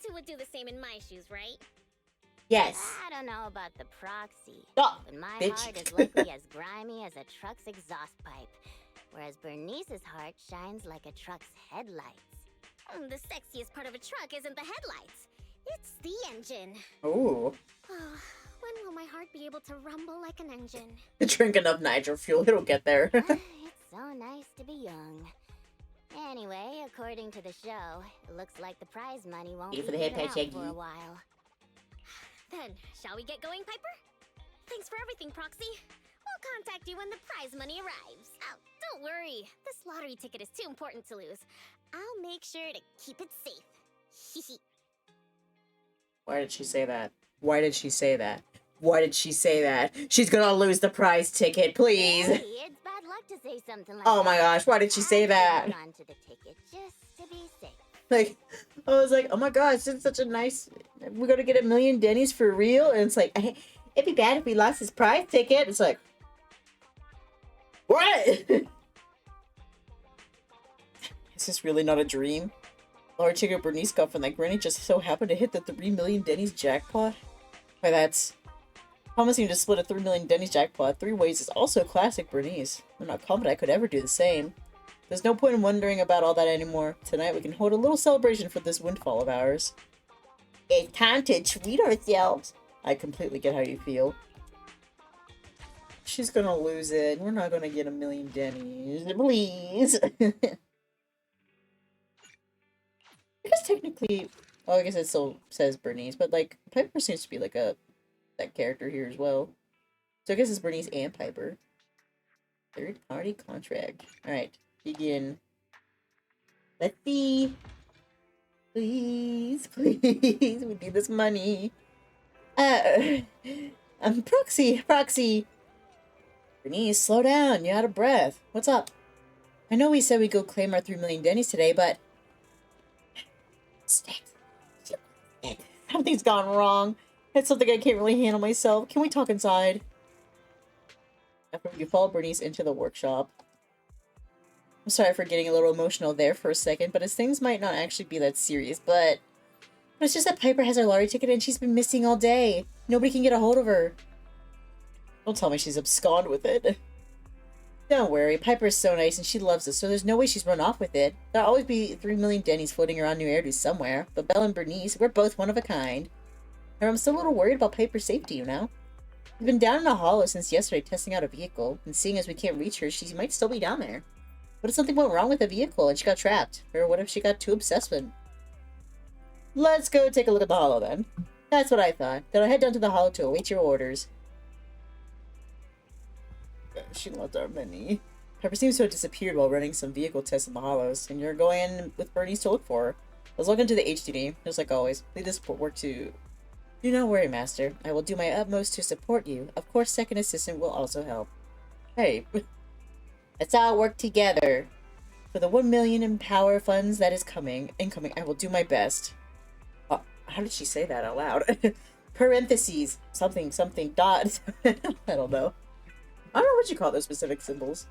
2 would do the same in my shoes, right? Yes. I don't know about the proxy, Oh, but my bitch. heart is likely as grimy as a truck's exhaust pipe, whereas Bernice's heart shines like a truck's headlights. The sexiest part of a truck isn't the headlights. It's the engine. Ooh. When will my heart be able to rumble like an engine? Drink enough nitro fuel, it'll get there. It's so nice to be young. Anyway, according to the show, it looks like the prize money won't Eat be for the head given out paycheck, for ye. a while. Then, shall we get going, Piper? Thanks for everything, Proxy. We'll contact you when the prize money arrives. Oh, don't worry. This lottery ticket is too important to lose. I'll make sure to keep it safe. Why did she say that? Why did she say that? Why did she say that? She's gonna lose the prize ticket, please. Hey, it's bad luck to say something like Oh that. my gosh, why did she say that? Hold on to the ticket just to be safe. Like, I was like, oh my gosh, it's such a nice... We're gonna get 1 million Dennies for real? And it's like, it'd be bad if we lost this prize ticket. It's like... What? Is this really not a dream? Lord Chicken Bernice got from that granny just so happened to hit the 3 million Dennies jackpot? Why, that's... Promising to split a 3 million Dennies jackpot 3 ways is also classic Bernice. I'm not confident I could ever do the same. There's no point in wondering about all that anymore. Tonight we can hold a little celebration for this windfall of ours. It's time to treat ourselves. I completely get how you feel. She's gonna lose it. We're not gonna get 1 million Dennies. Please. Because technically, well, I guess it still says Bernice, but like Piper seems to be like that character here as well. So I guess it's Bernice and Piper. Third party contract. Alright, begin. Let's see. Please, please, we need this money. Proxy. Bernice, slow down, you're out of breath. What's up? I know we said we'd go claim our 3 million Dennies today, but... Something's gone wrong. It's something I can't really handle myself. Can we talk inside? After you follow Bernice into the workshop. I'm sorry for getting a little emotional there for a second, but as things might not actually be that serious, but it's just that Piper has her lottery ticket and she's been missing all day. Nobody can get a hold of her. Don't tell me she's absconded with it. Don't worry, Piper is so nice and she loves us, so there's no way she's run off with it. There'll always be 3 million Dennies floating around New Eridu somewhere, but Belle and Bernice, we're both one of a kind. And I'm still a little worried about Piper's safety, you know? We've been down in a hollow since yesterday testing out a vehicle, and seeing as we can't reach her, she might still be down there. What if something went wrong with the vehicle and she got trapped? Or what if she got too obsessed with let's go take a look at the holo then. That's what I thought. Then I'll head down to the holo to await your orders. She left our many. Pepper seems to have disappeared while running some vehicle tests in the holos, and you're going in with Bernice to look for her. Let's log into the HDD, just like always. Leave the support work to... Do not worry, Master. I will do my utmost to support you. Of course, second assistant will also help. Hey, let's all work together. For the 1 million in power funds that is incoming, I will do my best. How did she say that out loud? Parentheses. Something, dot. I don't know. I don't know what you call those specific symbols.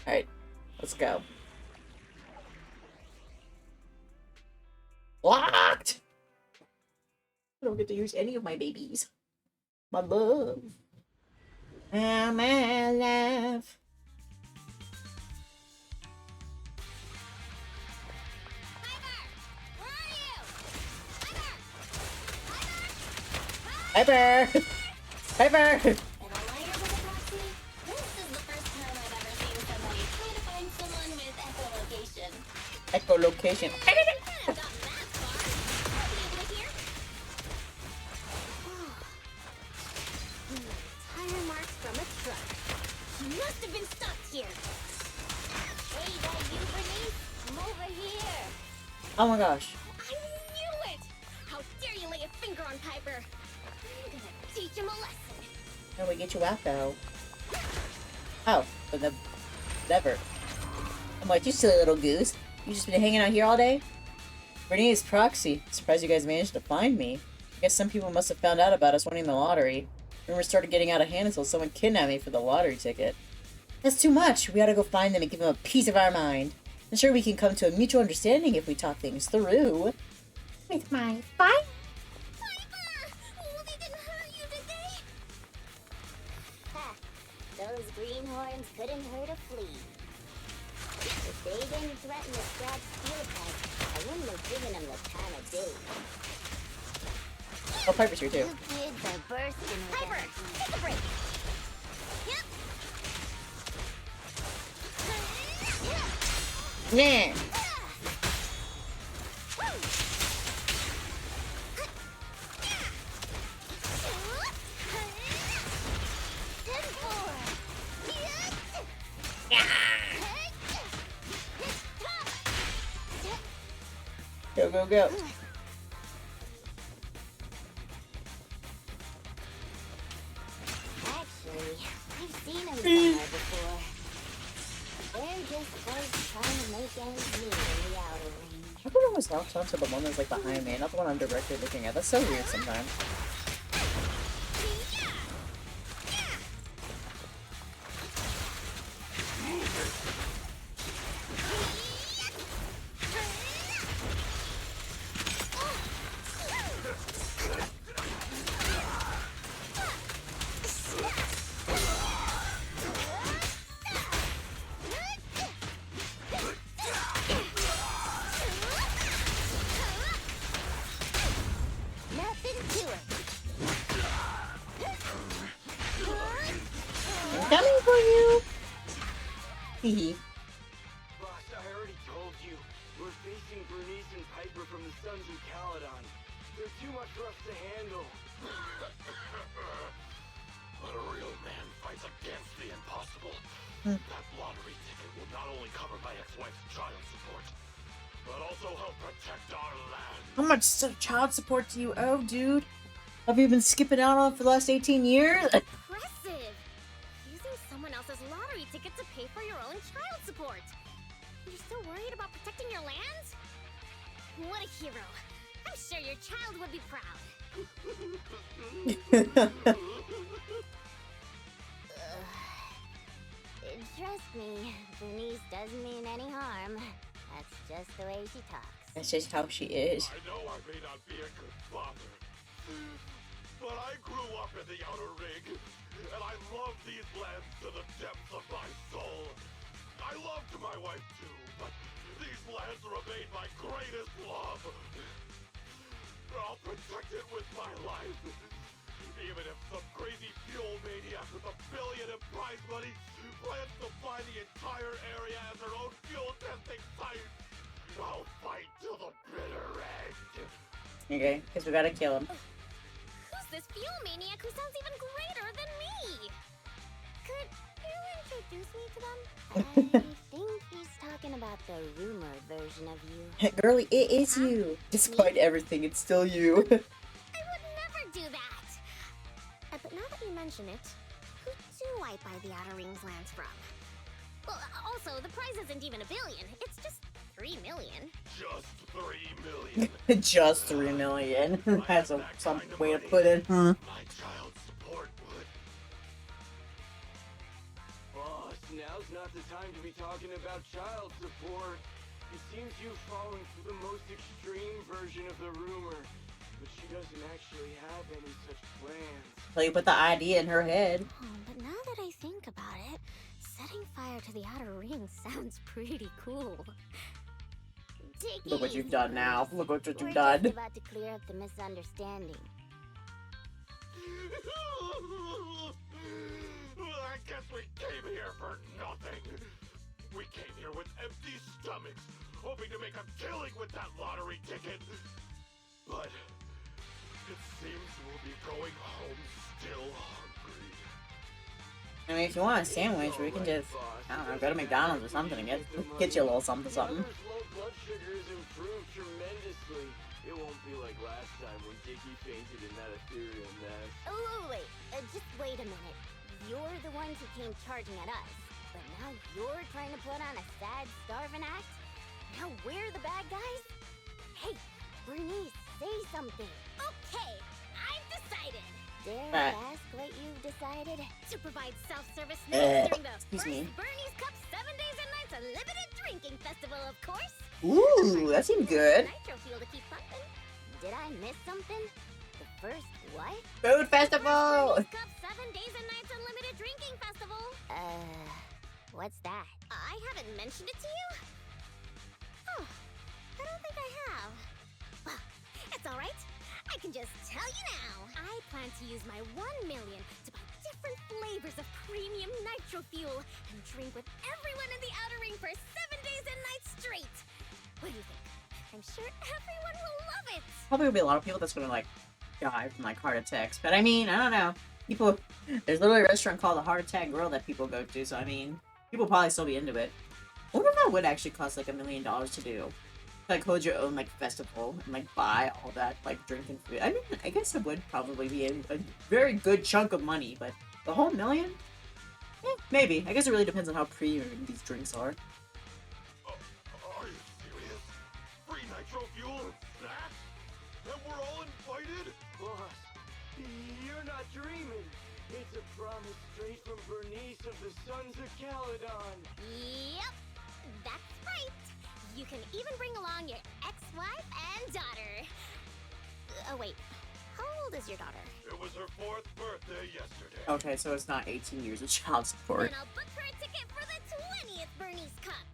Alright, let's go. Locked! I don't get to use any of my babies. My love. Oh, my love. Piper! Piper! Am I lighter with a proxy? This is the first time I've ever seen somebody try to find someone with echolocation. Echolocation. I haven't gotten that far. I'll be able to hear. Tire marks from a truck. He must have been stuck here. Hey, that you, Bernice? Come over here. Oh my gosh. I knew it! How dare you lay a finger on Piper? I'm gonna teach him a lesson. How do we get you out though? Oh, for the lever. I'm like, you silly little goose. You just been hanging out here all day? Bernice, Proxy. Surprised you guys managed to find me. I guess some people must have found out about us winning the lottery. Rumors started getting out of hand until someone kidnapped me for the lottery ticket. That's too much. We ought to go find them and give them a piece of our mind. I'm sure we can come to a mutual understanding if we talk things through. With my fire. Piper! Oh, they didn't hurt you, did they? Ha! Those greenhorns couldn't hurt a flea. If they didn't threaten to scratch steel pipes, I wouldn't have given them the time of day. Oh, Piper's here too. You kids are bursting with Piper, energy. Take a break. Yep. Yeah. Go, go, go. Actually, I've seen them somewhere before. They're just folks trying to make ends meet in the outer ring. I thought it was locked onto the one that's like behind me, not the one I'm directly looking at. That's so weird sometimes. Nothing to it. I'm coming for you! Hehe. Boss, I already told you. We're facing Bernice and Piper from the Sons of Caledon. They're too much for us to handle. When a real man fights against the impossible, that lottery ticket will not only cover my ex-wife's child support, but also help protect our land. How much child support do you owe, dude? Have you been skipping out on for the last 18 years? Impressive! Using someone else's lottery ticket to pay for your own child support. You're so worried about protecting your land? What a hero. I'm sure your child would be proud. Trust me, Bernice doesn't mean any harm. That's just the way she talks. That's just how she is. I know I may not be a good father, but I grew up in the Outer Ring, and I love these lands to the depths of my soul. I loved my wife too, but these lands remain my greatest love. I'll protect it with my life. Even if some crazy fuel maniac with $1 billion in prize money plans to fly the entire area as their own fuel testing site, I'll fight till the bitter end. Okay, because we gotta kill him. Who's this fuel maniac who sounds even greater than me? Could you introduce me to them? I think he's talking about the rumored version of you. Girlie, it is you. Despite everything, it's still you. I would never do that. But now that you mention it, who do I buy the Outer Rings lands from? Well, also, the prize isn't even $1 billion. It's just 3 million. Just 3 million. Just 3 million. That's some way to put it. My child support would. Boss, now's not the time to be talking about child support. It seems you've fallen for the most extreme version of the rumor, but she doesn't actually have any such plans. So you put the idea in her head. Oh, but now that I think about it, setting fire to the Outer Rings sounds pretty cool. Look what you've done now. Look what you've We're done. just about to clear up the misunderstanding. I guess we came here for nothing. We came here with empty stomachs, hoping to make a killing with that lottery ticket. But it seems we'll be going home still hungry. I mean, if you want a sandwich, we can just, I don't know, go to McDonald's or something and get you a little something, something. Mother's low blood sugar has improved tremendously. It won't be like last time when Dickie fainted in that ethereal nest. Oh, wait. Just wait a minute. You're the ones who came charging at us. But now you're trying to put on a sad, starving act? Now we're the bad guys? Hey, Bernice, say something. Okay, I've decided. Dare I ask what you've decided? To provide self-service snacks during the excuse first me. Bernie's Cup 7 Days and Nights Unlimited Drinking Festival, of course. Ooh, that seemed good. Nitro fuel to keep pumping. Did I miss something? The first what? Food festival! Bernie's Cup 7 Days and Nights Unlimited Drinking Festival. What's that? I haven't mentioned it to you? Oh, I don't think I have. Well, it's alright. I can just tell you now. I plan to use my 1 million to buy different flavors of premium nitro fuel and drink with everyone in the Outer Ring for 7 days and nights straight. What do you think? I'm sure everyone will love it. Probably will be a lot of people that's gonna like die from like heart attacks. But I mean, I don't know. People, there's literally a restaurant called the Heart Attack Grill that people go to. So I mean, people probably still be into it. I wonder if that would actually cost like $1 million to do. Like hold your own like festival and like buy all that like drinking food. I mean, I guess it would probably be a very good chunk of money, but the whole $1 million? Maybe. I guess it really depends on how premium these drinks are. Are you serious? Free nitro fuel and snacks? And we're all invited? Boss, you're not dreaming. It's a promise straight from Bernice of the Sons of Caledon. Yep, that's right. You can even bring along your ex-wife and daughter. Oh wait, how old is your daughter? It was her 4th birthday yesterday. Okay, so it's not 18 years of child support. Then I'll book her a ticket for the 20th Bernie's Cup.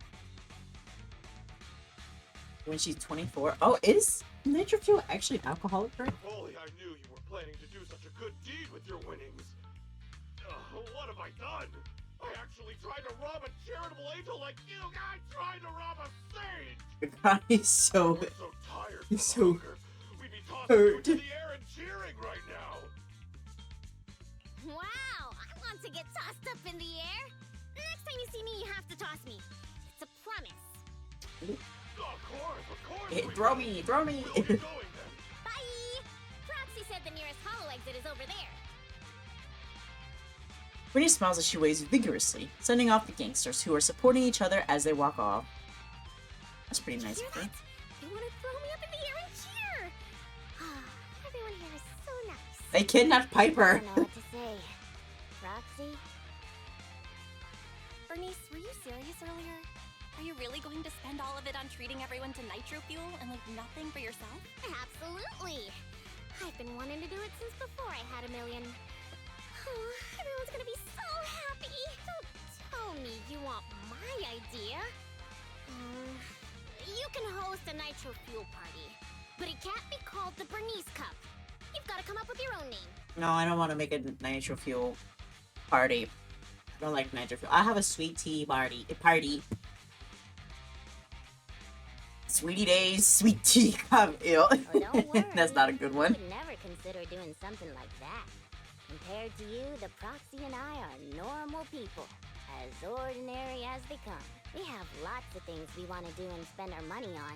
When she's 24. Oh, is nitro fuel actually an alcoholic drink? If only I knew you were planning to do such a good deed with your winnings. What have I done? I actually tried to rob a charitable angel like you guys tried to rob a saint! God, he's so... We're so tired He's from so hunger. We'd be tossing you hurt. into the air and cheering right now! Wow, I want to get tossed up in the air. Next time you see me, you have to toss me. It's a promise. Of course, Hey, we throw will. me, throw me! We'll be going then. Bye! Proxy said the nearest hollow exit is over there. Brittany smiles as she waves vigorously, sending off the gangsters who are supporting each other as they walk off. That's pretty nice Hear of her. that? They want to throw me up in the air and cheer. Everyone here is so nice. They kidnapped Piper! I don't know what to say. Roxy? Bernice, were you serious earlier? Are you really going to spend all of it on treating everyone to nitro fuel and leave nothing for yourself? Absolutely. I've been wanting to do it since before I had $1 million. Oh, everyone's gonna be so happy. Don't tell me you want my idea. You can host a nitro fuel party, but it can't be called the Bernice Cup. You've got to come up with your own name. No, I don't want to make a nitro fuel party. I don't like nitro fuel. I have a sweet tea party. Sweetie Dae's sweet tea cup. Ew. Oh, don't worry. That's not a good one. I would never consider doing something like that. Compared to you, the Proxy and I are normal people, as ordinary as they come. We have lots of things we want to do and spend our money on.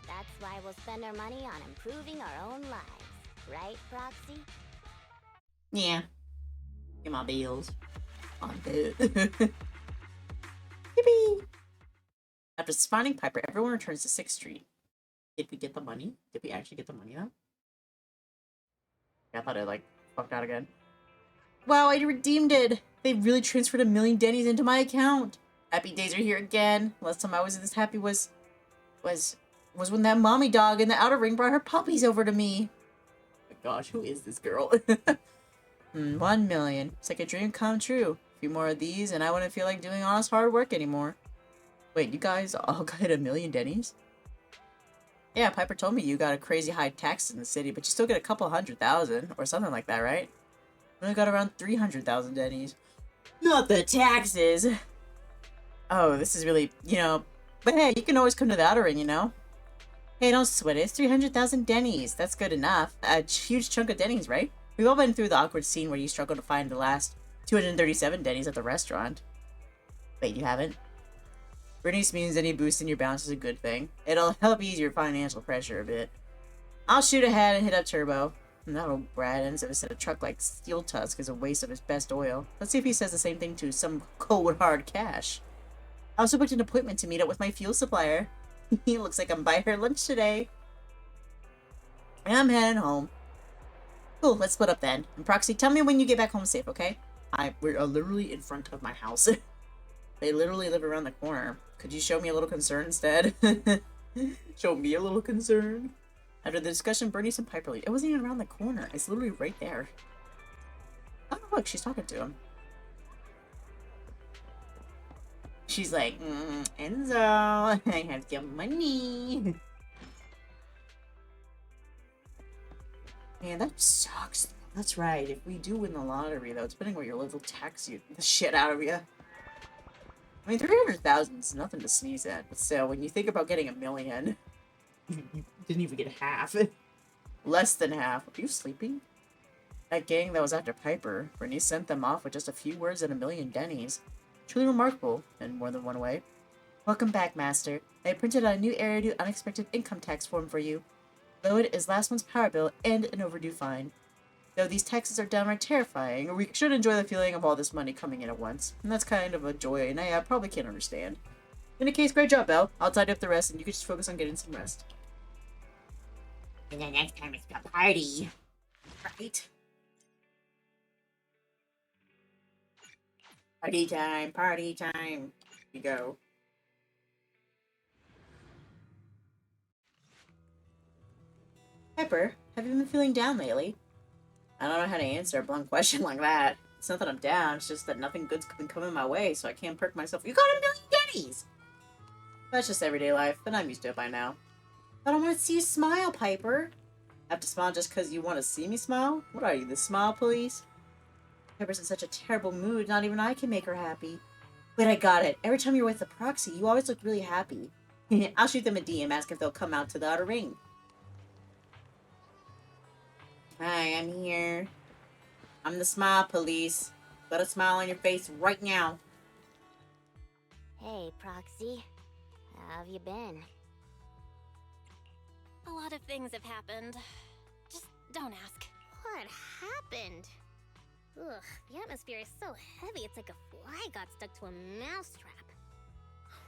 That's why we'll spend our money on improving our own lives. Right, Proxy? Yeah. Get my bills. I'm dead. Yippee! After spawning Piper, everyone returns to 6th Street. Did we get the money? Did we actually get the money though? Yeah, I thought it like fucked out again. Wow, I redeemed it! They really transferred 1 million Denny's into my account! Happy days are here again. Last time I was this happy was when that mommy dog in the outer ring brought her puppies over to me. Oh my gosh, who is this girl? 1 million. It's like a dream come true. A few more of these and I wouldn't feel like doing honest hard work anymore. Wait, you guys all got 1 million Denny's? Yeah, Piper told me you got a crazy high tax in the city, but you still get a couple 100,000 or something like that, right? I only got around 300,000 Denny's. Not the taxes! Oh, this is really, you know... But hey, you can always come to the outer ring, you know? Hey, don't sweat it. It's 300,000 Denny's. That's good enough. A huge chunk of Denny's, right? We've all been through the awkward scene where you struggle to find the last 237 Denny's at the restaurant. Wait, you haven't? Bernice means any boost in your balance is a good thing. It'll help ease your financial pressure a bit. I'll shoot ahead and hit up Turbo. And that old Brad ends up instead a truck like Steel Tusk is a waste of his best oil. Let's see if he says the same thing to some cold hard cash. I also booked an appointment to meet up with my fuel supplier. He looks like I'm buying her lunch today. And I'm heading home. Cool, let's split up then. And Proxy, tell me when you get back home safe, okay? We're literally in front of my house. They literally live around the corner. Could you show me a little concern instead? Show me a little concern. After the discussion, Bernice and Piper leave. It wasn't even around the corner. It's literally right there. Oh, look, she's talking to him. She's like, Enzo, I have your money. Man, that sucks. That's right. If we do win the lottery, though, depending where your little tax you the shit out of you. I mean, 300,000 is nothing to sneeze at. But still, when you think about getting 1 million, you didn't even get half. Less than half. Are you sleeping? That gang that was after Piper, Bernice sent them off with just a few words and 1 million Denny's. Truly remarkable, in more than one way. Welcome back, Master. I printed out a new area due unexpected income tax form for you. Though it is last month's power bill and an overdue fine. Though these taxes are downright terrifying, we should enjoy the feeling of all this money coming in at once. And that's kind of a joy, and I probably can't understand. In any case, great job, Belle. I'll tidy up the rest, and you can just focus on getting some rest. And then next time it's a party. Right? Party time, party time. Here we go. Pepper, have you been feeling down lately? I don't know how to answer a blunt question like that. It's not that I'm down, it's just that nothing good's been coming my way, so I can't perk myself. You got 1 million Denny's! That's just everyday life, but I'm used to it by now. But I want to see you smile, Piper. I have to smile just because you want to see me smile? What are you, the smile police? Pepper's in such a terrible mood, not even I can make her happy. Wait, I got it. Every time you're with the Proxy, you always look really happy. I'll shoot them a DM, ask if they'll come out to the outer ring. Hi, I'm here. I'm the smile police. Put a smile on your face right now. Hey, Proxy. How have you been? A lot of things have happened. Just don't ask. What happened? Ugh, the atmosphere is so heavy, it's like a fly got stuck to a mousetrap.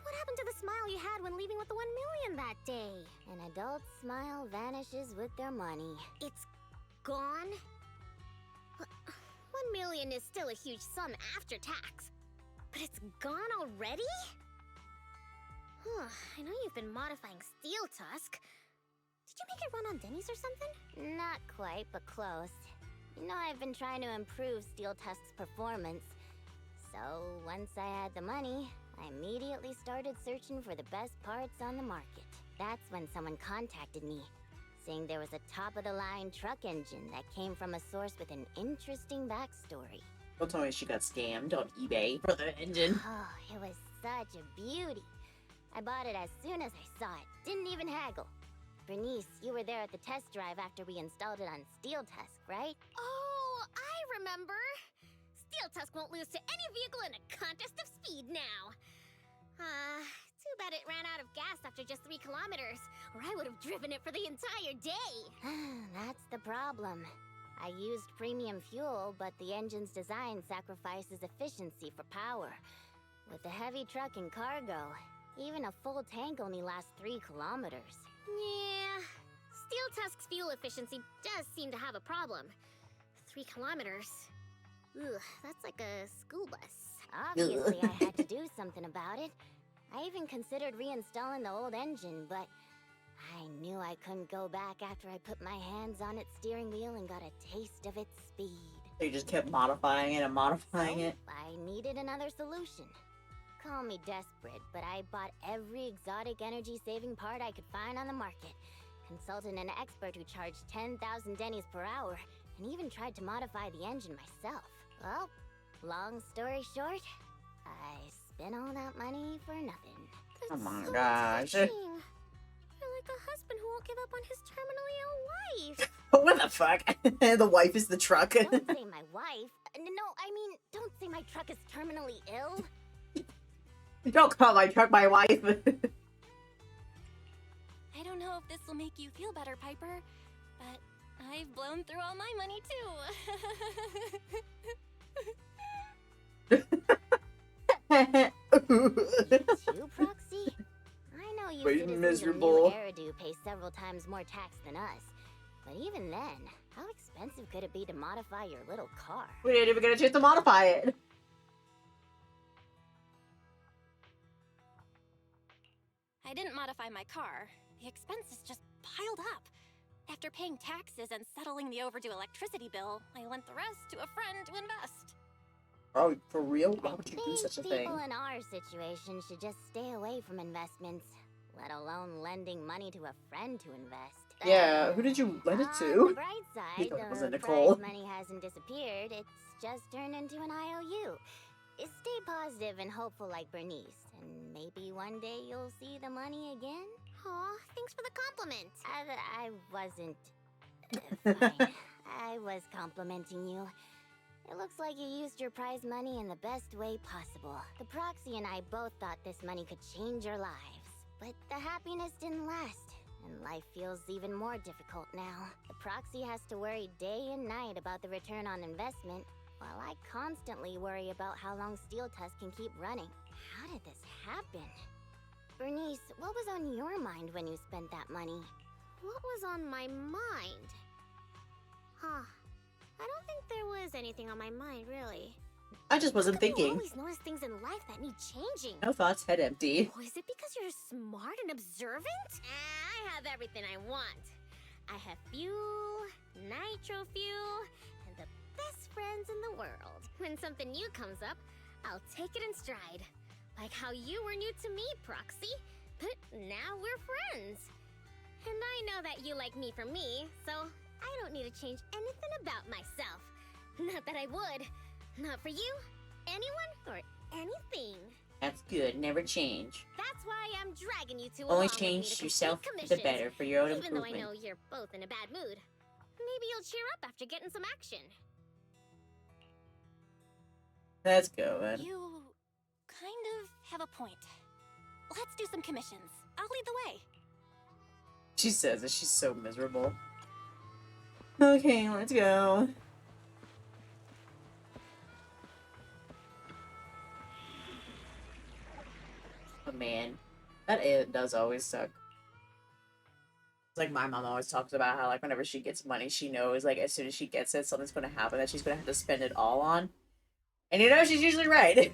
What happened to the smile you had when leaving with the 1 million that day? An adult's smile vanishes with their money. It's gone? 1 million is still a huge sum after tax. But it's gone already? I know you've been modifying Steel Tusk. Did you make it run on Denny's or something? Not quite, but close. You know, I've been trying to improve Steel Tusk's performance. So, once I had the money, I immediately started searching for the best parts on the market. That's when someone contacted me, saying there was a top-of-the-line truck engine that came from a source with an interesting backstory. Don't tell me she got scammed on eBay for the engine. Oh, it was such a beauty. I bought it as soon as I saw it. Didn't even haggle. Bernice, you were there at the test drive after we installed it on Steel Tusk, right? Oh, I remember. Steel Tusk won't lose to any vehicle in a contest of speed now. Too bad it ran out of gas after just 3 kilometers, or I would have driven it for the entire day. That's the problem. I used premium fuel, but the engine's design sacrifices efficiency for power. With the heavy truck and cargo, even a full tank only lasts 3 kilometers. Yeah, Steel Tusk's fuel efficiency does seem to have a problem. 3 kilometers. Ugh, that's like a school bus. Obviously, I had to do something about it. I even considered reinstalling the old engine, but I knew I couldn't go back after I put my hands on its steering wheel and got a taste of its speed. So you just kept modifying it and modifying it? I needed another solution. Call me desperate, but I bought every exotic energy-saving part I could find on the market, consulted an expert who charged 10,000 dennies per hour, and even tried to modify the engine myself. Well, long story short, I spent all that money for nothing. Oh my so gosh. touching. You're like a husband who won't give up on his terminally ill wife. What the fuck? The wife is the truck. Don't say my wife. No, I mean, don't say my truck is terminally ill. Don't call my truck my wife. I don't know if this will make you feel better, Piper, but I've blown through all my money too. You, Proxy? I know you Wait, citizens miserable. of New Eridu pay several times more tax than us. But even then, how expensive could it be to modify your little car? We didn't even get a chance to modify it. I didn't modify my car. The expenses just piled up. After paying taxes and settling the overdue electricity bill, I lent the rest to a friend to invest. Oh, for real? Why would you I do think such a thing? people in our situation should just stay away from investments, let alone lending money to a friend to invest. Yeah, who did you lend it On to? the bright You side, thought it was a the Nicole. prize money hasn't disappeared. It's just turned into an IOU. Stay positive and hopeful like Bernice, and maybe one day you'll see the money again. Aw, thanks for the compliment. I wasn't... fine. I was complimenting you. It looks like you used your prize money in the best way possible. The Proxy and I both thought this money could change your lives. But the happiness didn't last, and life feels even more difficult now. The Proxy has to worry day and night about the return on investment, while I constantly worry about how long Steel Tusk can keep running. How did this happen? Bernice, what was on your mind when you spent that money? What was on my mind? Huh. I don't think there was anything on my mind, really. I just wasn't How come you thinking. always notice things in life that need changing. No thoughts, head empty. Oh, is it because you're smart and observant? I have everything I want. I have fuel, nitro fuel, and the best friends in the world. When something new comes up, I'll take it in stride. Like how you were new to me, Proxy, but now we're friends. And I know that you like me for me, so I don't need to change anything about myself. Not that I would. Not for you, anyone, or anything. That's good. Never change. That's why I'm dragging you two Only along with me change to complete yourself for the commissions. better for your own Even though I improvement. know you're both in a bad mood. Maybe you'll cheer up after getting some action. That's good. You kind of have a point. Let's do some commissions. I'll lead the way. She says that she's so miserable. Okay, let's go. Oh man, that it does always suck. It's like my mom always talks about how like whenever she gets money, she knows like as soon as she gets it, something's gonna happen that she's gonna have to spend it all on. And you know she's usually right.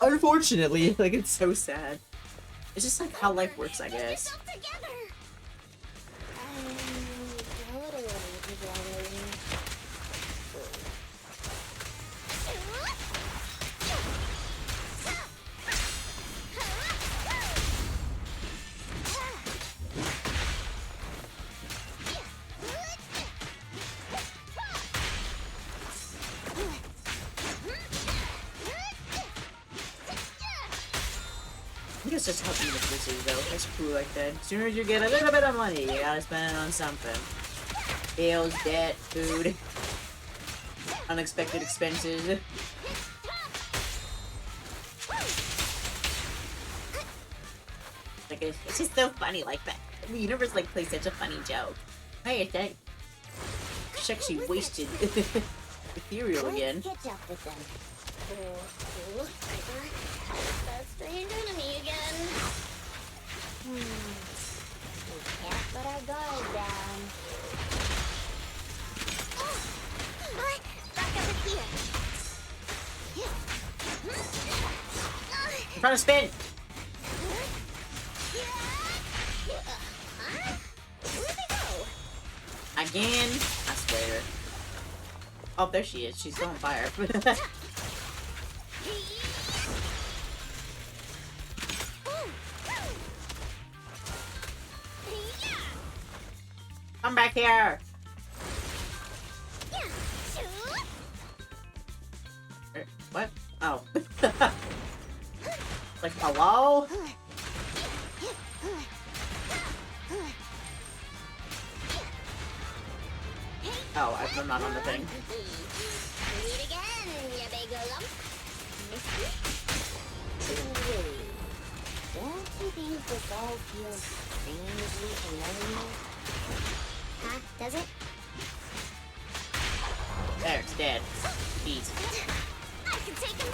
Unfortunately, like it's so sad. It's just like how life works, I Get guess. yourself together! think it's just how beautiful this is, though. It's cool like that. As soon as you get a little bit of money, you gotta spend it on something. Bills, debt, food, unexpected expenses. Like, it's just so funny like that. The universe, like, plays such a funny joke. Hey, it's that... Sexy wasted ethereal again. Catch up with them. Cool, that strange enemy again. We can't let our guard down. Back over here. I'm trying to spin! Where'd they go? Again? I swear. Oh, there she is. She's on fire. Come back here! What? Oh. Like, hello? Oh, I'm not on the thing. Meet again, ya big lump. Don't you think this all feels strangely familiar? Huh? Does it? There, it's dead. Beast. I can take him.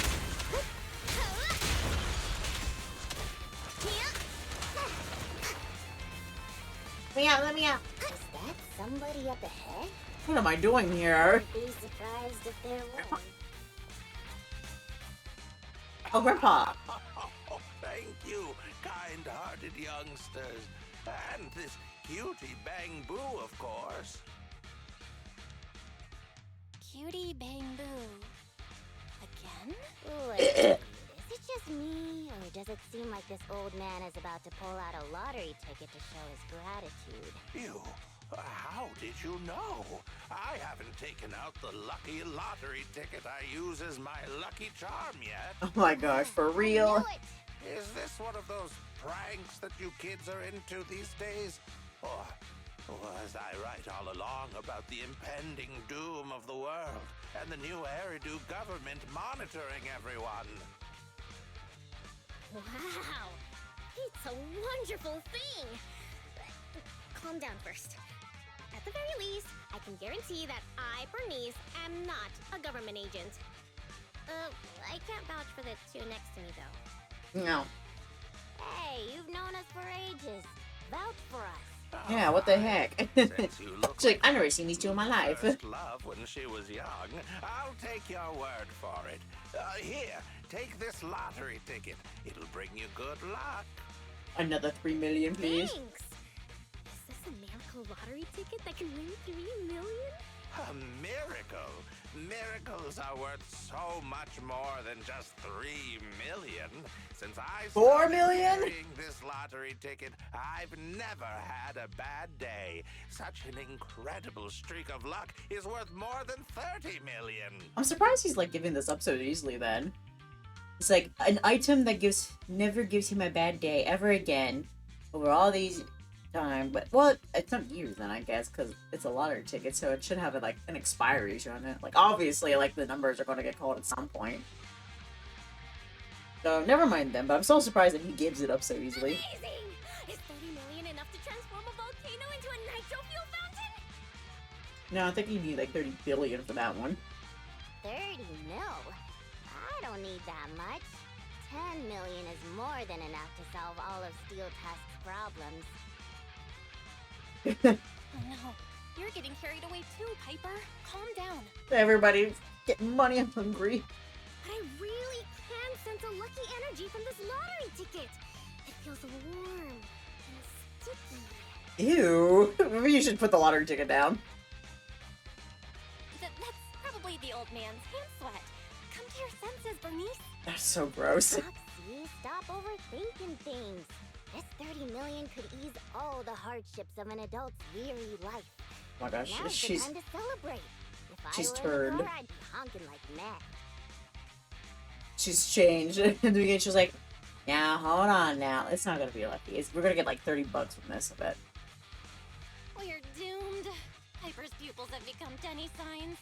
Let me out, let me out. Is that somebody up ahead? What am I doing here? I'd be surprised if there were. Oh, Grandpa. Oh, thank you, kind-hearted youngsters. And this cutie Bang Boo, of course. Cutie Bang Boo. Again? Wait, is it just me, or does it seem like this old man is about to pull out a lottery ticket to show his gratitude? You, how did you know? I haven't taken out the lucky lottery ticket I use as my lucky charm yet. Oh my gosh, for real? Is this one of those pranks that you kids are into these days? Or was I right all along about the impending doom of the world and the new Eridu government monitoring everyone? Wow, it's a wonderful thing. Calm down first. At the very least, I can guarantee that I, Bernice, am not a government agent. I can't vouch for the two next to me, though. No. Hey, you've known us for ages. Vouch for us. Yeah, what the heck? Since you look She's like, I've never seen these two in my life. first love when she was young, I'll take your word for it. Here, take this lottery ticket. It'll bring you good luck. Another 3 million, please. Thanks. Is this a miracle lottery ticket that can win 3 million? A miracle. Miracles are worth so much more than just 3 million. Since I 4 started million? carrying this lottery ticket, I've never had a bad day. Such an incredible streak of luck is worth more than 30 million. I'm surprised he's like giving this up so easily then. It's like an item that never gives him a bad day ever again over all these time. But well, it's not years then, I guess, because it's a lottery ticket, so it should have like an expiry on it. Like obviously, like the numbers are going to get called at some point. So never mind them. But I'm so surprised that he gives it up so easily. Amazing! Is 30 million enough to transform a volcano into a nitro fuel fountain? No, I think you need like 30 billion for that one. 30 mil? I don't need that much. 10 million is more than enough to solve all of Steel Tusk's problems. Oh no, you're getting carried away too, Piper. Calm down. Everybody's getting money. I'm hungry. But I really can sense a lucky energy from this lottery ticket. It feels warm and sticky. Ew. Maybe you should put the lottery ticket down. That's probably the old man's hand sweat. Come to your senses, Bernice. That's so gross. Roxy, stop overthinking things. This 30 million could ease all the hardships of an adult's weary life. Oh my gosh, Now's the she's time to celebrate. If she's I were turned. in the car, I'd be honking like mad. She's changed. In the beginning, she was like, Now, hold on now. It's not gonna be lucky. We're gonna get like 30 bucks from this, I bet. We're doomed. Piper's pupils have become Denny signs.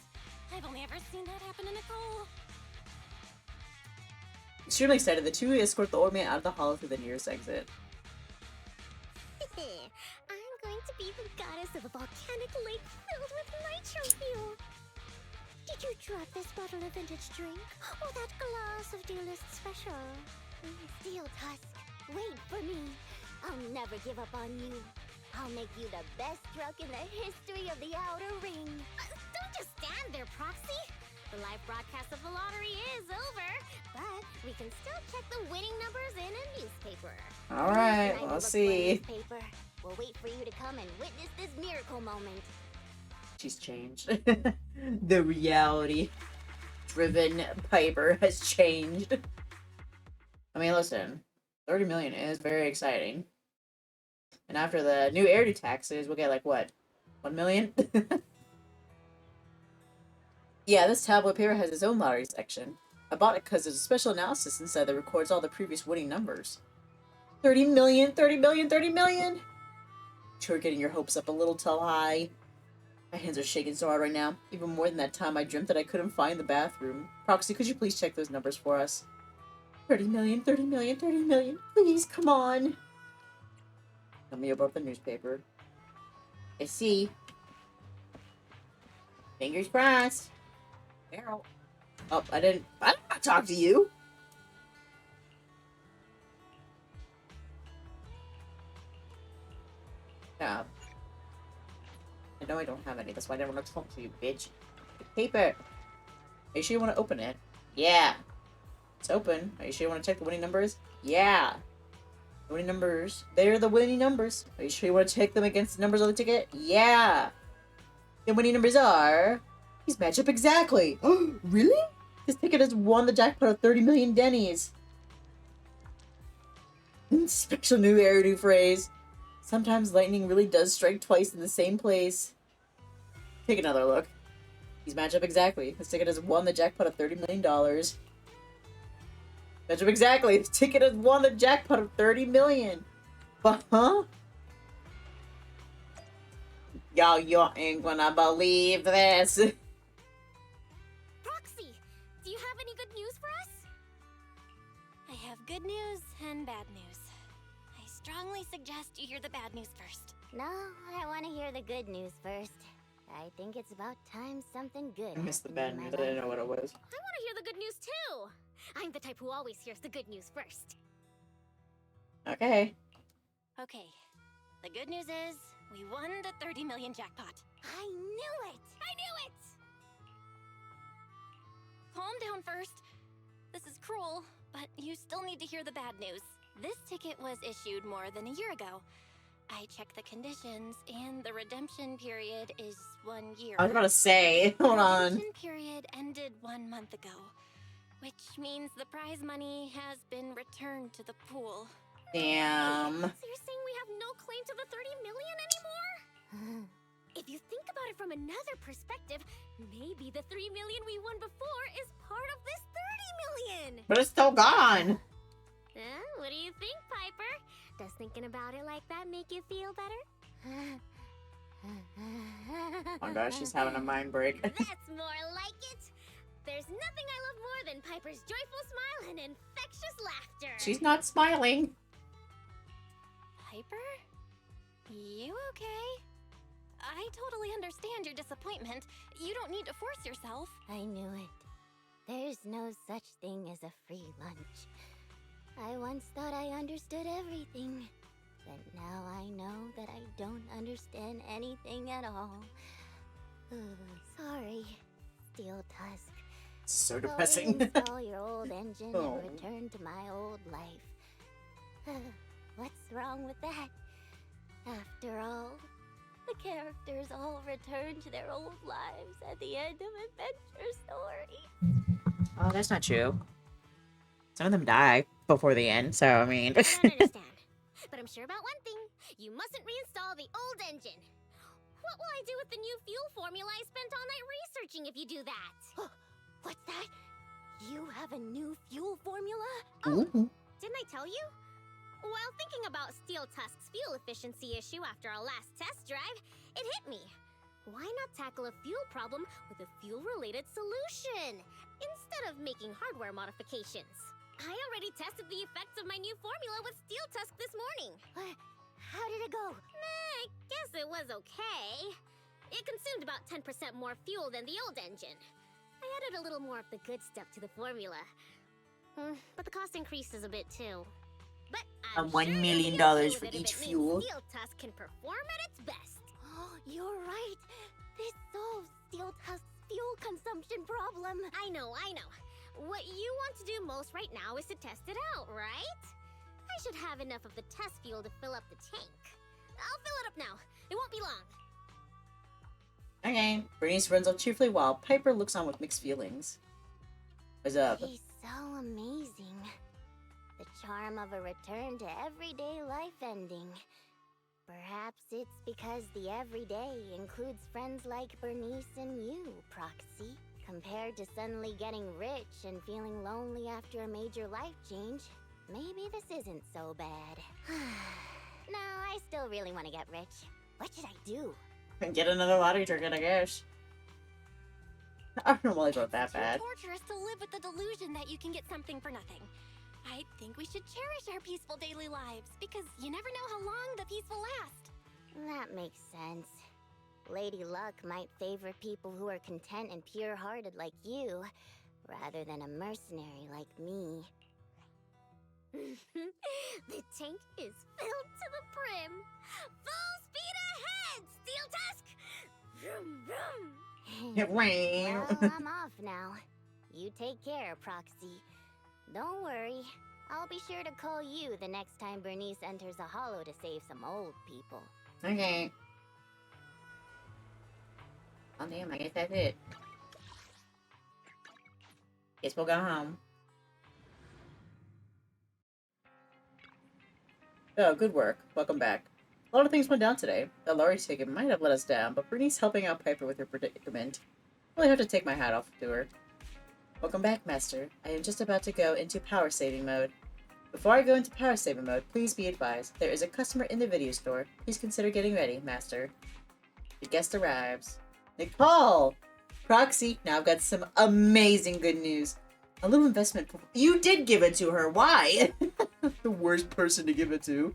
I've only ever seen that happen in a goal. Extremely excited, the two escort the old man out of the hollow through the nearest exit. I'm going to be the goddess of a volcanic lake filled with nitro fuel. Did you drop this bottle of vintage drink? Or that glass of dearest special? Steel Tusk, wait for me. I'll never give up on you. I'll make you the best drunk in the history of the Outer Ring. Don't just stand there, Proxy. The live broadcast of the lottery is over, but we can still check the winning numbers in a newspaper. Alright, let's see. Newspaper. We'll wait for you to come and witness this miracle moment. She's changed. The reality-driven Piper has changed. I mean, listen, 30 million is very exciting. And after the new air taxes, we'll get like what? 1 million? Yeah, this tablet paper has its own lottery section. I bought it because there's a special analysis inside that records all the previous winning numbers. 30 million, 30 million, 30 million! Sure, getting your hopes up a little too high. My hands are shaking so hard right now. Even more than that time I dreamt that I couldn't find the bathroom. Proxy, could you please check those numbers for us? 30 million, 30 million, 30 million. Please, come on. Let me open up the newspaper. I see. Fingers crossed. Meryl. Oh, I didn't talk to you. Yeah. I know I don't have any. That's why I never want to talk to you, bitch. The paper. Are you sure you want to open it? Yeah. It's open. Are you sure you want to check the winning numbers? Yeah. The winning numbers. They're the winning numbers. Are you sure you want to check them against the numbers on the ticket? Yeah. The winning numbers are... These match up exactly. Oh, really? This ticket has won the jackpot of 30 million Denny's. Special new Eridu phrase. Sometimes lightning really does strike twice in the same place. Take another look. These match up exactly. This ticket has won the jackpot of $30 million. Match up exactly. This ticket has won the jackpot of 30 million. Huh? Y'all, you ain't gonna believe this. Proxy, do you have any good news for us? I have good news and bad news. I strongly suggest you hear the bad news first. No, I want to hear the good news first. I think it's about time something good. I missed the bad news. I didn't know what it was. I want to hear the good news too. I'm the type who always hears the good news first. Okay. Okay. The good news is we won the 30 million jackpot. I knew it! I knew it! Calm down first. This is cruel, but you still need to hear the bad news. This ticket was issued more than a year ago. I checked the conditions, and the redemption period is 1 year. I was about to say, hold on. The redemption period ended 1 month ago, which means the prize money has been returned to the pool. Damn. So you're saying we have no claim to the 30 million anymore? If you think about it from another perspective, maybe the 3 million we won before is part of this 30 million! But it's still gone. What do you think, Piper? Does thinking about it like that make you feel better? Oh my gosh, she's having a mind break. That's more like it! There's nothing I love more than Piper's joyful smile and infectious laughter! She's not smiling. Piper? You okay? I totally understand your disappointment. You don't need to force yourself. I knew it. There's no such thing as a free lunch. I once thought I understood everything, but now I know that I don't understand anything at all. Sorry, Steel Tusk. So depressing. Go install your old engine Oh. and return to my old life. What's wrong with that? After all, the characters all return to their old lives at the end of Adventure Story. Oh, that's not true. Some of them die before the end, so I mean. I don't understand. But I'm sure about one thing. You mustn't reinstall the old engine. What will I do with the new fuel formula I spent all night researching if you do that? What's that? You have a new fuel formula? Oh, didn't Didn't I tell you? While thinking about Steel Tusk's fuel efficiency issue after our last test drive, it hit me. Why not tackle a fuel problem with a fuel-related solution, instead of making hardware modifications? I already tested the effects of my new formula with Steel Tusk this morning. How did it go? I guess it was okay. It consumed about 10% more fuel than the old engine. I added a little more of the good stuff to the formula. But the cost increases a bit too. But I'm $1 sure million you'll be okay for with it each if it means fuel. Steel Tusk can perform at its best. You're right. This solves Steel Tusk's fuel consumption problem. I know. What you want to do most right now is to test it out, right? I should have enough of the test fuel to fill up the tank. I'll fill it up now. It won't be long. Okay. Bernice runs off cheerfully while Piper looks on with mixed feelings. What's up? He's so amazing. The charm of a return to everyday life ending. Perhaps it's because the everyday includes friends like Bernice and you, Proxy. Compared to suddenly getting rich and feeling lonely after a major life change, maybe this isn't so bad. No, I still really want to get rich. What should I do? Get another lottery ticket, I guess. I don't know why I wrote that bad. It's torturous to live with the delusion that you can get something for nothing. I think we should cherish our peaceful daily lives, because you never know how long the peace will last. That makes sense. Lady Luck might favor people who are content and pure-hearted like you, rather than a mercenary like me. The tank is filled to the brim. Full speed ahead, Steel Tusk! Vroom, vroom. It rained. Well, I'm off now. You take care, Proxy. Don't worry. I'll be sure to call you the next time Bernice enters a hollow to save some old people. Okay. Oh damn, I guess that's it. Guess we'll go home. Oh, good work. Welcome back. A lot of things went down today. The lorry ticket might have let us down, but Bernice helping out Piper with her predicament. Really have to take my hat off to her. Welcome back, Master. I am just about to go into power saving mode. Before I go into power saving mode, please be advised, there is a customer in the video store. Please consider getting ready, Master. The guest arrives. Nicole! Proxy, now I've got some amazing good news. A little investment. You did give it to her. Why? The worst person to give it to.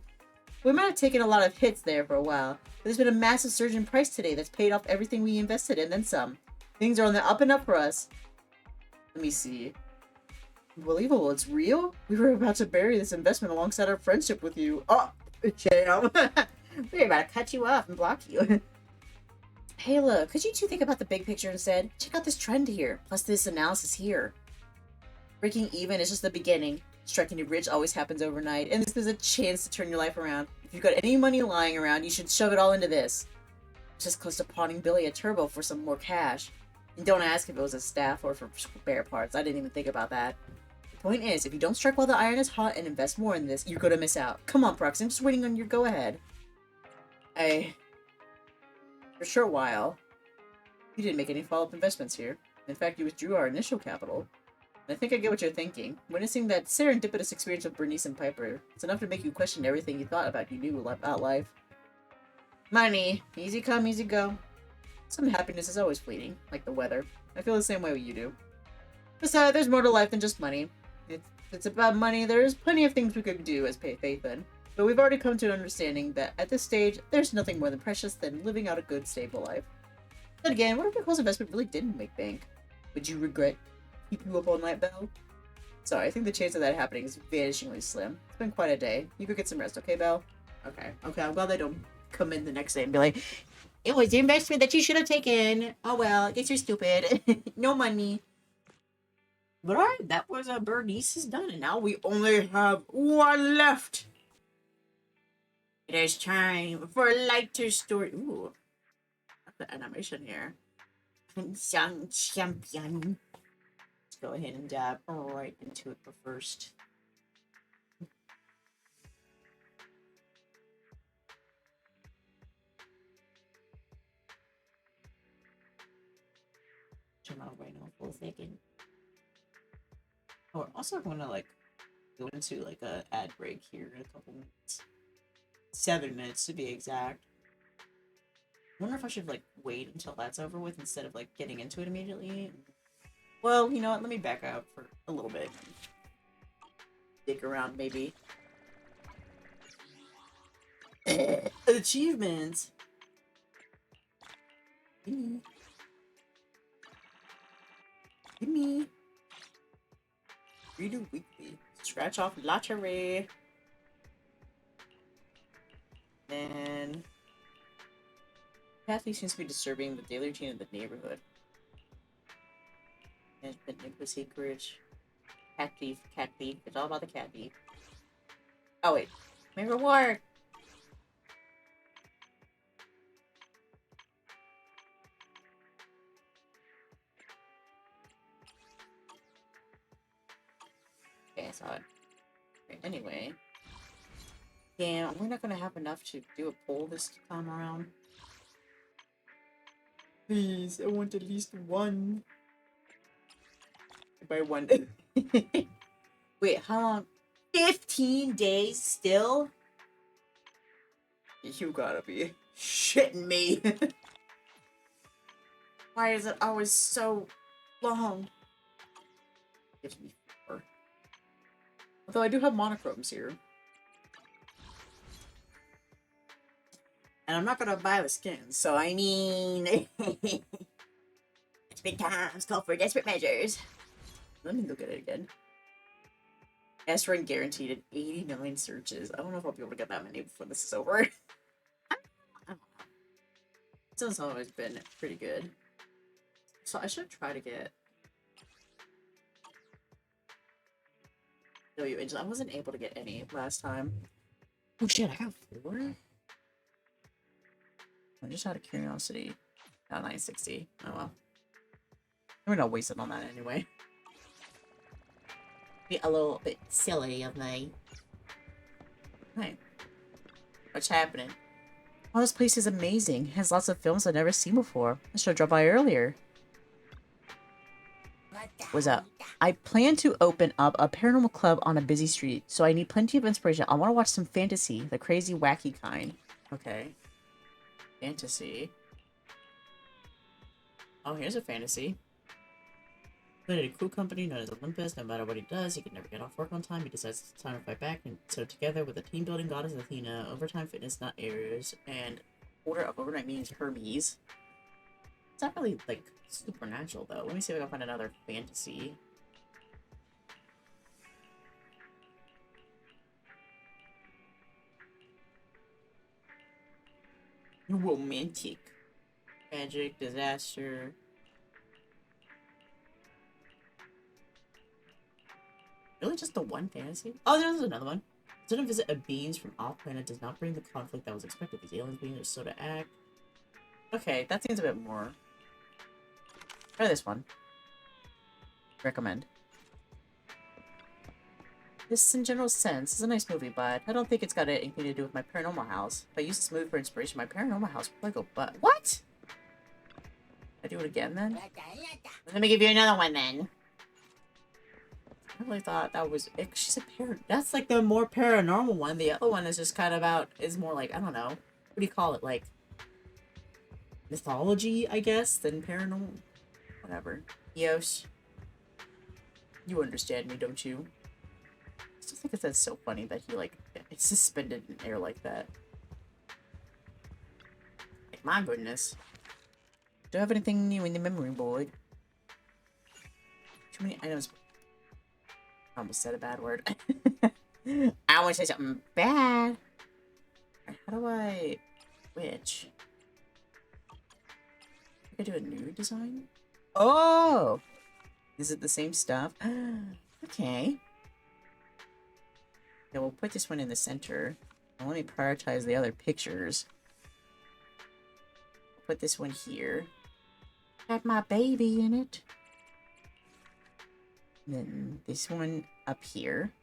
We might have taken a lot of hits there for a while, but there's been a massive surge in price today that's paid off everything we invested in, then some. Things are on the up and up for us. Let me see. Unbelievable, it's real? We were about to bury this investment alongside our friendship with you. Oh, damn. We're about to cut you off and block you. Hey, look, could you two think about the big picture instead? Check out this trend here, plus this analysis here. Breaking even is just the beginning. Striking it rich always happens overnight, and this is a chance to turn your life around. If you've got any money lying around, you should shove it all into this. It's just close to pawning Billy a turbo for some more cash. And don't ask if it was a staff or for spare parts. I didn't even think about that. The point is, if you don't strike while the iron is hot and invest more in this, you're gonna miss out. Come on, Prox, I'm just waiting on your go-ahead. For a short while, you didn't make any follow-up investments here. In fact, you withdrew our initial capital. And I think I get what you're thinking. Witnessing that serendipitous experience with Bernice and Piper, it's enough to make you question everything you thought about you knew about life. Money. Easy come, easy go. Some happiness is always fleeting, like the weather. I feel the same way you do. Besides, there's more to life than just money. If it's about money, there's plenty of things we could do as pay faith in. But we've already come to an understanding that at this stage, there's nothing more than precious than living out a good, stable life. Then again, what if Nicole's investment really didn't make bank? Would you regret keeping you up all night, Belle? Sorry, I think the chance of that happening is vanishingly slim. It's been quite a day. You could get some rest, okay, Belle? Okay, I'm glad they don't come in the next day and be like, it was the investment that you should have taken. Oh well, I guess you're stupid. No money. But alright, that was Bernice is done, and now we only have one left. It is time for a lighter story. Ooh, the animation here. Unsung champion. Let's go ahead and dive right into it first. Turn on right now for a second. Oh, also I'm gonna like go into like a ad break here in a couple minutes. 7 minutes to be exact. I wonder if I should like wait until that's over with instead of like getting into it immediately. Well, you know what? Let me back up for a little bit. Dig around, maybe. Achievements. Gimme. Gimme. Redo weekly. Scratch off lottery. And Kathy seems to be disturbing the daily routine of the neighborhood. Management Nicholas secret. Cat thief, cat thief. It's all about the cat thief. Oh wait. My reward! Okay, I saw it. Okay, anyway. Yeah, we're not gonna have enough to do a poll this time around. Please, I want at least one. By one. Wait, how long? 15 days still? You gotta be shitting me. Why is it always so long? Gives me 4. Although I do have monochromes here. And I'm not gonna buy the skins, so I mean... Desperate times call for desperate measures. Let me look at it again. S-Run guaranteed at 80 million searches. I don't know if I'll be able to get that many before this is over. I don't know. It's always been pretty good. So I should try to get... I wasn't able to get any last time. Oh shit, I got 4? I'm just out of curiosity. Got 960. Oh well. I'm gonna waste it on that anyway. Be a little bit silly of me. Hey. What's happening? Oh, this place is amazing. It has lots of films I've never seen before. I should have dropped by earlier. What's up? I plan to open up a paranormal club on a busy street, so I need plenty of inspiration. I want to watch some fantasy, the crazy, wacky kind. Okay. Fantasy. Oh, here's a fantasy. But at a cool company known as Olympus, no matter what he does, he can never get off work on time. He decides it's time to fight back, and so together with the team-building goddess Athena, overtime fitness not Ares, and order of overnight meetings Hermes. It's not really, like, supernatural, though. Let me see if I can find another fantasy. Romantic. Tragic, disaster. Really just the one fantasy? Oh, there's another one. Sudden visit of beings from off-planet does not bring the conflict that was expected. These aliens beings are so to act. Okay, that seems a bit more. Try this one. Recommend. This, in general sense, is a nice movie, but I don't think it's got anything to do with my paranormal house. If I use this movie for inspiration, my paranormal house would probably go butt. What? I do it again, then? Let me give you another one, then. I really thought that was... She's a That's, like, the more paranormal one. The other one is just kind of about... Is more like, I don't know. What do you call it? Like... mythology, I guess, than paranormal. Whatever. Eos. You understand me, don't you? I just think it's so funny that he, like, it's suspended in air like that. Like, my goodness. Do you have anything new in the memory board? Too many items. I almost said a bad word. I want to say something bad. How do I... Which? I do a new design? Oh! Is it the same stuff? Okay. Yeah, we'll put this one in the center. Now let me prioritize the other pictures. Put this one here. Got my baby in it. And then this one up here.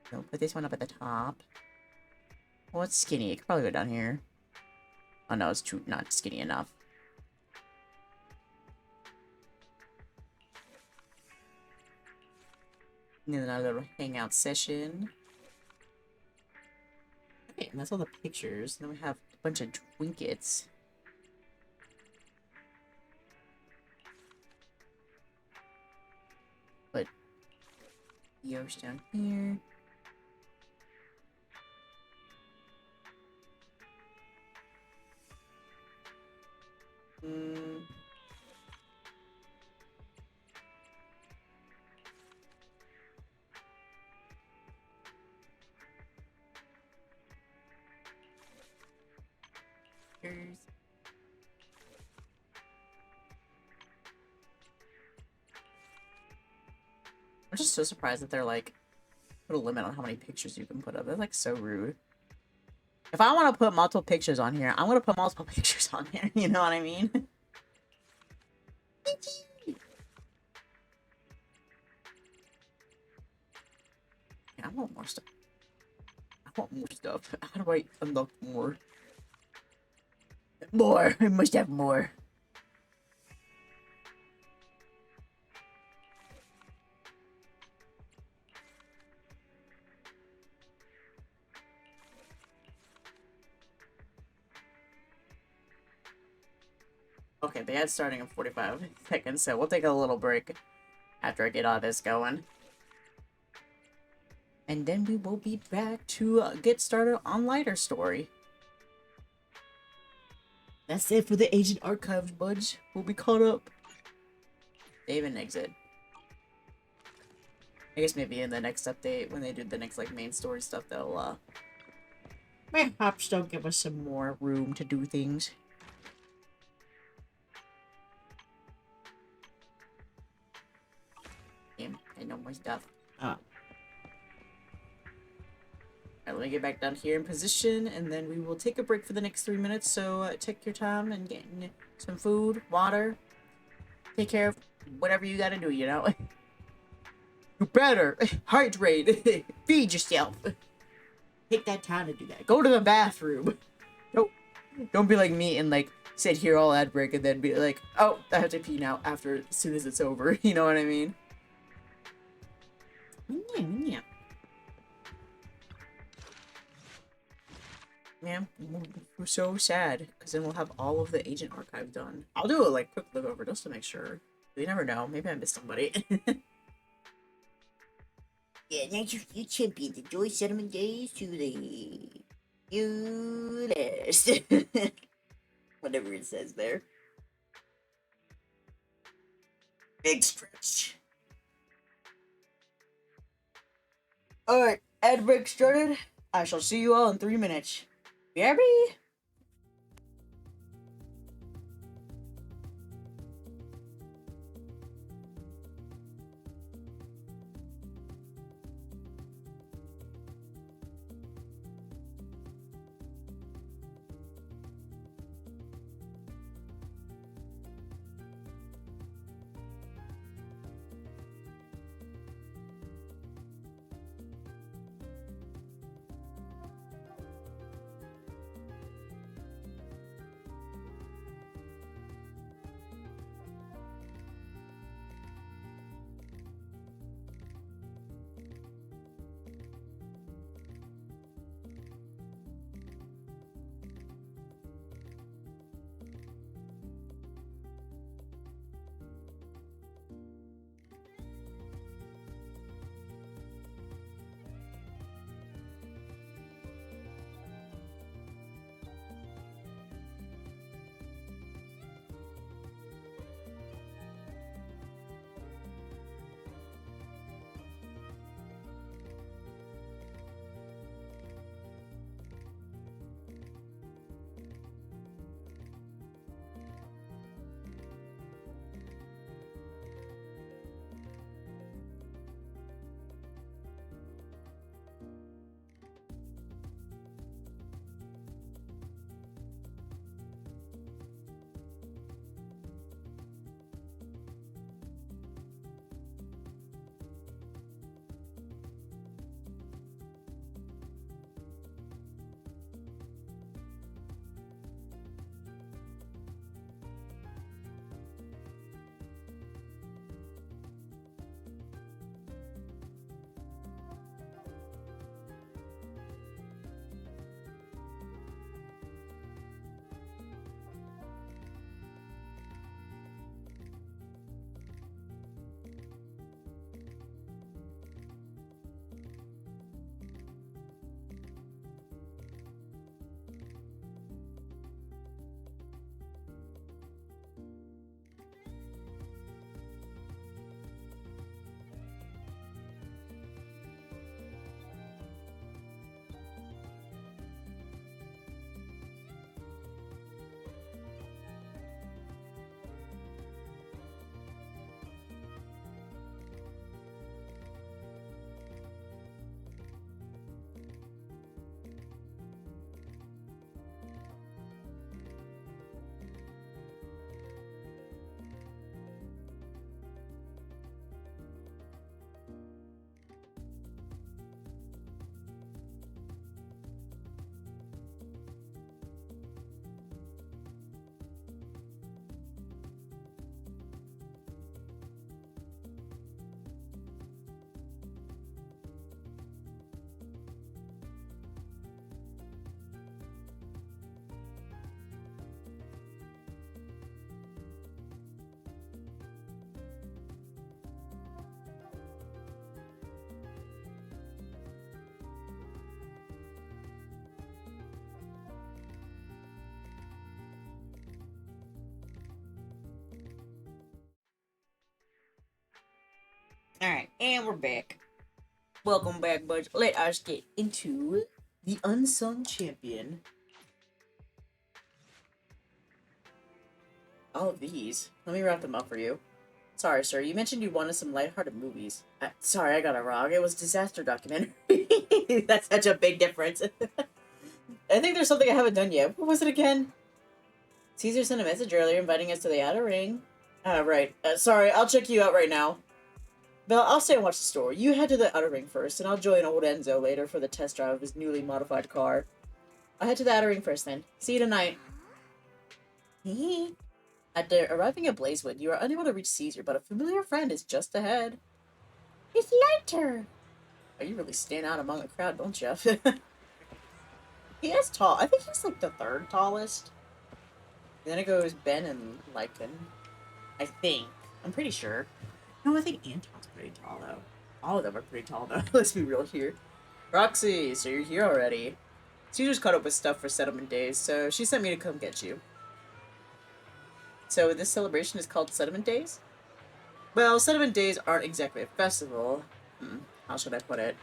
So put this one up at the top. Well, it's skinny. It could probably go down here. Oh no, it's not skinny enough. And then our little hangout session. Okay, and that's all the pictures. And then we have a bunch of trinkets. But yours down here. Here's I'm just so surprised that they're like put a limit on how many pictures you can put up. That's like so rude. If I want to put multiple pictures on here, I'm gonna put multiple pictures on here. You know what I mean? Yeah, I want more stuff. I want more stuff. How do I unlock more? More! I must have more. Okay, the ad's starting in 45 seconds, so we'll take a little break after I get all this going. And then we will be back to get started on Lighter Story. That's it for the Agent Archives, buds. We'll be caught up. Save and exit. I guess maybe in the next update, when they do the next, like, main story stuff, they'll, perhaps they'll give us some more room to do things. Damn, I know more stuff. Alright, let me get back down here in position, and then we will take a break for the next 3 minutes, so take your time and get some food, water, take care of whatever you gotta do, you know? You better hydrate, feed yourself. Take that time to do that. Go to the bathroom. Don't be like me and like sit here all ad break and then be like, oh, I have to pee now after as soon as it's over. You know what I mean? Yeah. Man, we're so sad because then we'll have all of the agent archive done. I'll do a like quick look over just to make sure. You never know. Maybe I missed somebody. Yeah, thank you, champion. Enjoy settlement days to the U.S. Whatever it says there. Big stretch. Alright, ad break started. I shall see you all in 3 minutes. BRB! And we're back. Welcome back, buds. Let us get into the Unsung Champion. All of these. Let me wrap them up for you. Sorry, sir. You mentioned you wanted some lighthearted movies. Sorry, I got it wrong. It was disaster documentary. That's such a big difference. I think there's something I haven't done yet. What was it again? Caesar sent a message earlier inviting us to the outer ring. Right. Sorry, I'll check you out right now. Belle, I'll stay and watch the store. You head to the outer ring first, and I'll join old Enzo later for the test drive of his newly modified car. I'll head to the outer ring first then. See you tonight. After arriving at Blazewood, you are unable to reach Caesar, but a familiar friend is just ahead. It's Lighter! Oh, you really stand out among the crowd, don't you? He is tall. I think he's like the third tallest. Then it goes Ben and Lycan. I think. I'm pretty sure. No, I think Anton's pretty tall, though. All of them are pretty tall, though. Let's be real here. Roxy, so you're here already. Caesar's caught up with stuff for settlement days, so she sent me to come get you. So this celebration is called Settlement Days? Well, Settlement Days aren't exactly a festival. How should I put it?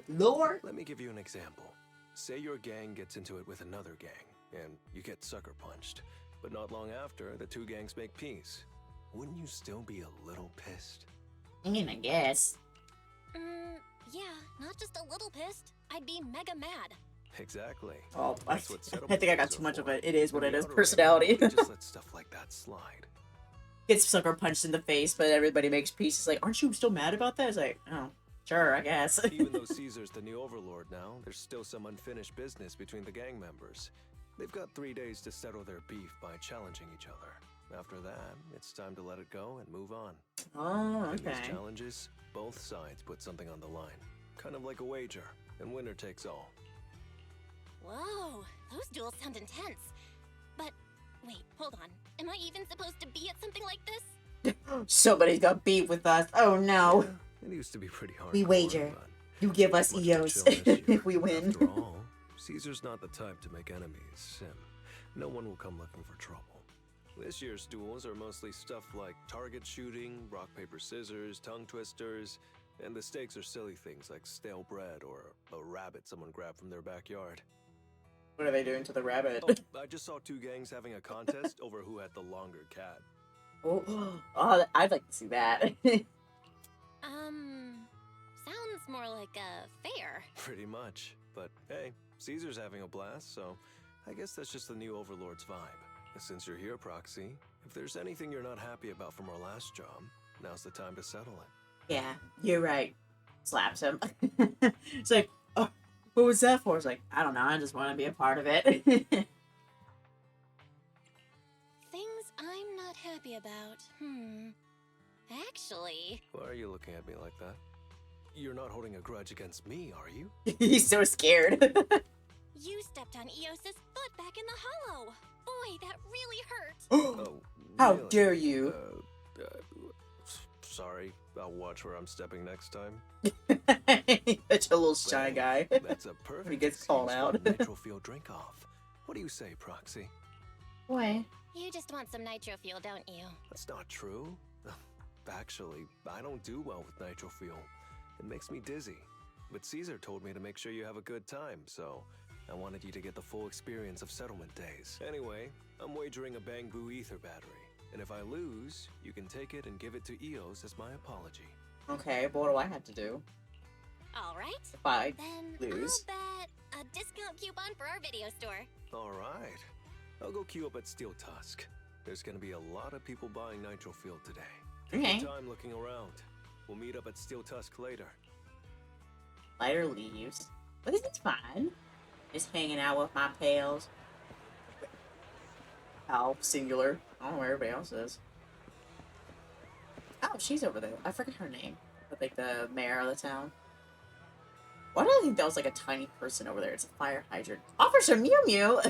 Lore? Let me give you an example. Say your gang gets into it with another gang, and you get sucker punched. But not long after, the two gangs make peace. Wouldn't you still be a little pissed? I mean, I guess. Yeah, not just a little pissed. I'd be mega mad. Exactly. Oh, That's what I think I got too much of it. It is what it is. outer ring, Personality. Just let stuff like that slide. Gets sucker punched in the face, but everybody makes peace. It's like, aren't you still mad about that? It's like, oh, sure, I guess. Even though Caesar's the new overlord now, there's still some unfinished business between the gang members. They've got 3 days to settle their beef by challenging each other. After that, it's time to let it go and move on. Oh, okay. In these challenges, both sides put something on the line. Kind of like a wager, and winner takes all. Whoa, those duels sound intense. But, wait, hold on. Am I even supposed to be at something like this? Somebody's got beef with us. Oh no. Yeah, it used to be pretty hard. We wager. You give us EOS if we win. After all, Caesar's not the type to make enemies, and no one will come looking for trouble. This year's duels are mostly stuff like target shooting, rock, paper, scissors, tongue twisters, and the stakes are silly things like stale bread or a rabbit someone grabbed from their backyard. What are they doing to the rabbit? Oh, I just saw two gangs having a contest over who had the longer cat. Oh, I'd like to see that. Sounds more like a fair. Pretty much. But hey, Caesar's having a blast, so I guess that's just the new Overlord's vibe. Since you're here, Proxy, if there's anything you're not happy about from our last job, now's the time to settle it. Yeah, you're right. Slaps him. It's like, oh, what was that for? It's like, I don't know, I just want to be a part of it. Things I'm not happy about. Actually... Why are you looking at me like that? You're not holding a grudge against me, are you? He's so scared. You stepped on Eos's foot back in the hollow. Boy, that really hurt. Oh, How really? dare you? Sorry, I'll watch where I'm stepping next time. Such a little shy guy. That's a perfect When he gets called excuse out. for a nitro fuel drink off. What do you say, Proxy? What? You just want some nitro fuel, don't you? That's not true. Actually, I don't do well with nitro fuel. It makes me dizzy. But Caesar told me to make sure you have a good time, so I wanted you to get the full experience of settlement days. Anyway, I'm wagering a Bangbu ether battery. And if I lose, you can take it and give it to Eos as my apology. Okay, but what do I have to do Alright. if I Then lose? I'll bet a discount coupon for our video store. Alright. I'll go queue up at Steel Tusk. There's gonna be a lot of people buying nitro fuel today. Take Okay. your time looking around. We'll meet up at Steel Tusk later. Lighter leaves. But it's fine. Just hanging out with my pals. Pal, singular. I don't know where everybody else is. Oh, she's over there. I forget her name. But like the mayor of the town. Why do I think that was like a tiny person over there? It's a fire hydrant. Officer Mew Mew!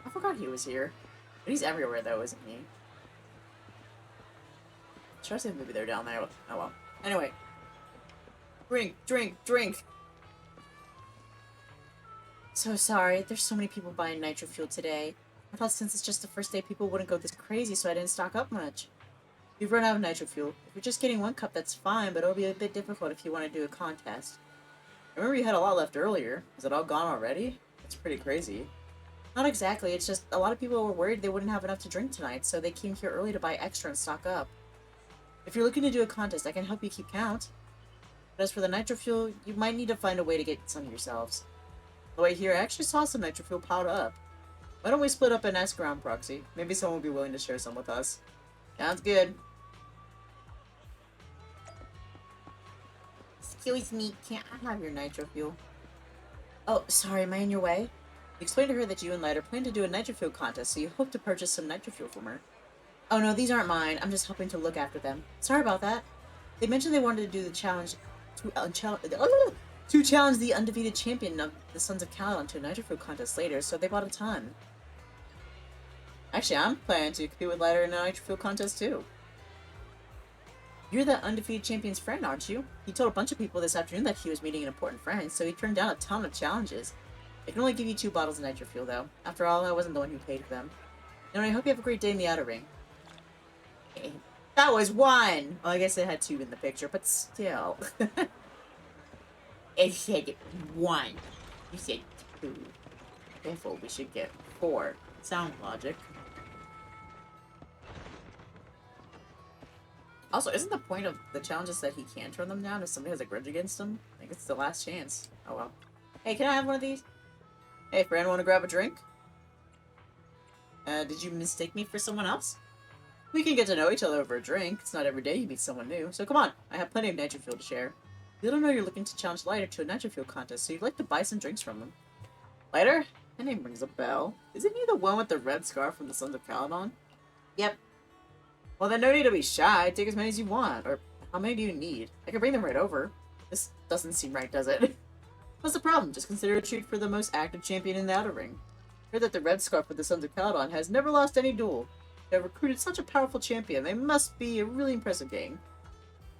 I forgot he was here. But he's everywhere though, isn't he? Sure, I said maybe they're down there. Oh well. Anyway. Drink, drink, drink! So sorry, there's so many people buying nitro fuel today. I thought since it's just the first day, people wouldn't go this crazy, so I didn't stock up much. You've run out of nitro fuel. If you're just getting 1 cup, that's fine, but it'll be a bit difficult if you want to do a contest. I remember you had a lot left earlier. Is it all gone already? That's pretty crazy. Not exactly, it's just a lot of people were worried they wouldn't have enough to drink tonight, so they came here early to buy extra and stock up. If you're looking to do a contest, I can help you keep count. But as for the nitro fuel, you might need to find a way to get some yourselves. On the way here, I actually saw some nitro fuel piled up. Why don't we split up and ask around, Proxy? Maybe someone will be willing to share some with us. Sounds good. Excuse me, can't I have your nitro fuel? Oh, sorry, am I in your way? You explained to her that you and Lighter plan to do a nitro fuel contest, so you hope to purchase some nitro fuel from her. Oh no, these aren't mine. I'm just helping to look after them. Sorry about that. They mentioned they wanted to do the challenge to challenge the undefeated champion of the Sons of Caledon to a nitro fuel contest later, so they bought a ton. Actually, I'm planning to compete with Lighter in a nitro fuel contest too. You're the undefeated champion's friend, aren't you? He told a bunch of people this afternoon that he was meeting an important friend, so he turned down a ton of challenges. I can only give you 2 bottles of nitro fuel, though. After all, I wasn't the one who paid for them. And I hope you have a great day in the outer ring. Okay. That was 1! Well, I guess it had 2 in the picture, but still. It said 1. You said 2. Therefore, we should get 4. Sound logic. Also, isn't the point of the challenges that he can turn them down if somebody has a grudge against him? I think it's the last chance. Oh well. Hey, can I have one of these? Hey, friend, want to grab a drink? Did you mistake me for someone else? We can get to know each other over a drink. It's not every day you meet someone new. So come on, I have plenty of nitro fuel to share. You don't know you're looking to challenge Lighter to a nitro fuel contest, so you'd like to buy some drinks from him. Lighter? That name rings a bell. Isn't he the one with the red scarf from the Sons of Caledon? Yep. Well, then no need to be shy. Take as many as you want. Or how many do you need? I can bring them right over. This doesn't seem right, does it? What's the problem? Just consider a treat for the most active champion in the outer ring. Heard that the red scarf with the Sons of Caledon has never lost any duel. They have recruited such a powerful champion. They must be a really impressive gang.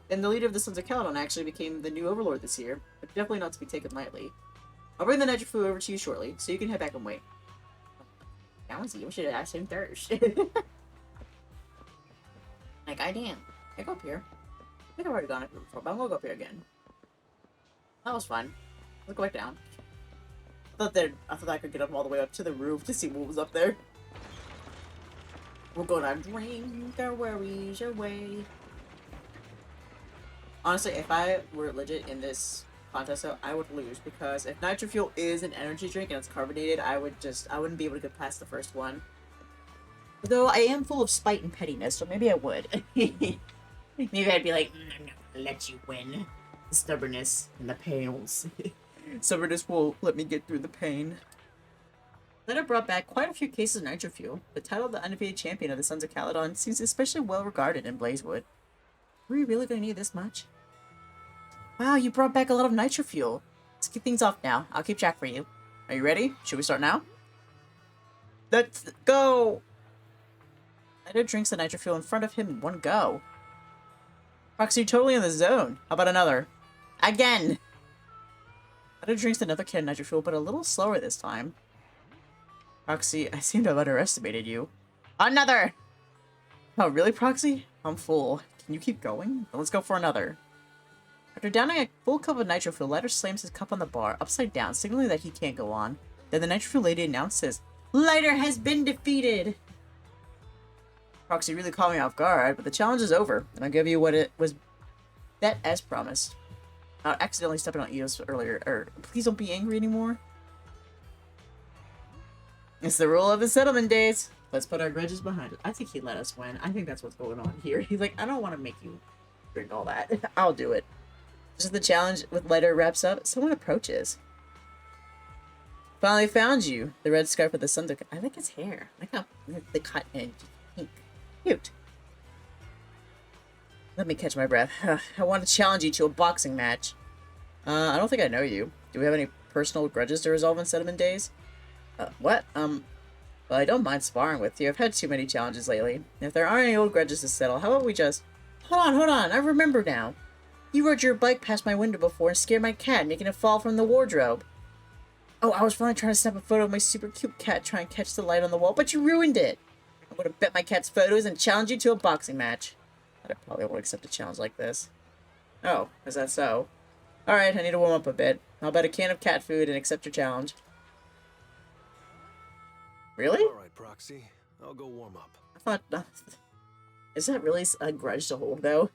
And the leader of the Sons of Caledon actually became the new overlord this year, but definitely not to be taken lightly. I'll bring the nitro fuel over to you shortly, so you can head back and wait. That was you. We should have asked him first. Like, I damn. I go up here. I think I've already gone up here before, but I'm gonna go up here again. That was fun. Let's go back down. I thought I could get up all the way up to the roof to see what was up there. We're gonna drink our worries away. Honestly, if I were legit in this contest, though, I would lose, because if nitro fuel is an energy drink and it's carbonated, I wouldn't be able to get past the first one. Though I am full of spite and pettiness, so maybe I would. Maybe I'd be like, I'm not gonna let you win. The stubbornness and the pails. Stubbornness will let me get through the pain. Letter brought back quite a few cases of nitro fuel. The title of the undefeated champion of the Sons of Caledon seems especially well regarded in Blazewood. Were you really gonna need this much? Wow, you brought back a lot of nitro fuel. Let's kick things off now. I'll keep track for you. Are you ready? Should we start now? Let's go! Lighter drinks the nitro fuel in front of him in one go. Proxy, you're totally in the zone. How about another? Again! Lighter drinks another can of nitro fuel, but a little slower this time. Proxy, I seem to have underestimated you. Another! Oh, really, Proxy? I'm full. Can you keep going? Then let's go for another. After downing a full cup of nitro fuel, Lighter slams his cup on the bar, upside down, signaling that he can't go on. Then the nitro fuel lady announces, Lighter has been defeated! Proxy really caught me off guard, but the challenge is over, and I'll give you what it was bet as promised. Accidentally stepping on Eos earlier, please don't be angry anymore. It's the rule of the settlement days. Let's put our grudges behind us. I think he let us win. I think that's what's going on here. He's like, I don't want to make you drink all that. I'll do it. Just as the challenge with Lighter wraps up, someone approaches. Finally found you. The red scarf with the Sons of... I like his hair. I like how the cut and pink. Cute. Let me catch my breath. I want to challenge you to a boxing match. I don't think I know you. Do we have any personal grudges to resolve in settlement days? What? Well, I don't mind sparring with you. I've had too many challenges lately. If there aren't any old grudges to settle, how about we just... Hold on. I remember now. You rode your bike past my window before and scared my cat, making it fall from the wardrobe. Oh, I was finally trying to snap a photo of my super cute cat trying to catch the light on the wall, but you ruined it. I'm gonna bet my cat's photos and challenge you to a boxing match. I probably won't accept a challenge like this. Oh, is that so? Alright, I need to warm up a bit. I'll bet a can of cat food and accept your challenge. Really? Alright, Proxy. I'll go warm up. I thought... is that really a grudge to hold, though?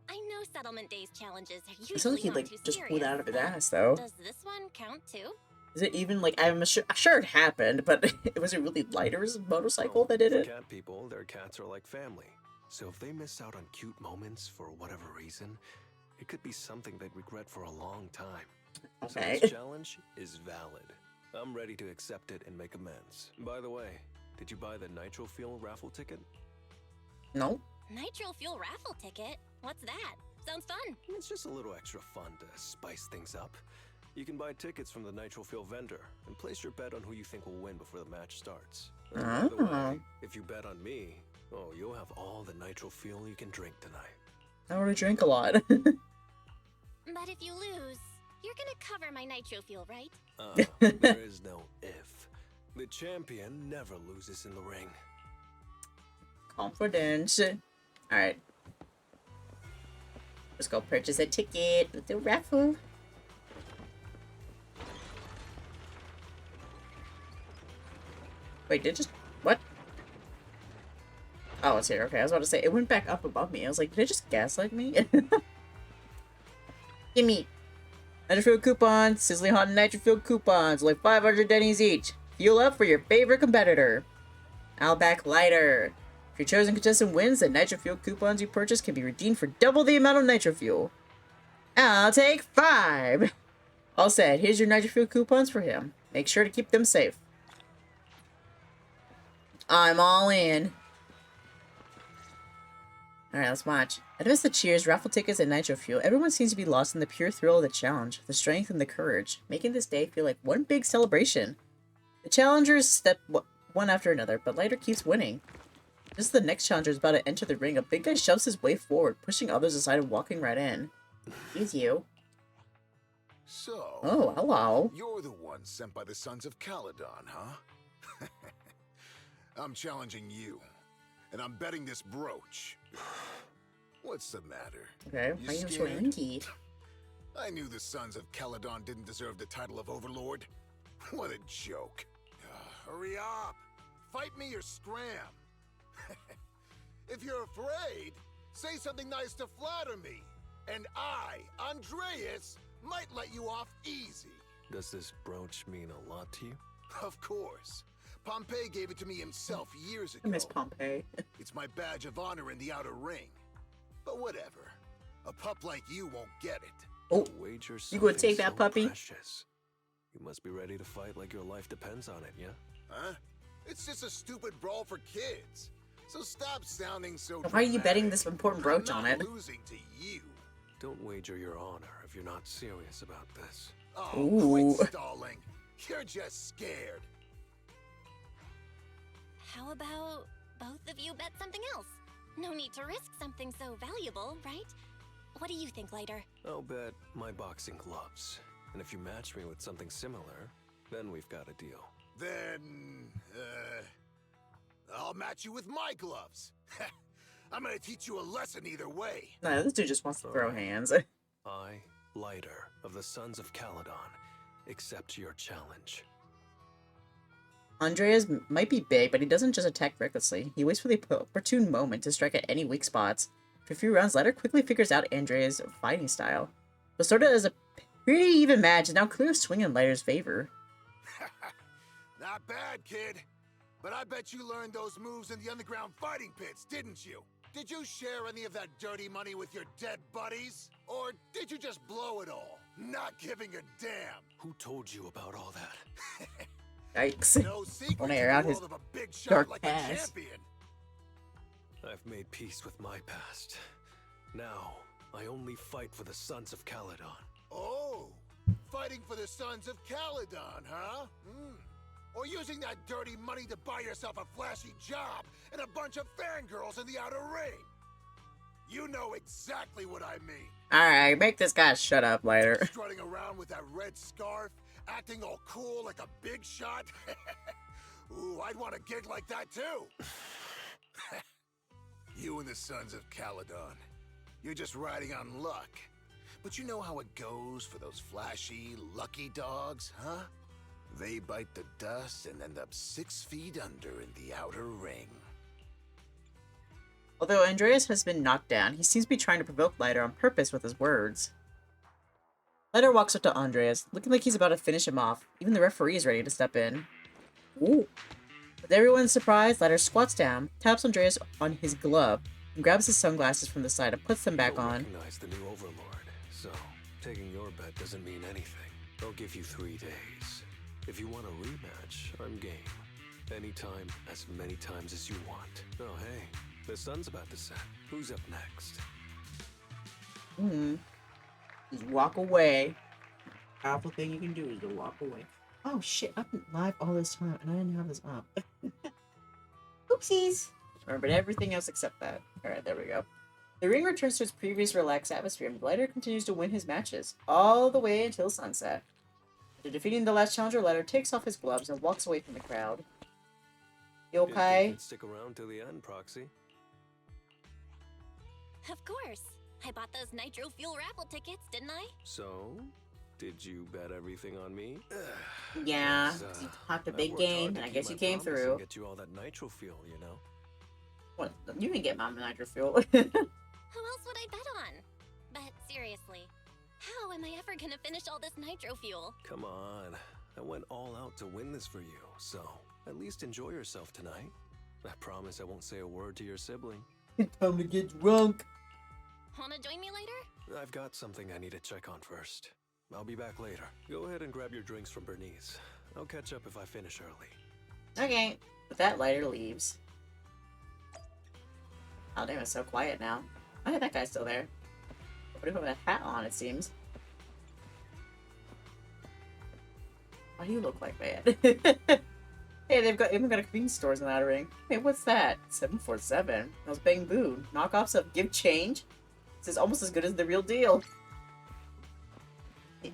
I know Settlement Days challenges are usually It's not like he, not like, too just pulled serious, out of his but ass, though. Does this one count too? Is it even, like, I'm sure it happened, but was it really Lighter's motorcycle that did For it? cat people, their cats are like family. So if they miss out on cute moments for whatever reason, it could be something they'd regret for a long time. Okay. So this challenge is valid. I'm ready to accept it and make amends. By the way, did you buy the Nitro Fuel raffle ticket? No. Nitro Fuel raffle ticket? What's that? Sounds fun. It's just a little extra fun to spice things up. You can buy tickets from the Nitro Fuel vendor and place your bet on who you think will win before the match starts. By the way, if you bet on me, oh, you'll have all the Nitro Fuel you can drink tonight. I already drink a lot. But if you lose, you're gonna cover my Nitro Fuel, right? There is no if. The champion never loses in the ring. Confidence. Alright. Let's go purchase a ticket with the raffle. Wait, did it just... what? Oh, it's here. Okay, I was about to say, it went back up above me. I was like, did it just gaslight me? Gimme! Nitro Fuel coupons, sizzling hot Nitro Fuel coupons, like 500 Denny's each. Fuel up for your favorite competitor. Outback Lighter. If your chosen contestant wins, the Nitro Fuel coupons you purchase can be redeemed for double the amount of Nitro Fuel. I'll take 5! All said, here's your Nitro Fuel coupons for him. Make sure to keep them safe. I'm all in. Alright, let's watch. Amidst the cheers, raffle tickets, and Nitro Fuel, everyone seems to be lost in the pure thrill of the challenge, the strength and the courage, making this day feel like one big celebration. The challengers step one after another, but Lighter keeps winning. Just as the next challenger is about to enter the ring, a big guy shoves his way forward, pushing others aside and walking right in. He's you. So... oh, hello. You're the one sent by the Sons of Caledon, huh? I'm challenging you, and I'm betting this brooch. What's the matter? Okay, why are you so angry? I knew the Sons of Caledon didn't deserve the title of Overlord. What a joke. Hurry up! Fight me or scram! If you're afraid, say something nice to flatter me, and I, Andreas, might let you off easy. Does this brooch mean a lot to you? Of course. Pompey gave it to me himself years ago. I miss Pompey. It's my badge of honor in the outer ring. But whatever. A pup like you won't get it. Oh, you gonna take that puppy? Precious. You must be ready to fight like your life depends on it, yeah? Huh? It's just a stupid brawl for kids. So stop sounding so Why are you betting this important brooch on it? Losing to you. Don't wager your honor if you're not serious about this. Oh, quit stalling. You're just scared. How about both of you bet something else? No need to risk something so valuable, right? What do you think, Lighter? I'll bet my boxing gloves. And if you match me with something similar, then we've got a deal. Then, I'll match you with my gloves. I'm gonna teach you a lesson either way. Nah, this dude just wants to throw hands. I, Lighter, of the Sons of Caledon, accept your challenge. Andreas might be big, but he doesn't just attack recklessly. He waits for the opportune moment to strike at any weak spots. For a few rounds, Lighter quickly figures out Andreas' fighting style. But sorta as a pretty even match, and now clear swing in Lighter's favor. Not bad, kid. But I bet you learned those moves in the underground fighting pits, didn't you? Did you share any of that dirty money with your dead buddies? Or did you just blow it all, not giving a damn? Who told you about all that? Yikes. No secret Wanna air out his of a big shot dark like past. a champion. I've made peace with my past. Now, I only fight for the Sons of Caledon. Oh, fighting for the Sons of Caledon, huh? Or using that dirty money to buy yourself a flashy job and a bunch of fangirls in the outer ring. You know exactly what I mean. Alright, make this guy shut up, Lighter. Strutting around with that red scarf, acting all cool like a big shot. Ooh, I'd want a gig like that too. You and the Sons of Caledon. You're just riding on luck. But you know how it goes for those flashy, lucky dogs, huh? They bite the dust and end up 6 feet under in the outer ring. Although Andreas has been knocked down, he seems to be trying to provoke Lighter on purpose with his words. Lighter walks up to Andreas, looking like he's about to finish him off. Even the referee is ready to step in. Ooh. With everyone's surprise, Lighter squats down, taps Andreas on his glove, and grabs his sunglasses from the side and puts them back on. Recognize the new overlord, so taking your bet doesn't mean anything. I'll give you 3 days. If you want a rematch, I'm game. Anytime, as many times as you want. Oh hey, the sun's about to set. Who's up next? Just walk away. Powerful thing you can do is to walk away. Oh shit, I've been live all this time and I didn't have this up. Oopsies. Remembered everything else except that. Alright, there we go. The ring returns to its previous relaxed atmosphere, and Lighter continues to win his matches, all the way until sunset. After defeating the last challenger, Lighter takes off his gloves and walks away from the crowd. You okay? You'd stick around till the end, Proxy. Of course. I bought those nitro fuel raffle tickets, didn't I? So, did you bet everything on me? Yeah, you talked a big game, and I guess you came through. Get you all that nitro fuel, you know. What? You didn't get my nitro fuel. Who else would I bet on? But seriously, how am I ever gonna finish all this nitro fuel? Come on. I went all out to win this for you, so at least enjoy yourself tonight. I promise I won't say a word to your sibling. It's time to get drunk. Wanna join me later? I've got something I need to check on first. I'll be back later. Go ahead and grab your drinks from Bernice. I'll catch up if I finish early. Okay. With that, Lighter leaves. Oh damn, it's so quiet now. Oh, that guy's still there. What do you have a hat on, it seems? What do you look like, man? Hey, they've got even got a convenience stores in that ring. Hey, what's that? 747. Those Bang Boon. Knockoffs of Give Change? This is almost as good as the real deal.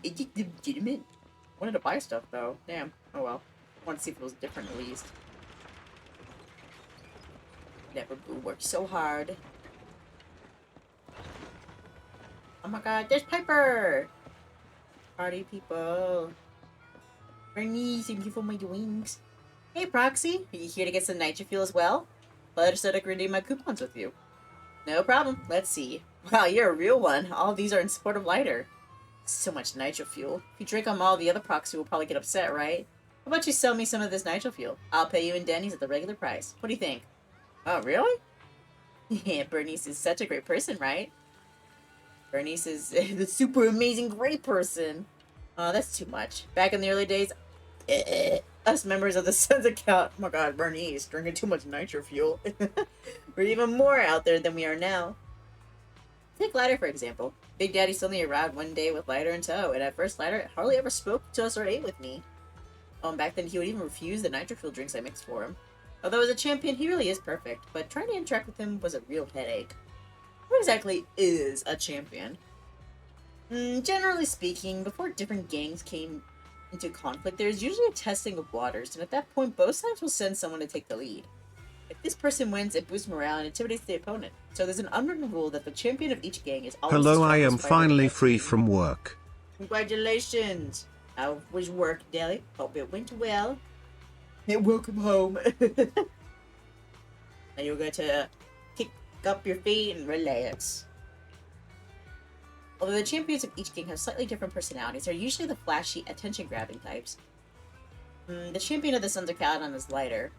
It's legitimate. I wanted to buy stuff though. Damn. Oh well. I wanted to see if it was different at least. Never Boo worked so hard. Oh my god, there's Piper! Party people. Bernice, thank you for my wings. Hey Proxy, are you here to get some nitro fuel as well? Let us redeem my coupons with you. No problem, let's see. Wow, you're a real one. All of these are in support of Lighter. So much nitro fuel. If you drink them all, the other Proxy will probably get upset, right? How about you sell me some of this nitro fuel? I'll pay you in Denny's at the regular price. What do you think? Oh, really? Yeah, Bernice is such a great person, right? Bernice is the super amazing great person. Oh, that's too much. Back in the early days, us members of the Sons account, oh my god, Bernice, drinking too much nitro fuel. We're even more out there than we are now. Take Lighter, for example. Big Daddy suddenly arrived one day with Lighter in tow, and at first Lighter hardly ever spoke to us or ate with me. Back then he would even refuse the nitro fuel drinks I mixed for him. Although as a champion, he really is perfect, but trying to interact with him was a real headache. What exactly is a champion? Generally speaking, before different gangs came into conflict, there is usually a testing of waters, and at that point, both sides will send someone to take the lead. If this person wins, it boosts morale and intimidates the opponent. So there's an unwritten rule that the champion of each gang is always Hello, the I am strongest fighter finally against free you. from work. Congratulations! How was work, Deli? Hope it went well. And welcome home. And you're going to kick up your feet and relax. Although the champions of each gang have slightly different personalities, they're usually the flashy, attention-grabbing types. The champion of the Sons of Caledon is Lighter.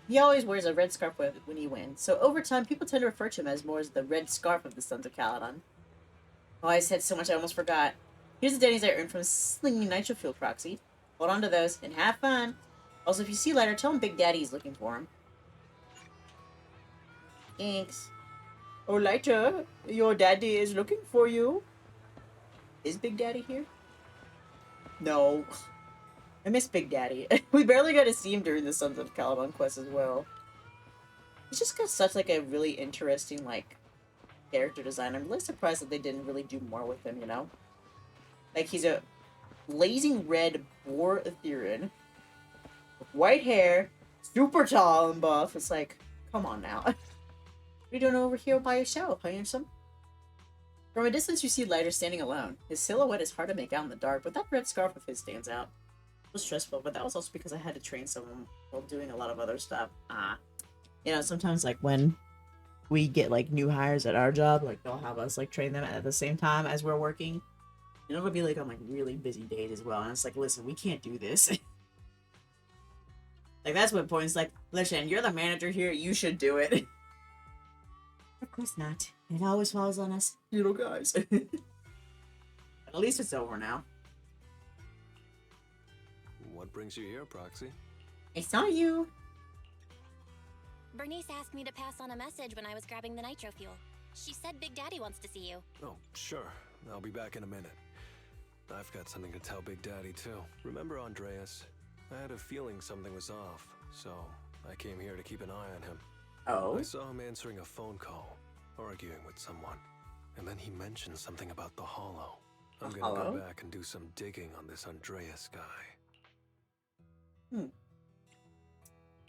He always wears a red scarf when he wins, so over time people tend to refer to him as more as the red scarf of the Sons of Caledon. Oh, I said so much I almost forgot. Here's the Denny's I earned from slinging nitro fuel, Proxy. Hold on to those, and have fun! Also, if you see Lighter, tell him Big Daddy is looking for him. Thanks. Oh, Lighter, your daddy is looking for you. Is Big Daddy here? No. I miss Big Daddy. We barely got to see him during the Sons of Caledon quest as well. He's just got such, like, a really interesting, like, character design. I'm really surprised that they didn't really do more with him, you know? Like, he's a blazing red boar Etherean. With white hair, super tall and buff. It's like, come on now. are you doing over here by yourself, handsome? From a distance, you see Lighter standing alone. His silhouette is hard to make out in the dark, but that red scarf of his stands out. It was stressful, but that was also because I had to train someone while doing a lot of other stuff. You know, sometimes, like, when we get, like, new hires at our job, like, they'll have us, like, train them at the same time as we're working. And it'll be, like, on, like, really busy days as well. And it's like, listen, we can't do this. Like, that's what points, like, listen, you're the manager here, you should do it. Of course not. It always falls on us little guys. At least it's over now. What brings you here, Proxy? I saw you. Bernice asked me to pass on a message when I was grabbing the nitro fuel. She said Big Daddy wants to see you. Oh, sure. I'll be back in a minute. I've got something to tell Big Daddy, too. Remember Andreas? I had a feeling something was off, so I came here to keep an eye on him. Oh? I saw him answering a phone call, arguing with someone, and then he mentioned something about the Hollow. I'm gonna go back and do some digging on this Andreas guy.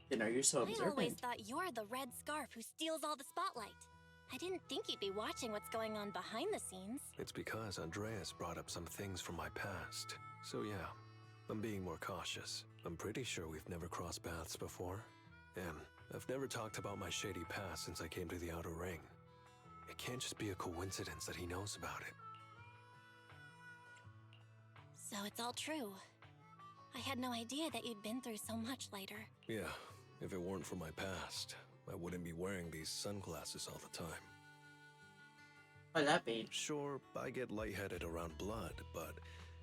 You know, you're so observant. I always thought you're the red scarf who steals all the spotlight. I didn't think you'd be watching what's going on behind the scenes. It's because Andreas brought up some things from my past. So yeah, I'm being more cautious. I'm pretty sure we've never crossed paths before. And I've never talked about my shady past since I came to the Outer Ring. It can't just be a coincidence that he knows about it. So it's all true. I had no idea that you'd been through so much later. Yeah, if it weren't for my past, I wouldn't be wearing these sunglasses all the time. What'd that be? Sure, I get lightheaded around blood, but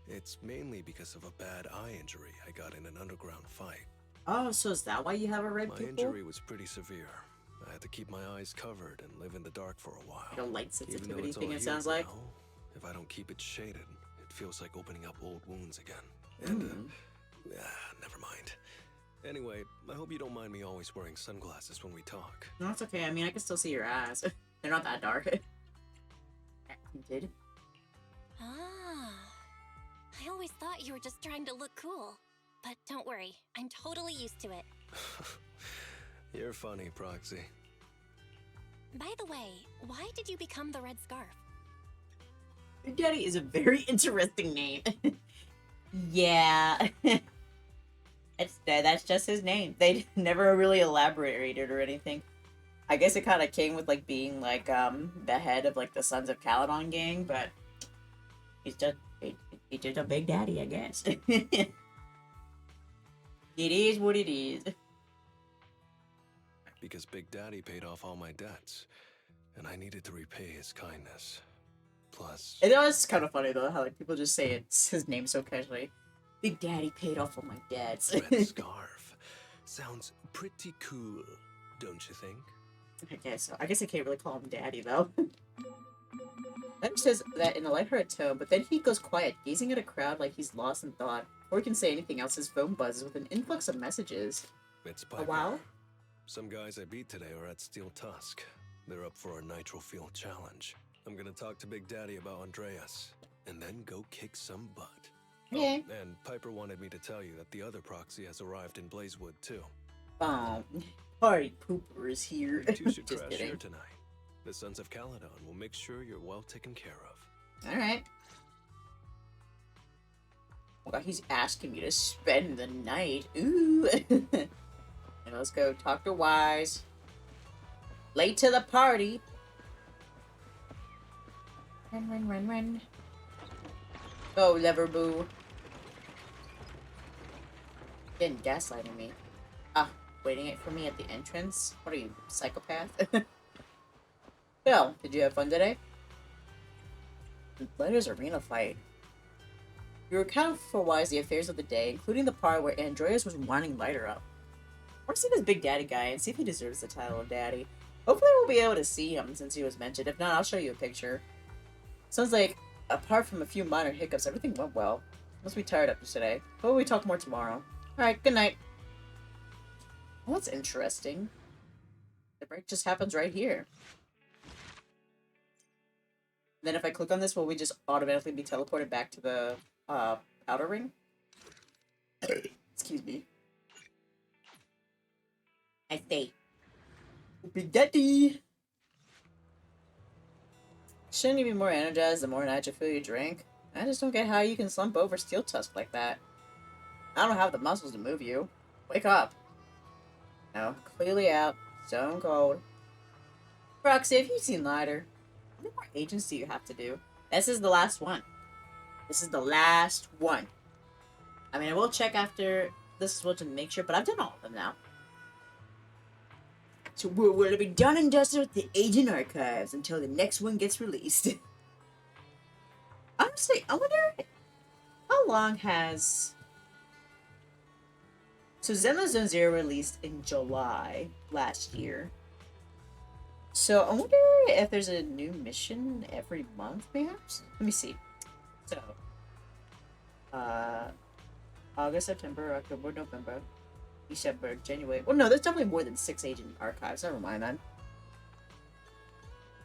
it's mainly because of a bad eye injury I got in an underground fight. Oh, so is that why you have a red pupil? My injury was pretty severe. I had to keep my eyes covered and live in the dark for a while. Like a light sensitivity it's thing, all it sounds like. now, if I don't keep it shaded, it feels like opening up old wounds again. And, never mind. Anyway, I hope you don't mind me always wearing sunglasses when we talk. No, it's okay. I mean, I can still see your eyes. They're not that dark. Tinted. Ah. I always thought you were just trying to look cool. But don't worry, I'm totally used to it. You're funny, Proxy. By the way, why did you become the Red Scarf? Big Daddy is a very interesting name. Yeah. That's just his name. They never really elaborated or anything. I guess it kind of came with, like, being, like, the head of, like, the Sons of Caledon gang, but he's just a Big Daddy, I guess. It is what it is. Because Big Daddy paid off all my debts, and I needed to repay his kindness. Plus... It was kind of funny, though, how, like, people just say it's his name so casually. Big Daddy paid off all my debts. Red Scarf. Sounds pretty cool, don't you think? I guess so. I guess I can't really call him Daddy, though. Adam says that in a lighthearted tone, but then he goes quiet, gazing at a crowd like he's lost in thought. Before he can say anything else, his phone buzzes with an influx of messages. It's Piper. Oh, wow. Some guys I beat today are at Steel Tusk. They're up for a Nitro Fuel challenge. I'm gonna talk to Big Daddy about Andreas, and then go kick some butt. Yeah. Oh, and Piper wanted me to tell you that the other proxy has arrived in Blazewood, too. Party pooper is here. You two should Just crash kidding. here tonight. The Sons of Caledon will make sure you're well taken care of. Alright. Well, he's asking me to spend the night. Ooh. And let's go talk to Wise. Late to the party. Run. Go, Leverboo. Getting gaslighting me. Waiting it for me at the entrance? What are you, psychopath? Bill, did you have fun today? Letters arena fight. You recount for Wise the affairs of the day, including the part where Andreas was winding Lighter up. I want to see this Big Daddy guy and see if he deserves the title of Daddy. Hopefully we'll be able to see him since he was mentioned. If not, I'll show you a picture. Sounds like, apart from a few minor hiccups, everything went well. Must be tired after today. But we talk more tomorrow. Alright, good night. Well, that's interesting. The break just happens right here. Then if I click on this, will we just automatically be teleported back to the outer ring? Excuse me. I say. Big Daddy! Shouldn't you be more energized the more nitro fuel you drink? I just don't get how you can slump over Steel Tusk like that. I don't have the muscles to move you. Wake up. No, clearly out. Stone cold. Proxy, have you seen Lighter? How many more agents do you have to do? This is the last one. This is the last one. I mean, I will check after this as well to make sure, but I've done all of them now. So we'll be done and dusted with the agent archives until the next one gets released. Honestly, I wonder how long has... So Zenless Zone Zero released in July last year. So I wonder if there's a new mission every month, perhaps? Let me see. So, August, September, October, November, December, January. Well, no, there's definitely more than 6 agent archives. Never mind then.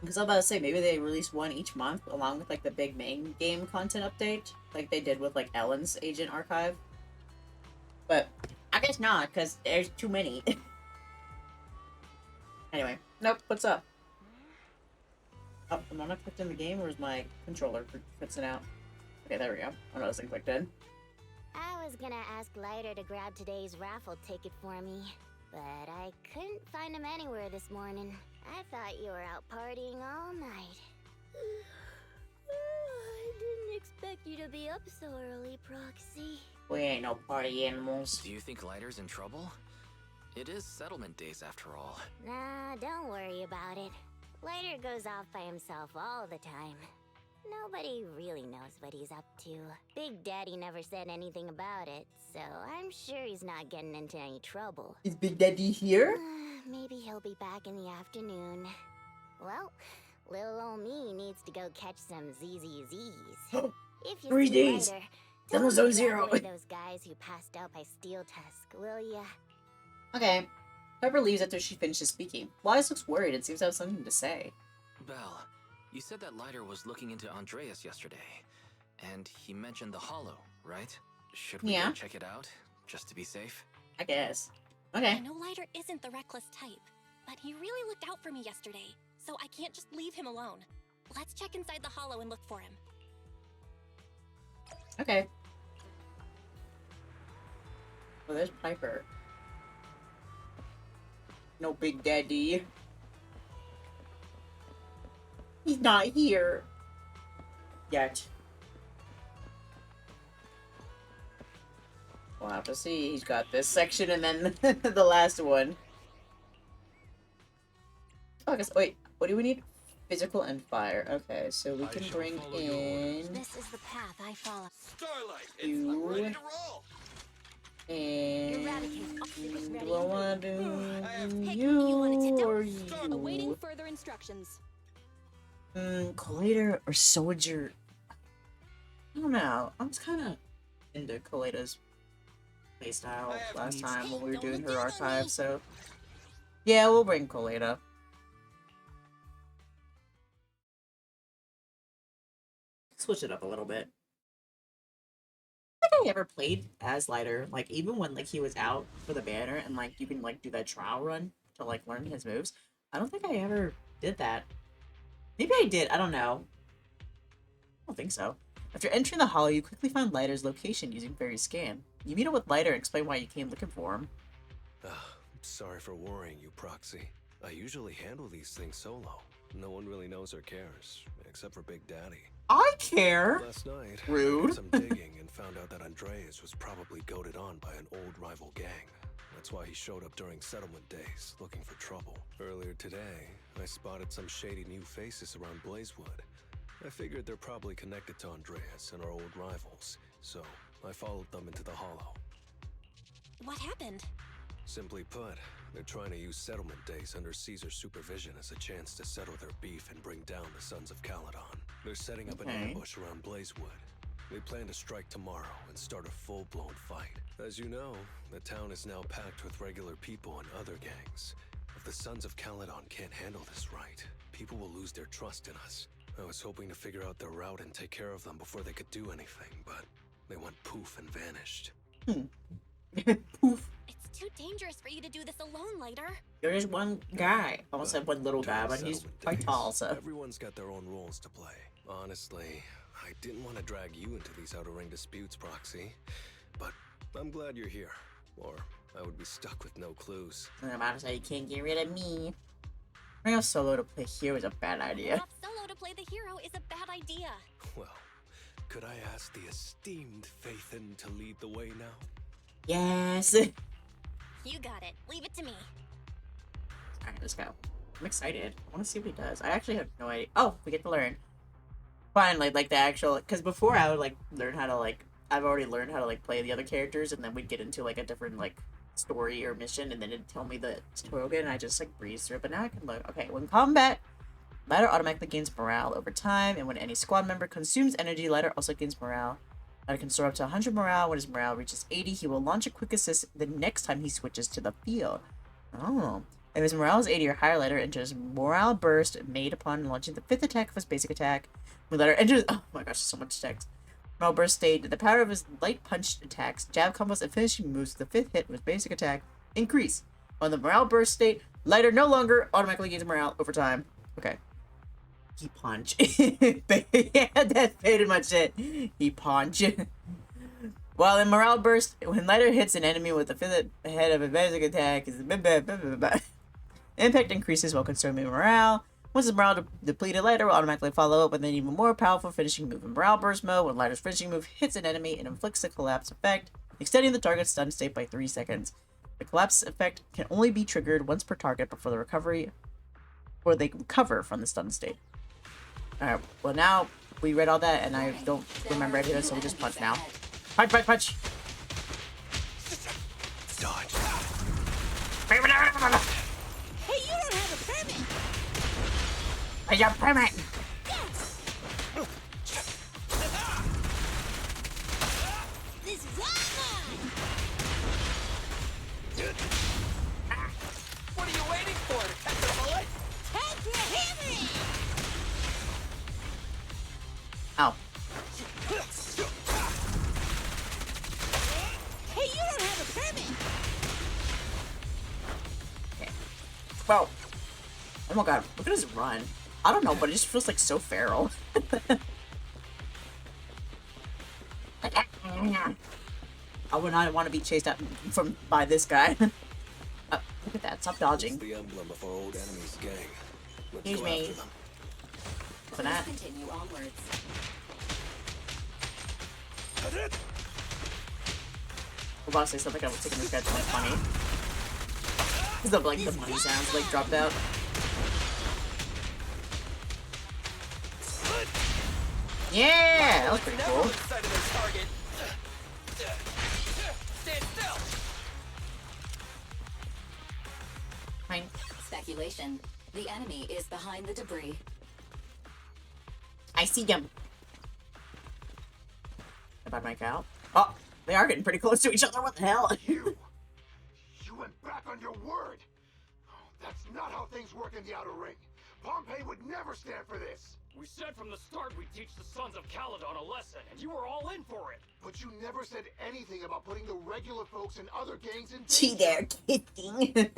Because I was about to say, maybe they release one each month along with, like, the big main game content update. Like they did with, like, Ellen's agent archive. But I guess not, because there's too many. Anyway, nope, what's up? Oh, am I not clicked in the game, or is my controller fixing out? Okay, there we go. Oh no, this thing clicked in. I was gonna ask Lighter to grab today's raffle ticket for me, but I couldn't find him anywhere this morning. I thought you were out partying all night. I didn't expect you to be up so early, Proxy. We ain't no party animals. Do you think Lighter's in trouble? It is settlement days after all. Nah, don't worry about it. Lighter goes off by himself all the time. Nobody really knows what he's up to. Big Daddy never said anything about it, so I'm sure he's not getting into any trouble. Is Big Daddy here? Maybe he'll be back in the afternoon. Well, little ol' me needs to go catch some ZZZs. If you 3 see days. Lighter, Zenless tell Zone him to Zero. grab one of those guys who passed out by Steel Tusk, will ya? Okay. Pepper leaves after she finishes speaking. Wise looks worried and seems to have something to say. Belle, you said that Lighter was looking into Andreas yesterday, and he mentioned the Hollow, right? Should we go check it out, just to be safe? I guess. Okay. I know Lighter isn't the reckless type, but he really looked out for me yesterday, so I can't just leave him alone. Let's check inside the Hollow and look for him. Okay. Well, there's Piper. No Big Daddy. He's not here. Yet. We'll have to see. He's got this section and then the last one. Oh, I guess. Wait, what do we need? Physical and fire. Okay, so we can bring in. This is the path I follow. Starlight, I'm ready to roll. And ready. do I want to do you or you? Awaiting further instructions. Collator or Soldier? I don't know. I was kind of into Collator's playstyle last time when we were doing her archive, so yeah, we'll bring Collator. Switch it up a little bit. I don't think I ever played as Lighter, like even when like he was out for the banner and like you can like do that trial run to like learn his moves. I don't think I ever did that. Maybe I did, I don't know. I don't think so. After entering the Hollow, you quickly find Lighter's location using Fairy Scan. You meet up with Lighter and explain why you came looking for him. Sorry for worrying you, Proxy. I usually handle these things solo. No one really knows or cares, except for Big Daddy. I care! Last night, Rude. I did some digging and found out that Andreas was probably goaded on by an old rival gang. That's why he showed up during settlement days, looking for trouble. Earlier today, I spotted some shady new faces around Blazewood. I figured they're probably connected to Andreas and our old rivals, so I followed them into the Hollow. What happened? Simply put, they're trying to use settlement days under Caesar's supervision as a chance to settle their beef and bring down the Sons of Caledon. They're setting up an ambush around Blazewood. They plan to strike tomorrow and start a full-blown fight. As you know, the town is now packed with regular people and other gangs. If the Sons of Caledon can't handle this right, people will lose their trust in us. I was hoping to figure out their route and take care of them before they could do anything, but they went poof and vanished. Poof. It's too dangerous for you to do this alone, Lighter. You're just one guy. I almost said one little guy, but he's quite tall, so. Everyone's got their own roles to play. Honestly, I didn't want to drag you into these outer ring disputes, Proxy. But I'm glad you're here. Or I would be stuck with no clues. I'm about to say you can't get rid of me. Bring a Solo to play here is a bad idea. Off Solo to play the hero is a bad idea. Well, could I ask the esteemed Phaethon to lead the way now? Yes. You got it. Leave it to me. Alright, let's go. I'm excited. I want to see what he does. I actually have no idea. Oh, we get to learn. Finally, like the actual, because before I would like learn how to like, I've already learned how to like play the other characters, and then we'd get into like a different like story or mission, and then it'd tell me the tutorial again, and I just like breeze through it. But now I can look. Okay, when combat, Lighter automatically gains morale over time, and when any squad member consumes energy, Lighter also gains morale. Lighter can store up to 100 morale. When his morale reaches 80, he will launch a quick assist the next time he switches to the field. Oh. If his morale is 80 or higher, Lighter enters morale burst made upon launching the 5th attack of his basic attack. When Lighter enters... Oh my gosh, so much text. Morale burst state, the power of his light punch attacks, jab combos, and finishing moves to the 5th hit of his basic attack increase. On the morale burst state, Lighter no longer automatically gains morale over time. Okay. He punch. Yeah, that's pretty much it. He punch. While in morale burst, when Lighter hits an enemy with the 5th head of a basic attack, impact increases while conserving morale. Once his morale depleted, Lighter will automatically follow up with an even more powerful finishing move in morale burst mode. When Lighter's finishing move hits an enemy, it inflicts a collapse effect, extending the target's stun state by 3 seconds. The collapse effect can only be triggered once per target before the recovery, or they recover from the stun state. Alright, well now we read all that and I don't remember anything, so we just punch now. Punch, punch, punch! Dodge. Hey, you don't have a permit! I got a permit! This is all mine! What are you waiting for? To catch the bullet? Time for a hammering! Ow. Hey, you don't have a permit! Okay. Well. Oh my god, look at his run. I don't know, but it just feels like so feral. I would not want to be chased out by this guy. Look at that, stop dodging. It's the emblem of our old enemy's gang. Let's Excuse go me. after them. For that. Continue onwards. I was about to say something, I was taking this guy to like funny. Because of like the money sounds like dropped out. Yeah, that was pretty cool. Fine. Speculation. The enemy is behind the debris. I see them. If I mic out. Oh, they are getting pretty close to each other. What the hell? You went back on your word. That's not how things work in the Outer Ring. Pompeii would never stand for this. We said from the start we'd teach the Sons of Caledon a lesson, and you were all in for it. But you never said anything about putting the regular folks and other gangs in Gee, they're kidding.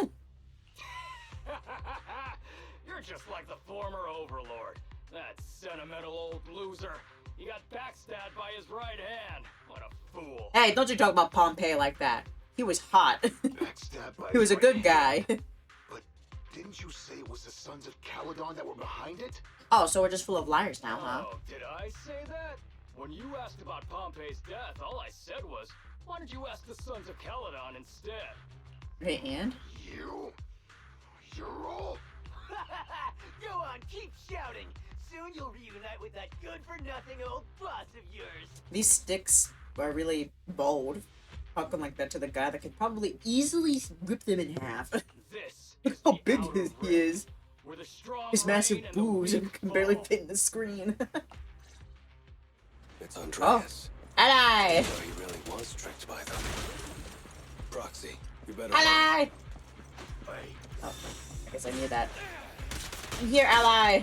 You're just like the former Overlord. That sentimental old loser. He got backstabbed by his right hand. What a fool. Hey, don't you talk about Pompeii like that. He was hot. Backstabbed by He was a his good right guy. hand. But didn't you say it was the Sons of Caledon that were behind it? Oh, so we're just full of liars now, huh? Oh, did I say that? When you asked about Pompeii's death, all I said was, why don't you ask the Sons of Caledon instead? Hey, and? You're all... Go on, keep shouting. Soon you'll reunite with that good-for-nothing old boss of yours. These sticks are really bold. Talking like that to the guy that could probably easily rip them in half. Look how big he is. His massive boobs can barely fit in the screen. It's Andreas. Oh, ally! So he really was tricked by them. Proxy, you better... Ally! Oh, I guess I knew that. I'm here, ally!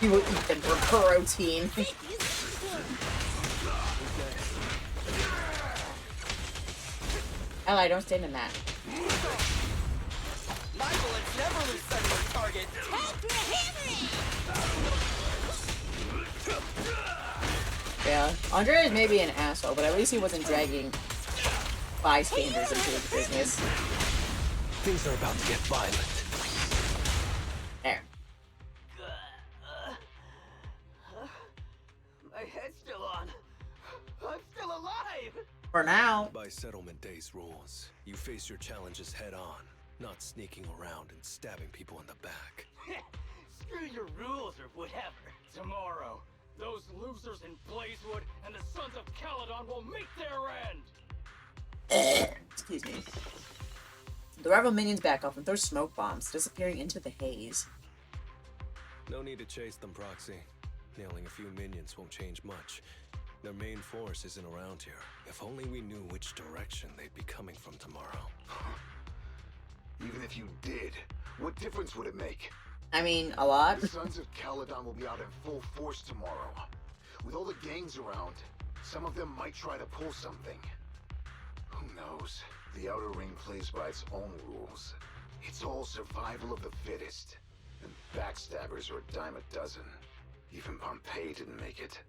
You will eat them for protein. Ally, don't stand in that. My bullets never lose sight of their target. Yeah, Andre is maybe an asshole, but at least he wasn't dragging bystanders into his business. Things are about to get violent. There. My head's still on. I'm still alive. For now. By Settlement Day's rules, you face your challenges head on, not sneaking around and stabbing people in the back. Screw your rules or whatever. Tomorrow, those losers in Blazewood and the Sons of Caledon will meet their end! Excuse me. The rival minions back off and throw smoke bombs, disappearing into the haze. No need to chase them, Proxy. Nailing a few minions won't change much. Their main force isn't around here. If only we knew which direction they'd be coming from tomorrow. Even if you did, what difference would it make? I mean, a lot. The Sons of Caledon will be out in full force tomorrow. With all the gangs around, some of them might try to pull something. Who knows? The Outer Ring plays by its own rules. It's all survival of the fittest. And backstabbers are a dime a dozen. Even Pompeii didn't make it.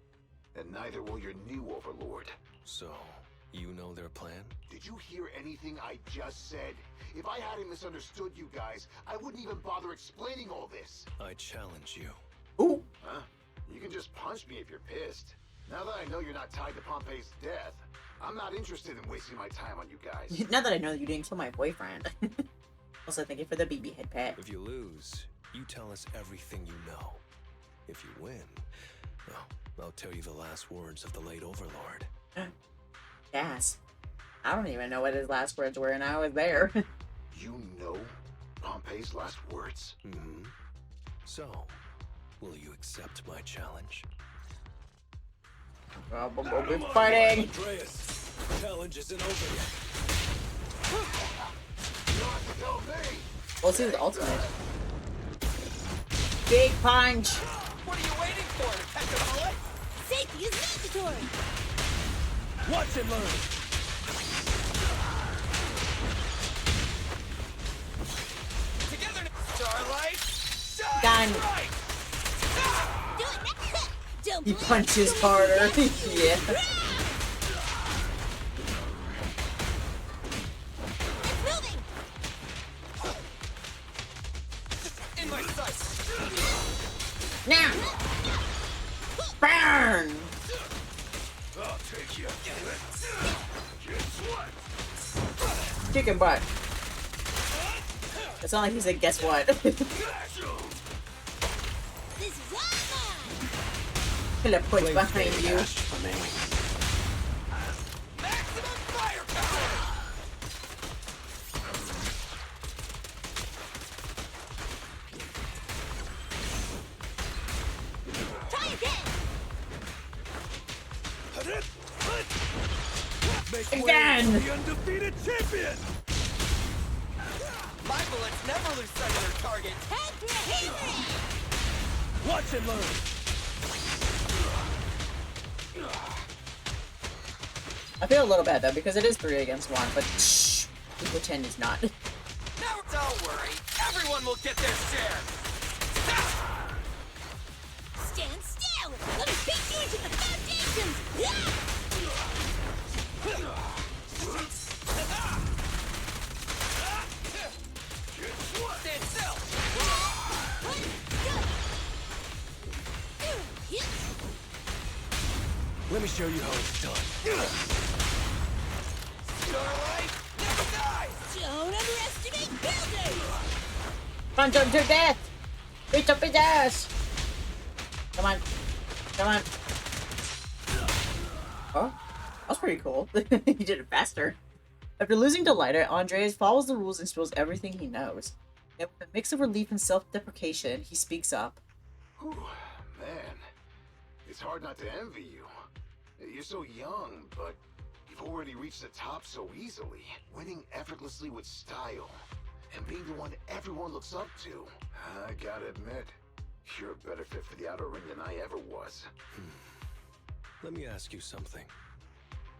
And neither will your new overlord. So, you know their plan? Did you hear anything I just said? If I hadn't misunderstood you guys, I wouldn't even bother explaining all this. I challenge you. Ooh. Huh? You can just punch me if you're pissed. Now that I know you're not tied to Pompeii's death, I'm not interested in wasting my time on you guys. Now that I know you didn't kill my boyfriend. Also, thank you for the BB head pet. If you lose, you tell us everything you know. If you win, well, I'll tell you the last words of the late overlord. Yes. I don't even know what his last words were, and I was there. You know Pompeii's last words? Mm-hmm. So, will you accept my challenge? We'll be fighting! Andreas, challenge isn't over yet. You don't have to tell me! We'll see the ultimate. Big punch! What are you waiting for, Detective Mullet? Safety is mandatory! Watch and learn! Together, Starlight! Done. Do it! Don't He blink. punches harder. Yeah. It's moving! In my sights! Now! Burn! I'll take you. Guess what? Chicken butt. It's not like he said, guess what? This is all mine! Killer points behind you. Maximum firepower! Try again! Again! The undefeated champion! My bullets never lose sight of their target. Watch and learn! I feel a little bad though because it is 3 against 1, but shh, people 10 is not. Now, don't worry. Everyone will get their share. Stand still! Let me beat you into the foundations! Stand still. Let me show you how it's done. Starlight, never die. Don't underestimate buildings! Punch him to death! Beat up his ass! Come on. Come on. Oh, that was pretty cool. He did it faster. After losing to Lighter, Andreas follows the rules and spills everything he knows. And with a mix of relief and self-deprecation, he speaks up. Whew, man, it's hard not to envy you. You're so young, but you've already reached the top so easily. Winning effortlessly with style, and being the one everyone looks up to. I gotta admit, you're a better fit for the Outer Ring than I ever was. Let me ask you something.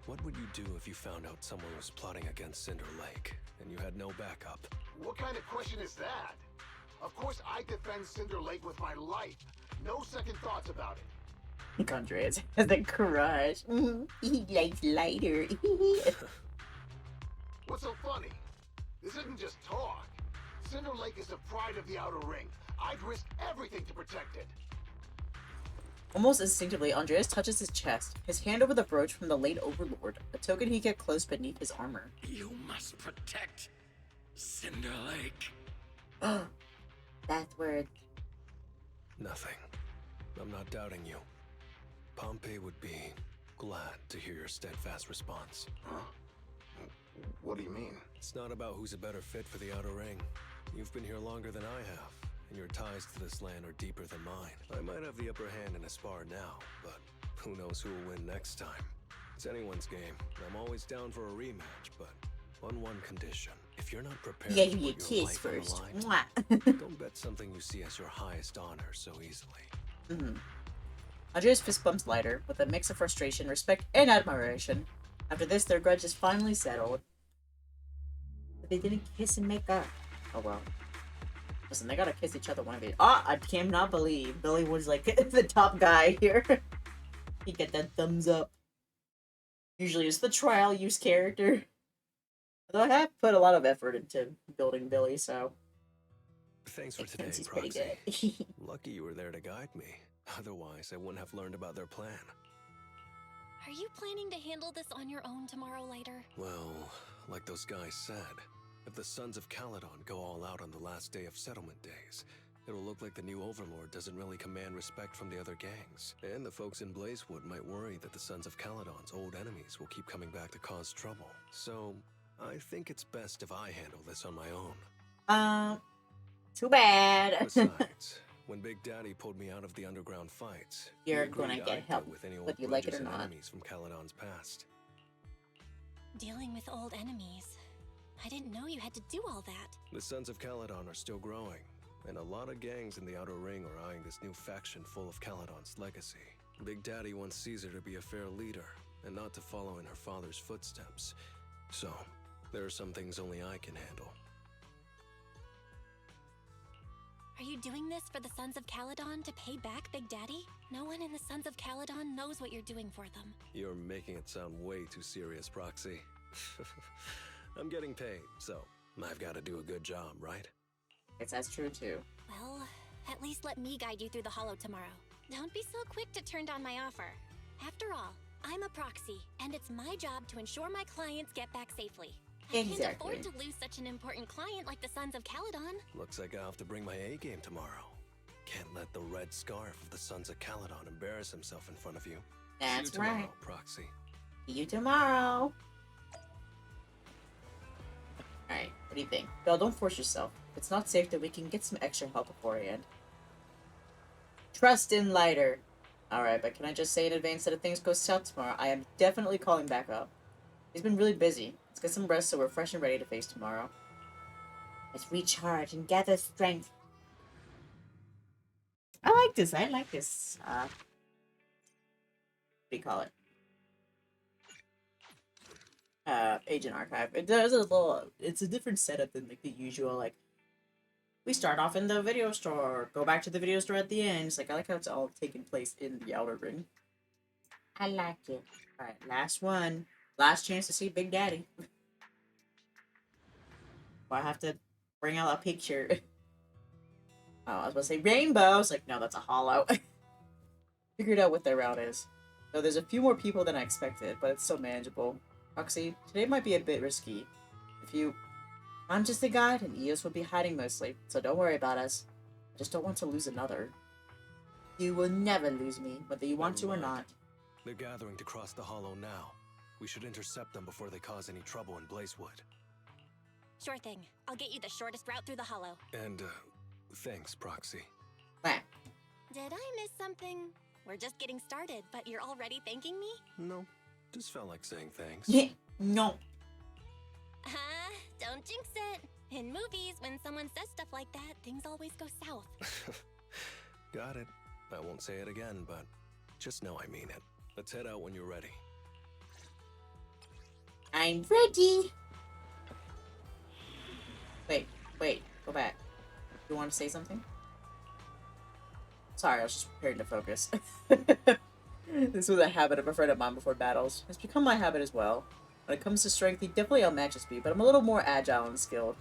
What would you do if you found out someone was plotting against Cinder Lake and you had no backup? What kind of question is that? Of course I defend Cinder Lake with my life. No second thoughts about it. Andreas has a crush. He likes lighter. What's so funny? This isn't just talk. Cinder Lake is the pride of the Outer Ring. I'd risk everything to protect it. Almost instinctively, Andreas touches his chest, his hand over the brooch from the late Overlord, a token he kept close beneath his armor. You must protect Cinder Lake. That word. Nothing. I'm not doubting you. Pompey would be glad to hear your steadfast response. Huh? What do you mean? It's not about who's a better fit for the Outer Ring. You've been here longer than I have, and your ties to this land are deeper than mine. I might have the upper hand in a spar now, but who knows who will win next time. It's anyone's game. I'm always down for a rematch, but on one condition. If you're not prepared Yeah, to you put get your kissed life first. on the line, don't bet something you see as your highest honor so easily. Andreas fist bumps lighter, with a mix of frustration, respect, and admiration. After this, their grudge is finally settled. But they didn't kiss and make up. Oh well. Listen, they gotta kiss each other one of these. I cannot believe Billy was like the top guy here. He get that thumbs up. Usually it's the trial use character. Although I have put a lot of effort into building Billy, so... Thanks for today, he's pretty Proxy. good. Lucky you were there to guide me. Otherwise, I wouldn't have learned about their plan. Are you planning to handle this on your own tomorrow later? Well, like those guys said, if the Sons of Caledon go all out on the last day of settlement days, it'll look like the new Overlord doesn't really command respect from the other gangs. And the folks in Blazewood might worry that the Sons of Caledon's old enemies will keep coming back to cause trouble. So, I think it's best if I handle this on my own. Too bad. Besides, when Big Daddy pulled me out of the underground fights, You're he agreed gonna get I'd help, deal with any old whether you like it grudges or and not. enemies from Caledon's past. Dealing with old enemies. I didn't know you had to do all that. The Sons of Caledon are still growing, and a lot of gangs in the Outer Ring are eyeing this new faction full of Caledon's legacy. Big Daddy wants Caesar to be a fair leader, and not to follow in her father's footsteps. So, there are some things only I can handle. Are you doing this for the Sons of Caledon to pay back Big Daddy? No one in the Sons of Caledon knows what you're doing for them. You're making it sound way too serious, Proxy. I'm getting paid, so I've got to do a good job, right? Guess that's true too. Well, at least let me guide you through the hollow tomorrow. Don't be so quick to turn down my offer. After all, I'm a proxy, and it's my job to ensure my clients get back safely. I can't afford to lose such an important client like the Sons of Caledon. Looks like I'll have to bring my A-game tomorrow. Can't let the red scarf of the Sons of Caledon embarrass himself in front of you. That's See you tomorrow, right. Proxy. See you tomorrow. Alright, what do you think? Belle, don't force yourself. If it's not safe, then we can get some extra help beforehand. Trust in Lighter. Alright, but can I just say in advance that if things go south tomorrow, I am definitely calling back up. He's been really busy. Let's get some rest so we're fresh and ready to face tomorrow. Let's recharge and gather strength. I like this. I like this. What do you call it? Agent Archive. It does a little. It's a different setup than like the usual. Like we start off in the video store, go back to the video store at the end. It's like I like how it's all taking place in the Outer Ring. I like it. All right, last one. Last chance to see Big Daddy. Well, I have to bring out a picture. Oh, I was about to say rainbow. I was like, no, that's a hollow. Figured out what their route is. So there's a few more people than I expected, but it's still manageable. Roxy, today might be a bit risky. I'm just a guide, and Eos will be hiding mostly, so don't worry about us. I just don't want to lose another. You will never lose me, whether you want to or not. They're gathering to cross the hollow now. We should intercept them before they cause any trouble in Blazewood. Sure thing. I'll get you the shortest route through the hollow. And, thanks, Proxy. Did I miss something? We're just getting started, but you're already thanking me? No, just felt like saying thanks. No. Don't jinx it. In movies, when someone says stuff like that, things always go south. Got it. I won't say it again, but just know I mean it. Let's head out when you're ready. I'm ready. Wait, go back. You want to say something? Sorry, I was just preparing to focus. This was a habit of a friend of mine before battles. It's become my habit as well. When it comes to strength, he definitely outmatches me, but I'm a little more agile and skilled.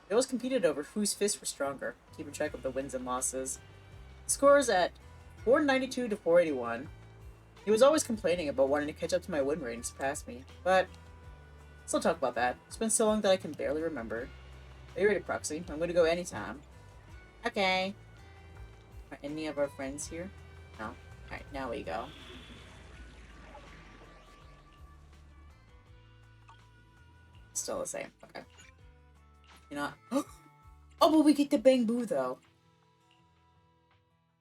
It was competed over whose fists were stronger, keeping track of the wins and losses. The score is at 492 to 481. He was always complaining about wanting to catch up to my win rate and surpass me, but let's not talk about that. It's been so long that I can barely remember. Are you ready, Proxy? I'm going to go anytime. Okay. Are any of our friends here? No. Alright, now we go. Still the same. Okay. You know what? Oh, but we get the Bang Boo, though.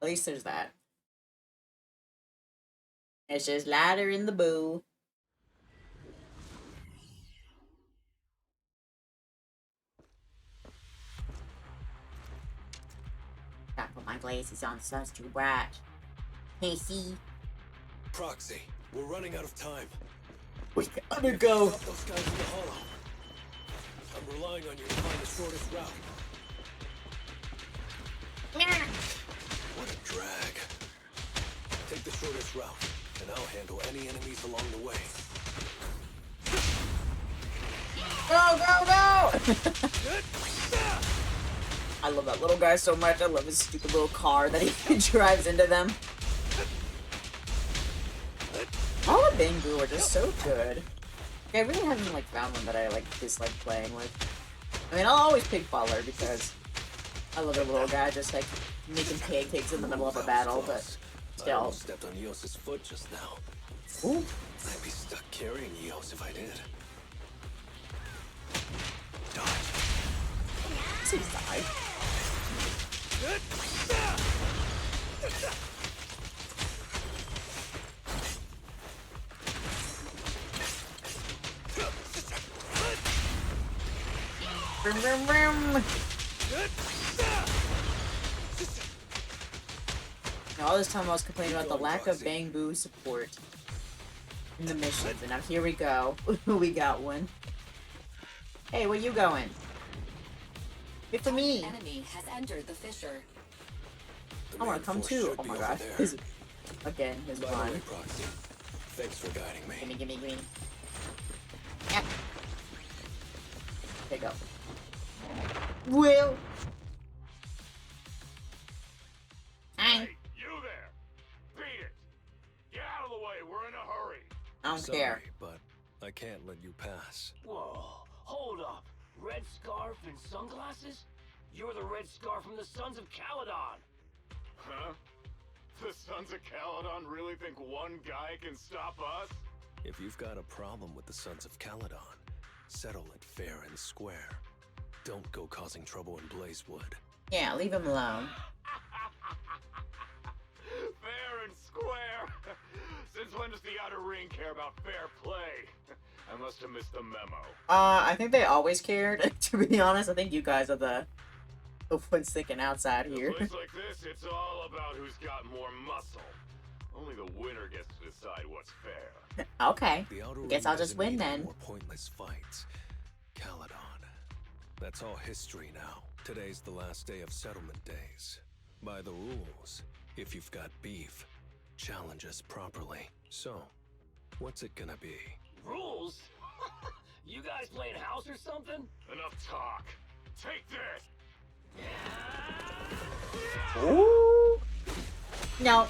At least there's that. It's just ladder in the boo. Gotta put my glasses on, the sun's too bright. Can't see. Proxy, we're running out of time. We gotta go. Stop those guys in the hollow. I'm relying on you to find the shortest route. What a drag. Take the shortest route, and I'll handle any enemies along the way. Go, go, go! I love that little guy so much. I love his stupid little car that he drives into them. All the Bang Boo are just so good. I really haven't like found one that I like dislike playing with. I mean, I'll always pick Baller because I love the little guy just like making pancakes in the middle of a battle, but I still. almost stepped on Eos's foot just now. Ooh. I'd be stuck carrying Eos if I did. He's died. Vroom, vroom, vroom. Now, all this time I was complaining about the lack of Bang Boo support in the missions, and now here we go. We got one. Hey, where you going? Wait for me. Enemy has entered the fissure. I want to come too. Oh my gosh. Again, his By the run. way, Proxy, thanks for guiding me. Gimme, gimme, gimme. Yep. Okay, go. Will. Hi. Hey, you there! Beat it! Get out of the way, we're in a hurry! I don't Sorry, care. but I can't let you pass. Whoa, hold up. Red scarf and sunglasses? You're the red scarf from the Sons of Caledon. Huh? The Sons of Caledon really think one guy can stop us? If you've got a problem with the Sons of Caledon, settle it fair and square. Don't go causing trouble in Blazewood. Yeah, leave him alone. Fair and square! Since when does the Outer Ring care about fair play? I must have missed the memo. I think they always cared, to be honest. I think you guys are the ones sticking outside In a here. place like this, it's all about who's got more muscle. Only the winner gets to decide what's fair. Okay. The Outer Guess Ring I'll just doesn't win need any then. more pointless fights. Caledon. That's all history now. Today's the last day of settlement days. By the rules, if you've got beef, challenge us properly. So, what's it gonna be? Rules? You guys playing house or something? Enough talk. Take this! Ooh. No.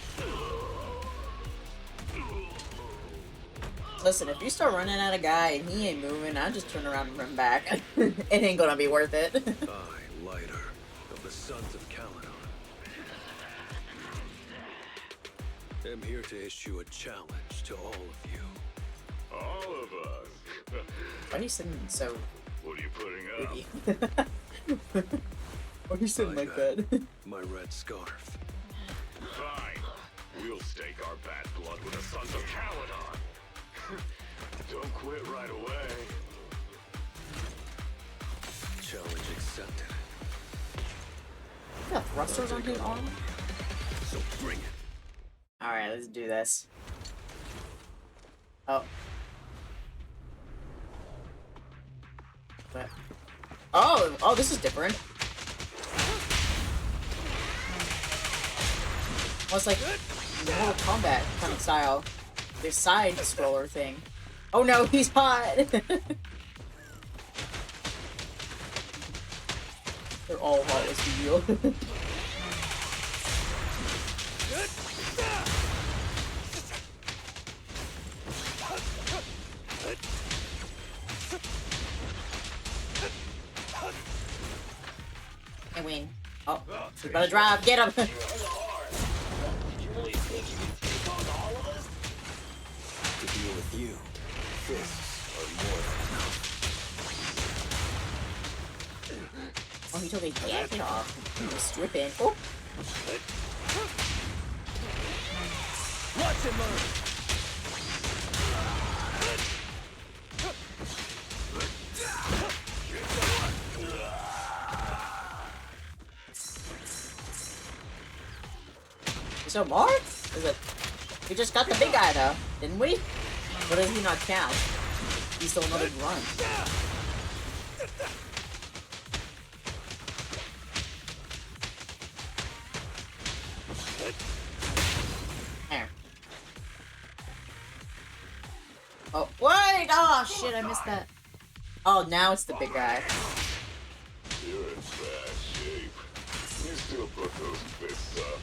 Listen, if you start running at a guy and he ain't moving, I'll just turn around and run back. It ain't gonna be worth it. I, Lighter, of the Sons of Caledon, am here to issue a challenge to all of you. All of us. Why are you sitting so What are you putting up? pretty? Why are you sitting like that? My red scarf. Fine. We'll stake our bad blood with the Sons of Caledon. Don't quit right away. Challenge accepted. You got thrusters on his arm? So bring it. Alright, let's do this. Oh. Oh, this is different. Almost like Mortal Kombat kind of style. This side scroller thing. Oh no, he's hot! They're all hot as real. I win. Oh, he's about to drive. Get him! You really think you can take on all of us? To deal with you, fists are more than enough. Oh, he totally yanked it off. He was stripping. Oh! Watch and learn. So more? Is it? We just got the big guy though, didn't we? Or does he not count? He's still another grunt. There. Oh, wait! Oh shit, I missed that. Oh, now it's the big guy. You're in bad shape. You still put those fists up.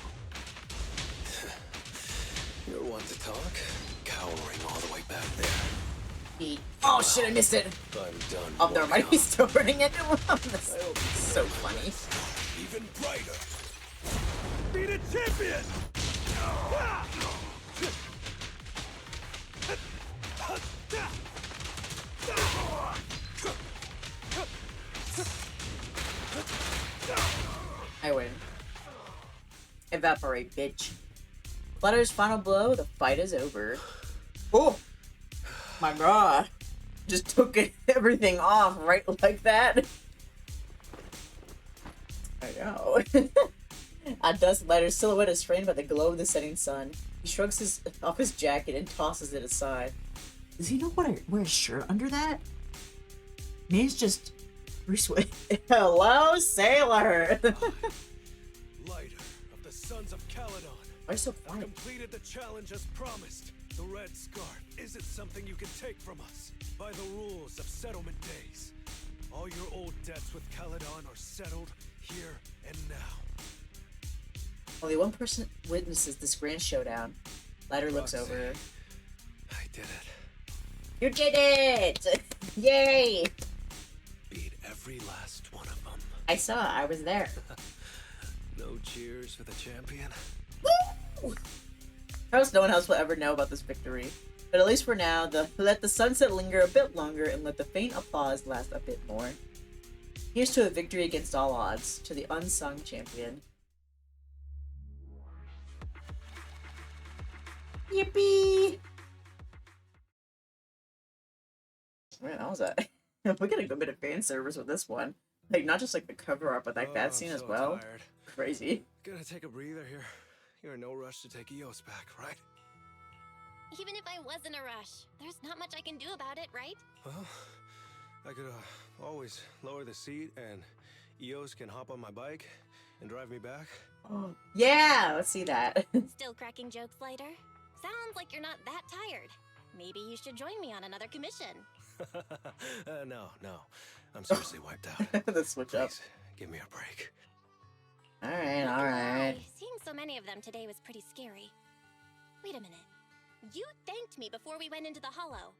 You're one to talk, cowering all the way back there. Oh shit, I missed it! I'm done. Oh, never mind, he's still running into him. That's so funny. Even brighter. Be the champion! I win. Evaporate, bitch. Flutter's final blow, the fight is over. Oh! My god. Just took everything off right like that. I know. A dust lighter's silhouette is framed by the glow of the setting sun. He shrugs off his jacket and tosses it aside. Does he know what I wear a shirt under that? Maybe it's just Bruce Wayne. Hello, sailor! Lighter of the Sons of Caledon. Why so I've quiet? completed the challenge as promised. The red scarf isn't something you can take from us. By the rules of settlement days. All your old debts with Caledon are settled here and now. Only one person witnesses this grand showdown. Lighter looks Roxy, over. I did it. You did it! Yay! Beat every last one of them. I saw. I was there. No cheers for the champion. Woo! Perhaps no one else will ever know about this victory. But at least for now, let the sunset linger a bit longer and let the faint applause last a bit more. Here's to a victory against all odds, to the unsung champion. Yippee! Man, that was a... we got a good bit of fan service with this one. Like, not just like the cover art, but like that scene as well. Tired. Crazy. Gonna take a breather here. You're in no rush to take EOS back, right? Even if I was in a rush, there's not much I can do about it, right? Well, I could always lower the seat and EOS can hop on my bike and drive me back. Oh, yeah, let's see that. Still cracking jokes later? Sounds like you're not that tired. Maybe you should join me on another commission. No. I'm seriously wiped out. Let's switch up. Please, give me a break. Alright. Seeing so many of them today was pretty scary. Wait a minute. You thanked me before we went into the hollow.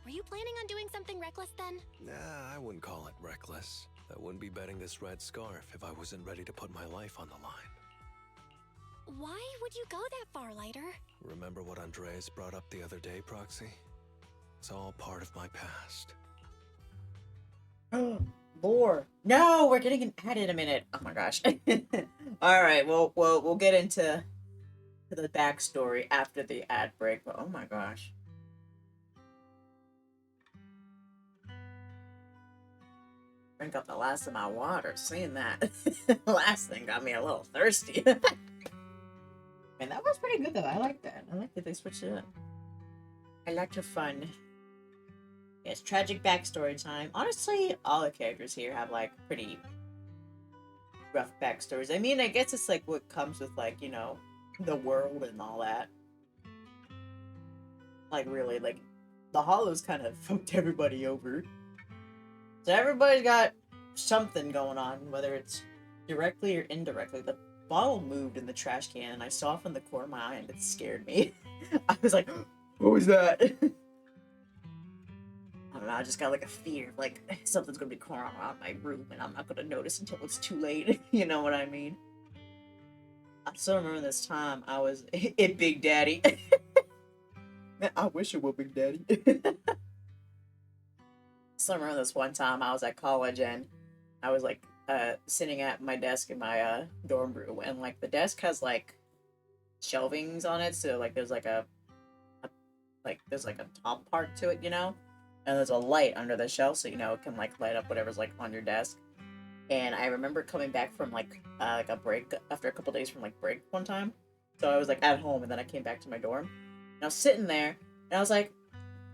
Were you planning on doing something reckless then? Nah, I wouldn't call it reckless. I wouldn't be betting this red scarf if I wasn't ready to put my life on the line. Why would you go that far, Lighter? Remember what Andreas brought up the other day, Proxy? It's all part of my past. Lore. No, we're getting an ad in a minute. Oh my gosh. Alright, we'll get into the backstory after the ad break, but oh my gosh. Drink up the last of my water, seeing that. Last thing got me a little thirsty. Man, that was pretty good though. I like that. I like that they switched it up. I like the fun. Yes, tragic backstory time. Honestly, all the characters here have like pretty rough backstories. I mean, I guess it's like what comes with like, you know, the world and all that. Like really, like the Hollows kind of fucked everybody over. So everybody's got something going on, whether it's directly or indirectly. The bottle moved in the trash can and I saw it from the corner of my eye and it scared me. I was like, what was that? I don't know, I just got like a fear, like something's gonna be crawling around my room and I'm not gonna notice until it's too late. You know what I mean? I still remember this time I was in Big Daddy. Man, I wish it were Big Daddy. Still remember this one time I was at college and I was like sitting at my desk in my dorm room and like the desk has like shelvings on it, so like there's like a top part to it, you know, and there's a light under the shelf so you know it can like light up whatever's like on your desk. And I remember coming back from like a break after a couple days from like break one time, so I was like at home and then I came back to my dorm and I was sitting there and I was like,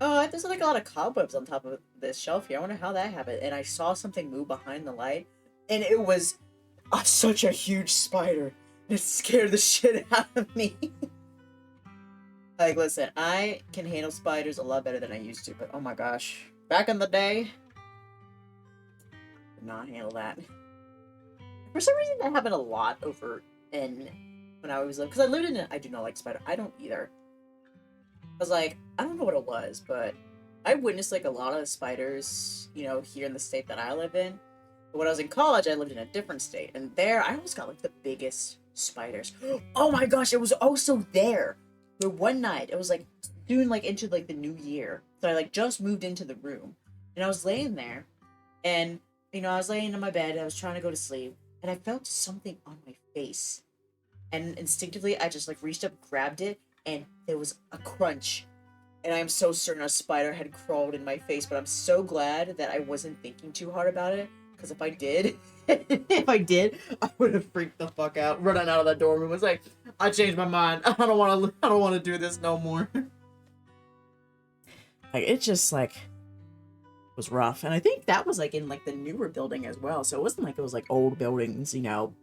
oh, there's like a lot of cobwebs on top of this shelf here. I wonder how that happened. And I saw something move behind the light, and it was such a huge spider. It scared the shit out of me. Like, listen, I can handle spiders a lot better than I used to, but oh my gosh. Back in the day, did not handle that. For some reason, that happened a lot over in when I was little. Because I lived in it, I do not like spider. I don't either. I was like, I don't know what it was, but I witnessed like a lot of spiders, you know, here in the state that I live in. But when I was in college, I lived in a different state, and there I almost got like the biggest spiders. Oh my gosh, it was also there. The one night, it was like soon like into like the new year. So I like just moved into the room, and I was laying there, and you know, I was laying in my bed, I was trying to go to sleep, and I felt something on my face. And instinctively, I just like reached up, grabbed it, and there was a crunch. And I'm so certain a spider had crawled in my face, but I'm so glad that I wasn't thinking too hard about it. Because if I did, I would have freaked the fuck out, running out of that dorm room. Was like, I changed my mind. I don't want to do this no more. Like, it just like was rough, and I think that was like in like the newer building as well. So it wasn't like it was like old buildings, you know,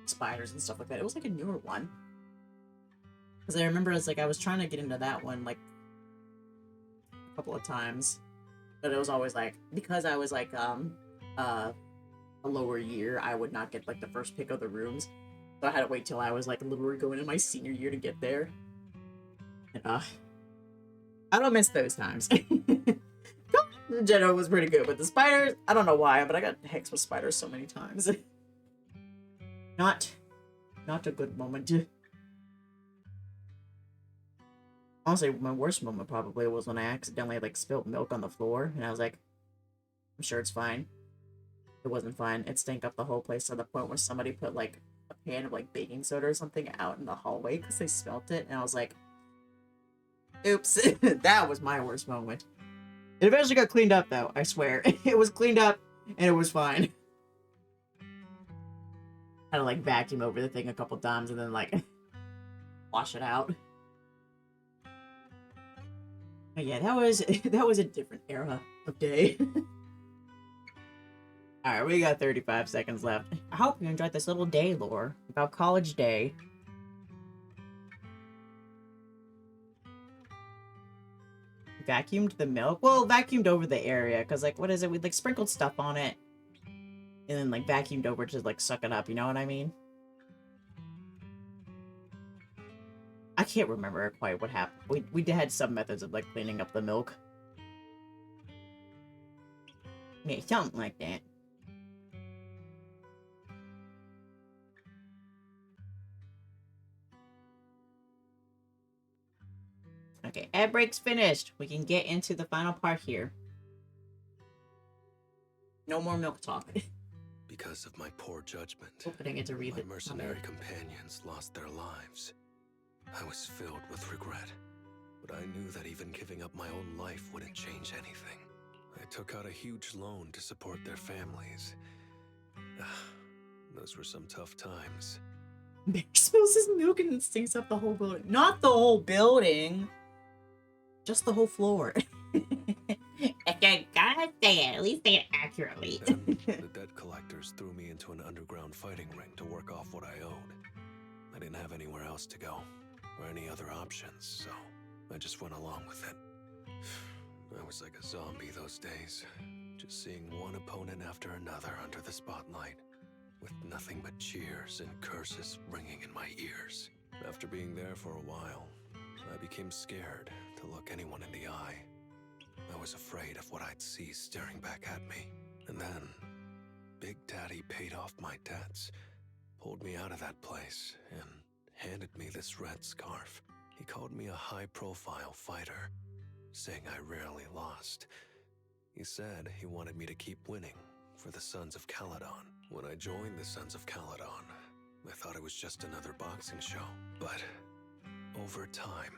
spiders and stuff like that. It was like a newer one. Because I remember it's like I was trying to get into that one like a couple of times, but it was always like, because I was like a lower year, I would not get like the first pick of the rooms, so I had to wait till I was like literally going in my senior year to get there. And I don't miss those times. In general, was pretty good, but the spiders, I don't know why, but I got hexed with spiders so many times. Not a good moment. Honestly, my worst moment probably was when I accidentally like spilled milk on the floor, and I was like, I'm sure it's fine. It wasn't fine. It stank up the whole place to the point where somebody put like a pan of like baking soda or something out in the hallway because they smelt it, and I was like, oops. That was my worst moment. It eventually got cleaned up though, I swear. It was cleaned up and it was fine. Had to like vacuum over the thing a couple times and then like wash it out. But yeah, that was a different era of day. Alright, we got 35 seconds left. I hope you enjoyed this little day lore about college day. Vacuumed the milk? Well, vacuumed over the area, because, like, what is it? We, like, sprinkled stuff on it, and then, like, vacuumed over to, like, suck it up, you know what I mean? I can't remember quite what happened. We had some methods of, like, cleaning up the milk. Yeah, something like that. Okay, ad break's finished. We can get into the final part here. No more milk talk. Because of my poor judgment, I get to read my mercenary companions lost their lives. I was filled with regret, but I knew that even giving up my own life wouldn't change anything. I took out a huge loan to support their families. Those were some tough times. Bear spills his milk and it stinks up the whole building. Not the whole building! Just the whole floor. gotta say it. At least say it accurately. Then, the debt collectors threw me into an underground fighting ring to work off what I owed. I didn't have anywhere else to go, or any other options, so I just went along with it. I was like a zombie those days, just seeing one opponent after another under the spotlight, with nothing but cheers and curses ringing in my ears. After being there for a while, I became scared to look anyone in the eye. I was afraid of what I'd see staring back at me. And then, Big Daddy paid off my debts, pulled me out of that place, and handed me this red scarf. He called me a high-profile fighter, saying I rarely lost. He said he wanted me to keep winning for the Sons of Caledon. When I joined the Sons of Caledon, I thought it was just another boxing show. But over time,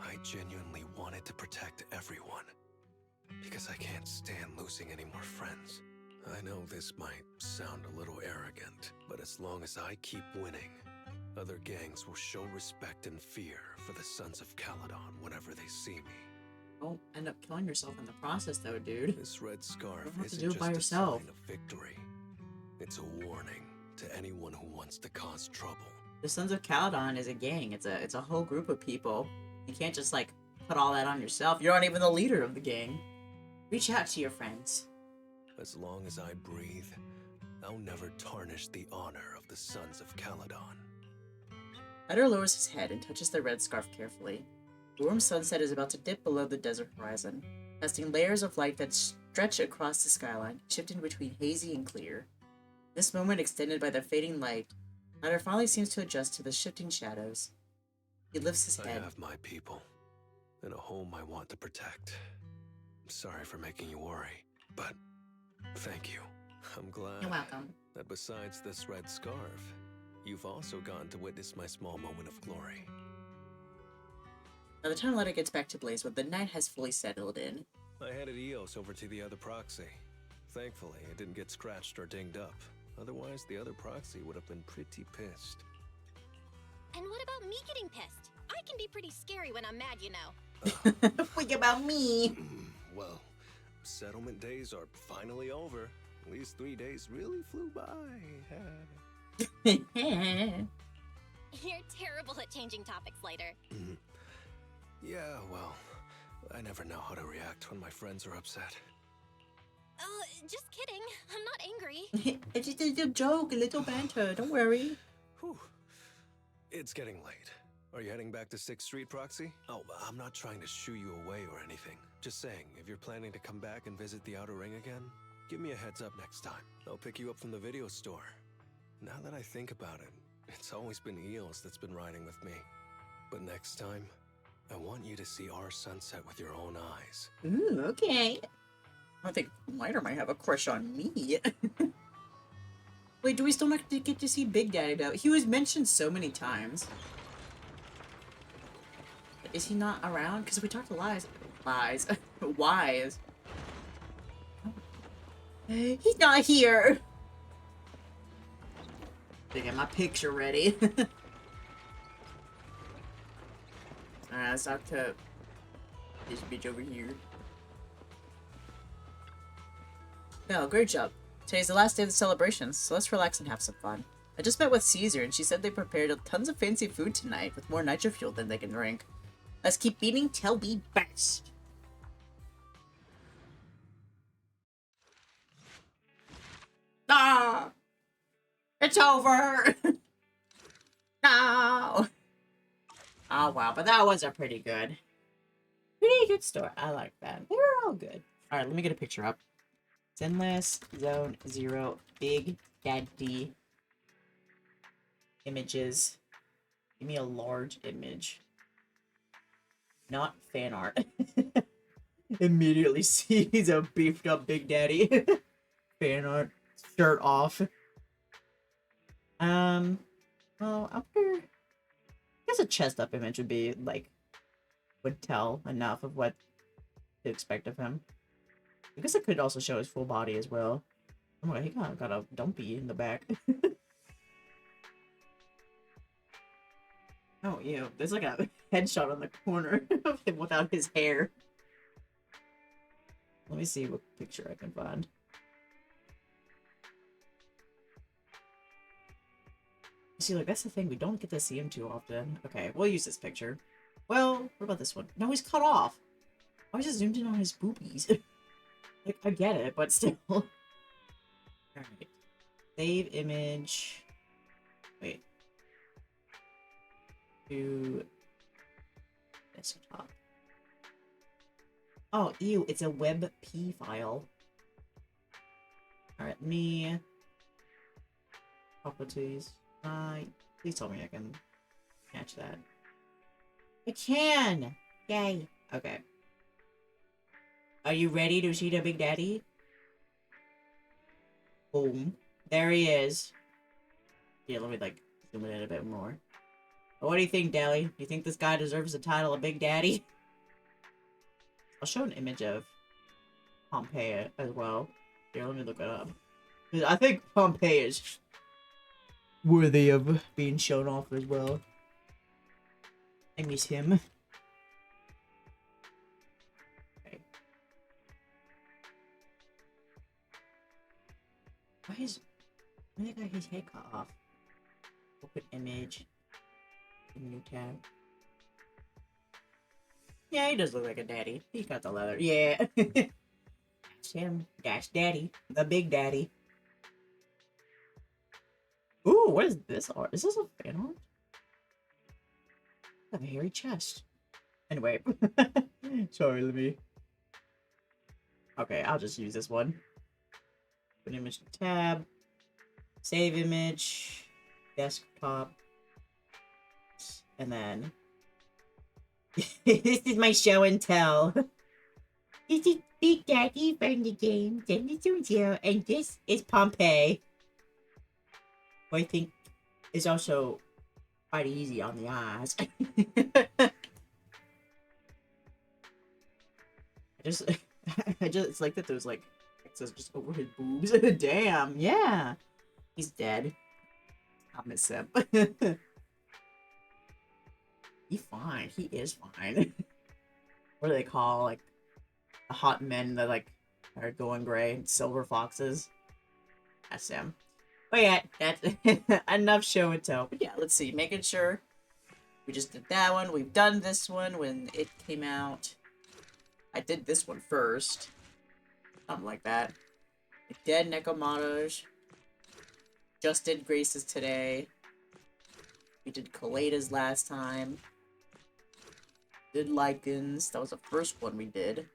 I genuinely wanted to protect everyone, because I can't stand losing any more friends. I know this might sound a little arrogant, but as long as I keep winning, other gangs will show respect and fear for the Sons of Caledon whenever they see me. Don't end up killing yourself in the process, though, dude. This red scarf You don't have to isn't do it just by a yourself. sign of victory. It's a warning to anyone who wants to cause trouble. The Sons of Caledon is a gang. It's a whole group of people. You can't just like put all that on yourself. You're not even the leader of the gang. Reach out to your friends. As long as I breathe, I'll never tarnish the honor of the Sons of Caledon. Eder lowers his head and touches the red scarf carefully. The warm sunset is about to dip below the desert horizon, casting layers of light that stretch across the skyline, shifting between hazy and clear. This moment extended by the fading light, Eder finally seems to adjust to the shifting shadows. He lifts his head. I have my people, and a home I want to protect. I'm sorry for making you worry, but thank you. I'm glad You're welcome. that besides this red scarf, you've also gotten to witness my small moment of glory. By the time Eder gets back to Blazewood, the night has fully settled in. I handed Eos over to the other proxy. Thankfully, it didn't get scratched or dinged up. Otherwise, the other proxy would have been pretty pissed. And what about me getting pissed? I can be pretty scary when I'm mad, you know. Think about me. Well, settlement days are finally over. These 3 days really flew by. You're terrible at changing topics later. Yeah, well, I never know how to react when my friends are upset. Oh, just kidding. I'm not angry. It's just a joke, a little banter. Don't worry. Whew. It's getting late. Are you heading back to 6th Street, Proxy? Oh, I'm not trying to shoo you away or anything. Just saying, if you're planning to come back and visit the Outer Ring again, give me a heads up next time. I'll pick you up from the video store. Now that I think about it, it's always been Eos that's been riding with me. But next time, I want you to see our sunset with your own eyes. Ooh, okay. I think Lighter might have a crush on me. Wait, do we still not get to see Big Daddy though? He was mentioned so many times. Is he not around? Because we talked to Wise. He's not here. Gotta get my picture ready. Alright, let's talk to this bitch over here. No, great job. Today's the last day of the celebrations, so let's relax and have some fun. I just met with Caesar, and she said they prepared tons of fancy food tonight with more nitro fuel than they can drink. Let's keep beating till we burst. Ah! It's over! No! Oh wow, but that was a pretty good story. I like that. They were all good. Alright, let me get a picture up. Zenless, Zone 0, Big Daddy images. Give me a large image. Not fan art. Immediately sees a beefed up Big Daddy. Fan art. Shirt off. Well, after... I guess a chest up image would be, like, would tell enough of what to expect of him. I guess it could also show his full body as well. Oh my god, he got a dumpy in the back. Oh, yeah, there's like a headshot on the corner of him without his hair. Let me see what picture I can find. See, like, that's the thing. We don't get to see him too often. Okay, we'll use this picture. Well, what about this one? No, he's cut off. Why is it zoomed in on his boobies? Like, I get it, but still. Alright. Save image. Wait. To desktop. Oh, ew, it's a WebP file. Alright, me. Properties. Please tell me I can catch that. I can! Yay. Okay. Are you ready to see the Big Daddy? Boom. There he is. Yeah, let me, like, zoom it in a bit more. What do you think, Dally? Do you think this guy deserves the title of Big Daddy? I'll show an image of Pompeii as well. Here, let me look it up. I think Pompeii is worthy of being shown off as well. I miss him. Okay. Why they got his head cut off? Open image. New tab. Yeah, he does look like a daddy. He's got the leather. Yeah. That's him. That's Daddy. The Big Daddy. Ooh, what is this art? Is this a fan art? I have a hairy chest. Anyway. Sorry, let me... Okay, I'll just use this one. Put image to tab. Save image. Desktop. And then... this is my show and tell. This is Big Daddy from the game Zenless, and this is Pompeii. Who I think is also quite easy on the eyes. I just it's like that there's like excess just over his boobs. Damn, yeah. He's dead. I miss him. He's fine. He is fine. What do they call like the hot men that like are going gray? Silver foxes. That's him. But yeah, that's enough show and tell. But yeah, let's see. Making sure we just did that one. We've done this one when it came out. I did this one first. Something like that. We did Nekomatos. Just did Grace's today. We did Kaleta's last time. Did Lycans. That was the first one we did.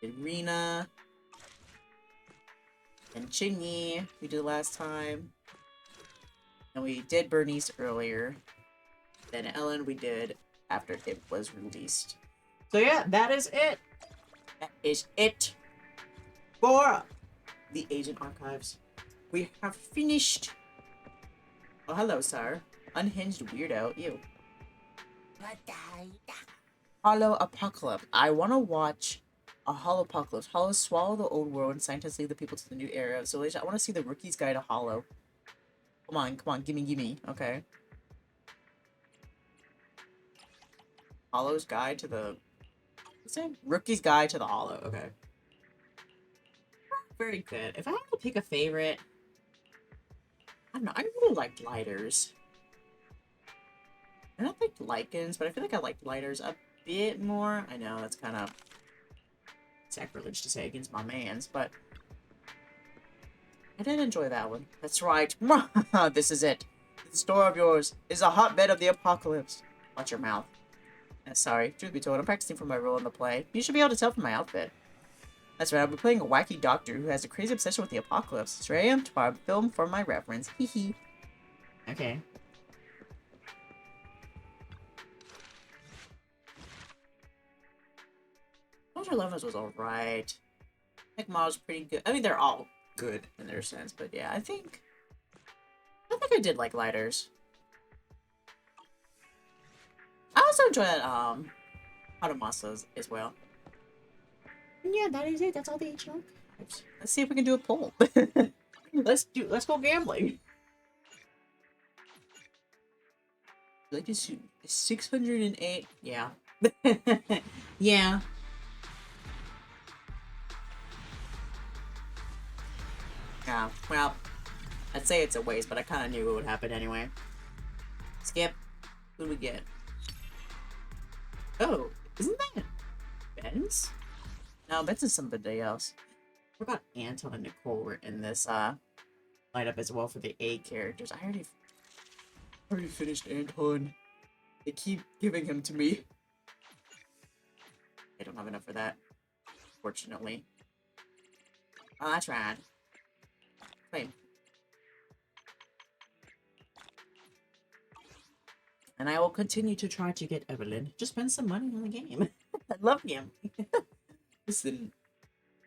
Did Rena. And Chingy, we did last time. And we did Bernice earlier. Then Ellen we did after it was released. So yeah, that is it. That is it for the Agent Archives. We have finished. Oh, hello, sir. Unhinged weirdo. Ew. Hollow Apocalypse. I want to watch a Hollow Apocalypse. Hollow swallow the old world and scientists lead the people to the new era of civilization. I want to see the Rookie's Guide to Hollow. Come on, gimme. Okay. Hollow's Guide to the... What's it? Rookie's Guide to the Hollow. Okay. Very good. If I had to pick a favorite... I don't know. I really liked Lighters. I don't think Lycans, but I feel like I liked Lighters a bit more. I know, that's kind of sacrilege to say against my mans, but I did enjoy that one. That's right. This is it. The store of yours is a hotbed of the apocalypse. Watch your mouth. Sorry, truth be told, I'm practicing for my role in the play. You should be able to tell from my outfit. That's right, I'll be playing a wacky doctor who has a crazy obsession with the apocalypse. It's very to film for my reference. Hee hee. Okay. Soldier Lovers was alright. I think Ma's pretty good. I mean, they're all good in their sense, but yeah, I think I did like Lighters. I also enjoyed Automasas as well. And yeah, that is it. That's all the HL. Let's see if we can do a poll. Let's go gambling. Like this 608. Yeah. Yeah. Yeah, well, I'd say it's a waste, but I kind of knew it would happen anyway. Skip. Who do we get? Oh, isn't that Ben's? No, Ben's is somebody else. What about Anton and Nicole were in this lineup as well for the A characters? I already finished Anton. They keep giving him to me. I don't have enough for that, fortunately. Oh, that's rad. Wait. And I will continue to try to get Evelyn to spend some money on the game. I love him. Listen,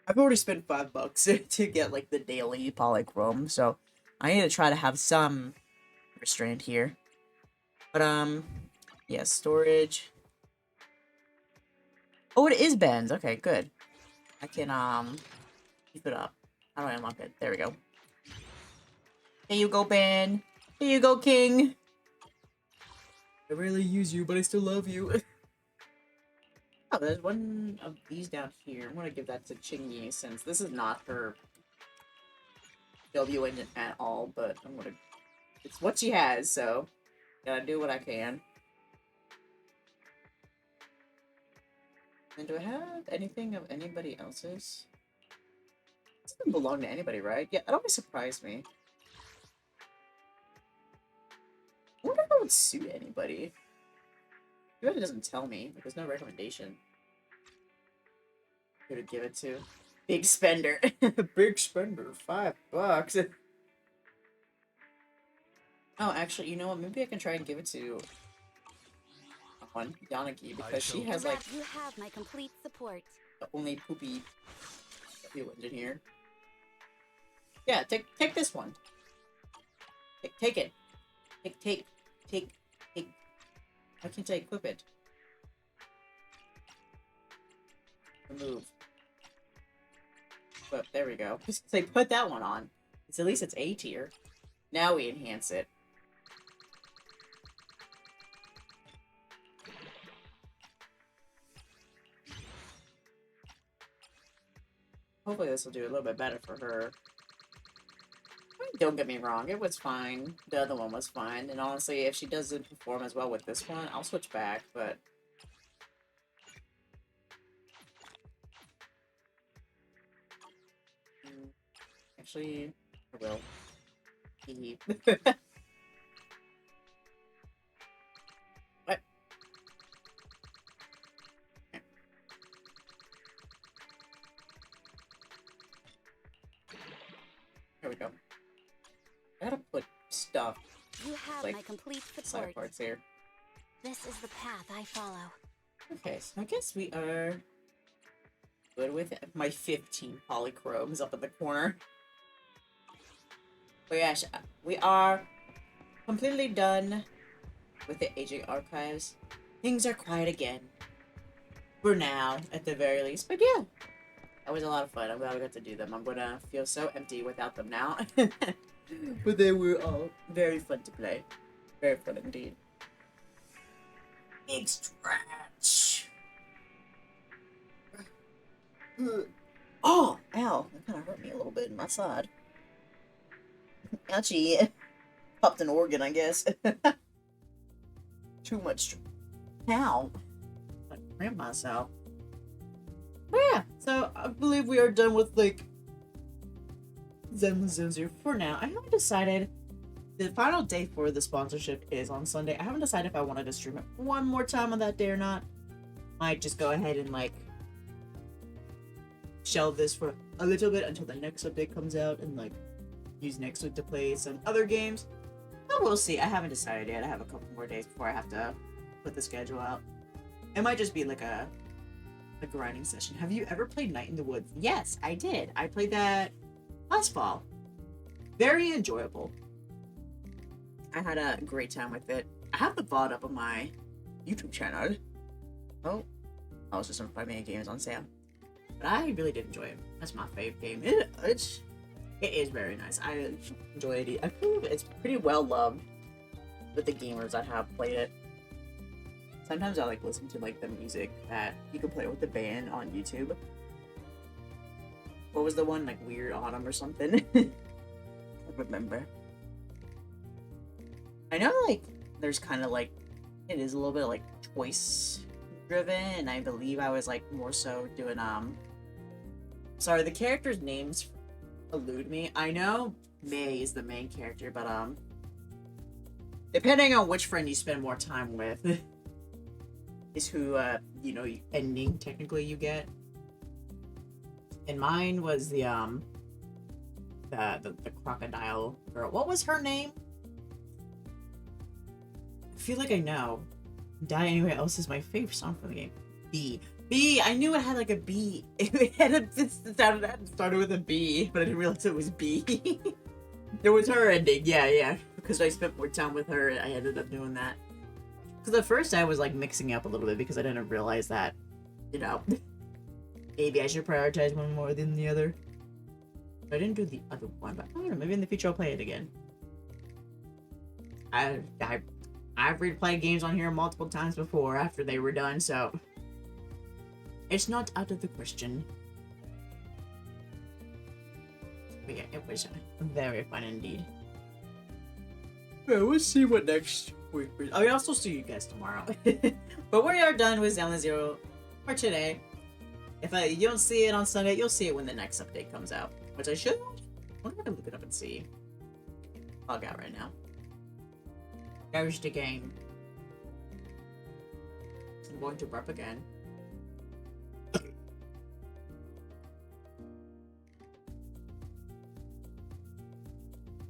I've already spent $5 to get like the daily polychrome, so I need to try to have some restraint here. But yeah, storage. Oh, it is Ben's. Okay, good. I can keep it up. How do I unlock it? There we go. Here you go, Ben. Here you go, King. I rarely use you, but I still love you. Oh, there's one of these down here. I'm gonna give that to Chingy since this is not her W engine at all, but I'm gonna... It's what she has, so gotta do what I can. And do I have anything of anybody else's? This doesn't belong to anybody, right? Yeah, it always surprised me. I wonder if it would suit anybody. Too bad it doesn't tell me, but there's no recommendation. Who to give it to? Big spender. Big spender. $5. Oh, actually, you know what? Maybe I can try and give it to one Yanagi because she has like You have my complete support. the only poopy engine here. Yeah, take this one. Take it. Take. Why can't I equip it? Remove. But there we go. Just say put that one on. At least it's A tier. Now we enhance it. Hopefully this will do a little bit better for her. Don't get me wrong, it was fine. The other one was fine. And honestly, if she doesn't perform as well with this one, I'll switch back, but... Actually, I will. What? There we go. I gotta put stuff. You have like, my complete side support. parts here. This is the path I follow. Okay, so I guess we are good with it. My 15 polychromes up in the corner. But yeah, we are completely done with the aging archives. Things are quiet again. For now, at the very least. But yeah, that was a lot of fun. I'm glad we got to do them. I'm gonna feel so empty without them now. But they were all very fun to play. Very fun indeed. Big stretch. Oh, ow. That kind of hurt me a little bit in my side. Ouchie. Popped an organ, I guess. Too much. Ow. I cramp myself. But yeah, so I believe we are done with, like, Zenless for now. I haven't decided. The final day for the sponsorship is on Sunday. I haven't decided if I wanted to stream it one more time on that day or not. Might just go ahead and, like, shelve this for a little bit until the next update comes out and, like, use next week to play some other games. But we'll see. I haven't decided yet. I have a couple more days before I have to put the schedule out. It might just be like a grinding session. Have you ever played Night in the Woods? Yes, I did. I played that last fall. Very enjoyable. I had a great time with it. I have the VOD up on my YouTube channel. Oh, I was just some 5 minute games on sale. But I really did enjoy it. That's my fave game. It is very nice. I enjoyed it. I feel it's pretty well loved with the gamers that have played it. Sometimes I like listen to like the music that you can play with the band on YouTube. What was the one, like Weird Autumn or something? remember. I know, like, there's kind of like, it is a little bit like choice driven, and I believe I was like more so doing sorry, the characters' names elude me. I know May is the main character, but depending on which friend you spend more time with is who you know, ending technically you get. And mine was the crocodile girl. What was her name? I feel like I know. Die Anyway Else is my favorite song from the game. B. I knew it had like a B. It started with a B, but I didn't realize it was B. It was her ending. Yeah. Because I spent more time with her, I ended up doing that. Because at first I was like mixing up a little bit because I didn't realize that, you know, maybe I should prioritize one more than the other. I didn't do the other one, but I don't know, maybe in the future I'll play it again. I've replayed games on here multiple times before after they were done, so it's not out of the question. But yeah, it was very fun indeed. Well, we'll see what next week. I'll also see you guys tomorrow. But we are done with Zenless Zero for today. If you don't see it on Sunday, you'll see it when the next update comes out. Which I should. I wonder if I can look it up and see. Log out right now. There's the game. I'm going to burp again.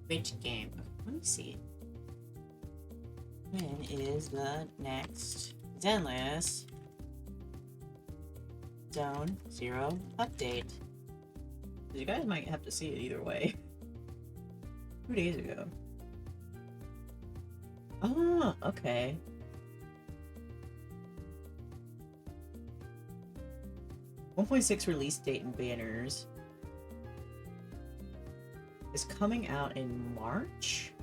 Which game? Let me see. When is the next Zenless Zone Zero update? You guys might have to see it either way. 2 days ago. Oh, okay. .6 release date and banners is coming out in March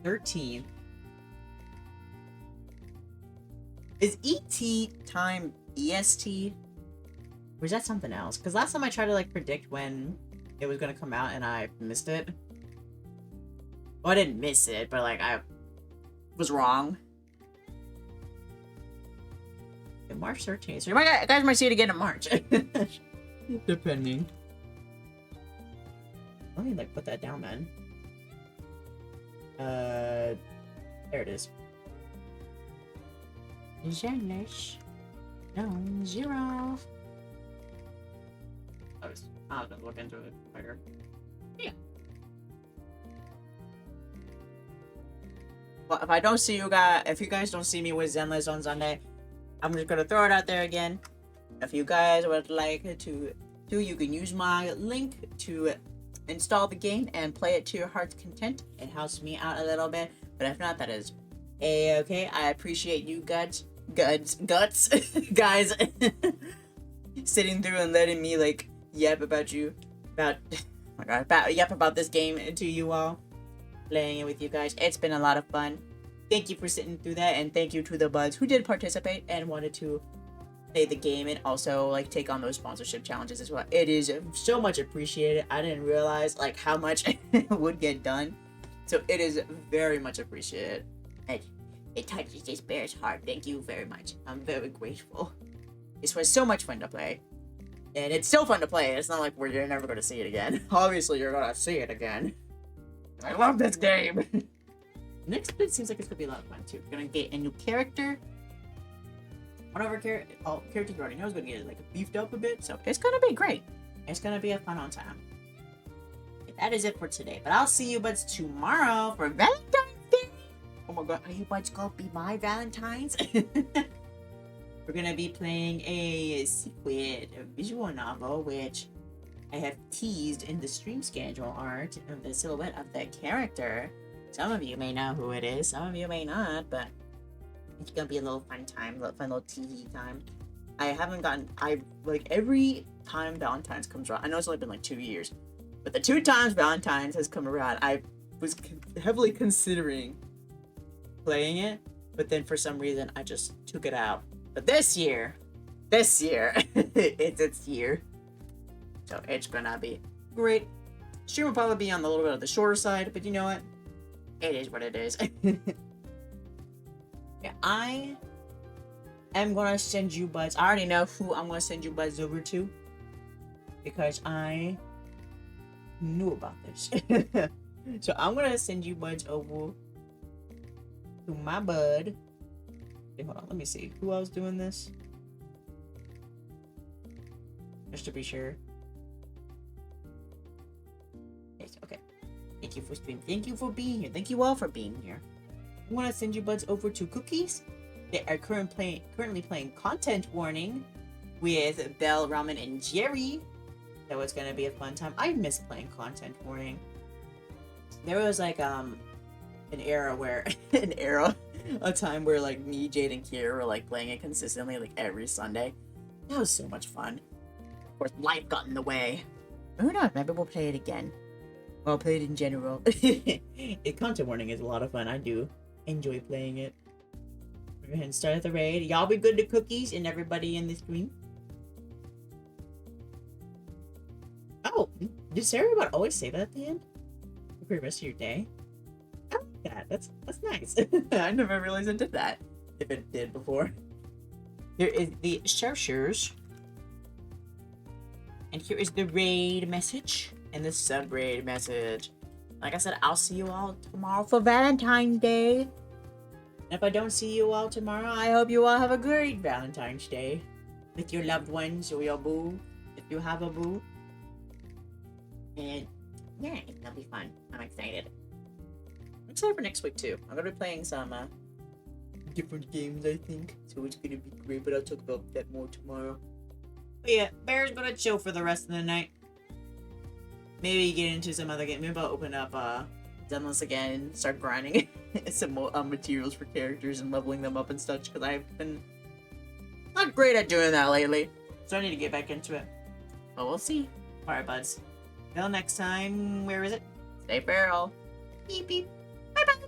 13th. Is ET time EST? Or is that something else? Because last time I tried to like predict when it was going to come out and I missed it. Well, I didn't miss it, but like I was wrong. Okay, March 13th. So you guys might see it again in March. Depending. Let me like put that down then. There it is. Zenless Zone Zero. I'll have to look into it later. Yeah. Well, if I don't see you guys, if you guys don't see me with Zenless on Sunday, I'm just gonna throw it out there again. If you guys would like to, you can use my link to install the game and play it to your heart's content. It helps me out a little bit, but if not, that is okay. I appreciate you guys, guys, sitting through and letting me like yap about about this game to you all, playing it with you guys. It's been a lot of fun. Thank you for sitting through that, and thank you to the buds who did participate and wanted to play the game and also like take on those sponsorship challenges as well. It is so much appreciated. I didn't realize like how much would get done, so it is very much appreciated. It touches this bear's heart. Thank you very much. I'm very grateful. This was so much fun to play. And it's still fun to play. It's not like you're never going to see it again. Obviously, you're going to see it again. I love this game. Next bit seems like it's going to be a lot of fun, too. We're going to get a new character. One of our characters already knows going to get like beefed up a bit. So it's going to be great. It's going to be a fun on time. Okay, that is it for today. But I'll see you buds tomorrow for Valentine's Day. Oh my god, are you buds going to be my Valentines? We're gonna be playing a sequel, a visual novel, which I have teased in the stream schedule art of the silhouette of the character. Some of you may know who it is, some of you may not, but it's gonna be a little fun time, fun little tee time. Like every time Valentine's comes around, I know it's only been like 2 years, but the 2 times Valentine's has come around, I was heavily considering playing it, but then for some reason I just took it out. But this year, it's its year. So it's gonna be great. Stream will probably be on the little bit of the shorter side, but you know what? It is what it is. Yeah, I am gonna send you buds. I already know who I'm gonna send you buds over to because I knew about this. So I'm gonna send you buds over to my bud. Okay, hold on, let me see who else doing this. Just to be sure. Yes, okay. Thank you for streaming. Thank you for being here. Thank you all for being here. I'm gonna send you buds over to Cookies. They are currently playing Content Warning with Belle, Ramen, and Jerry. So it's gonna be a fun time. I miss playing Content Warning. There was like an era where a time where like me, Jade, and Kiera were like playing it consistently like every Sunday. That was so much fun. Of course, life got in the way. Who knows? Maybe we'll play it again. I'll play it in general. Content Warning is a lot of fun. I do enjoy playing it. We're go ahead and start the raid. Y'all be good to Cookies and everybody in the stream. Oh, did Sarah always say that at the end? For the rest of your day? I like that. That's nice. I never realized I did that. If it did before. Here is the Sharshers. And here is the raid message. And the sub-raid message. Like I said, I'll see you all tomorrow for Valentine's Day. And if I don't see you all tomorrow, I hope you all have a great Valentine's Day. With your loved ones or your boo. If you have a boo. And yeah, that'll be fun. I'm excited. I'm excited for next week too. I'm gonna be playing some different games, I think. So it's gonna be great, but I'll talk about that more tomorrow. But yeah, Bear's gonna chill for the rest of the night. Maybe get into some other game. Maybe I'll open up Zenless again and start grinding some more materials for characters and leveling them up and such, because I've been not great at doing that lately. So I need to get back into it. But we'll see. Alright, buds. Till next time, where is it? Stay feral. Beep beep. Bye bye.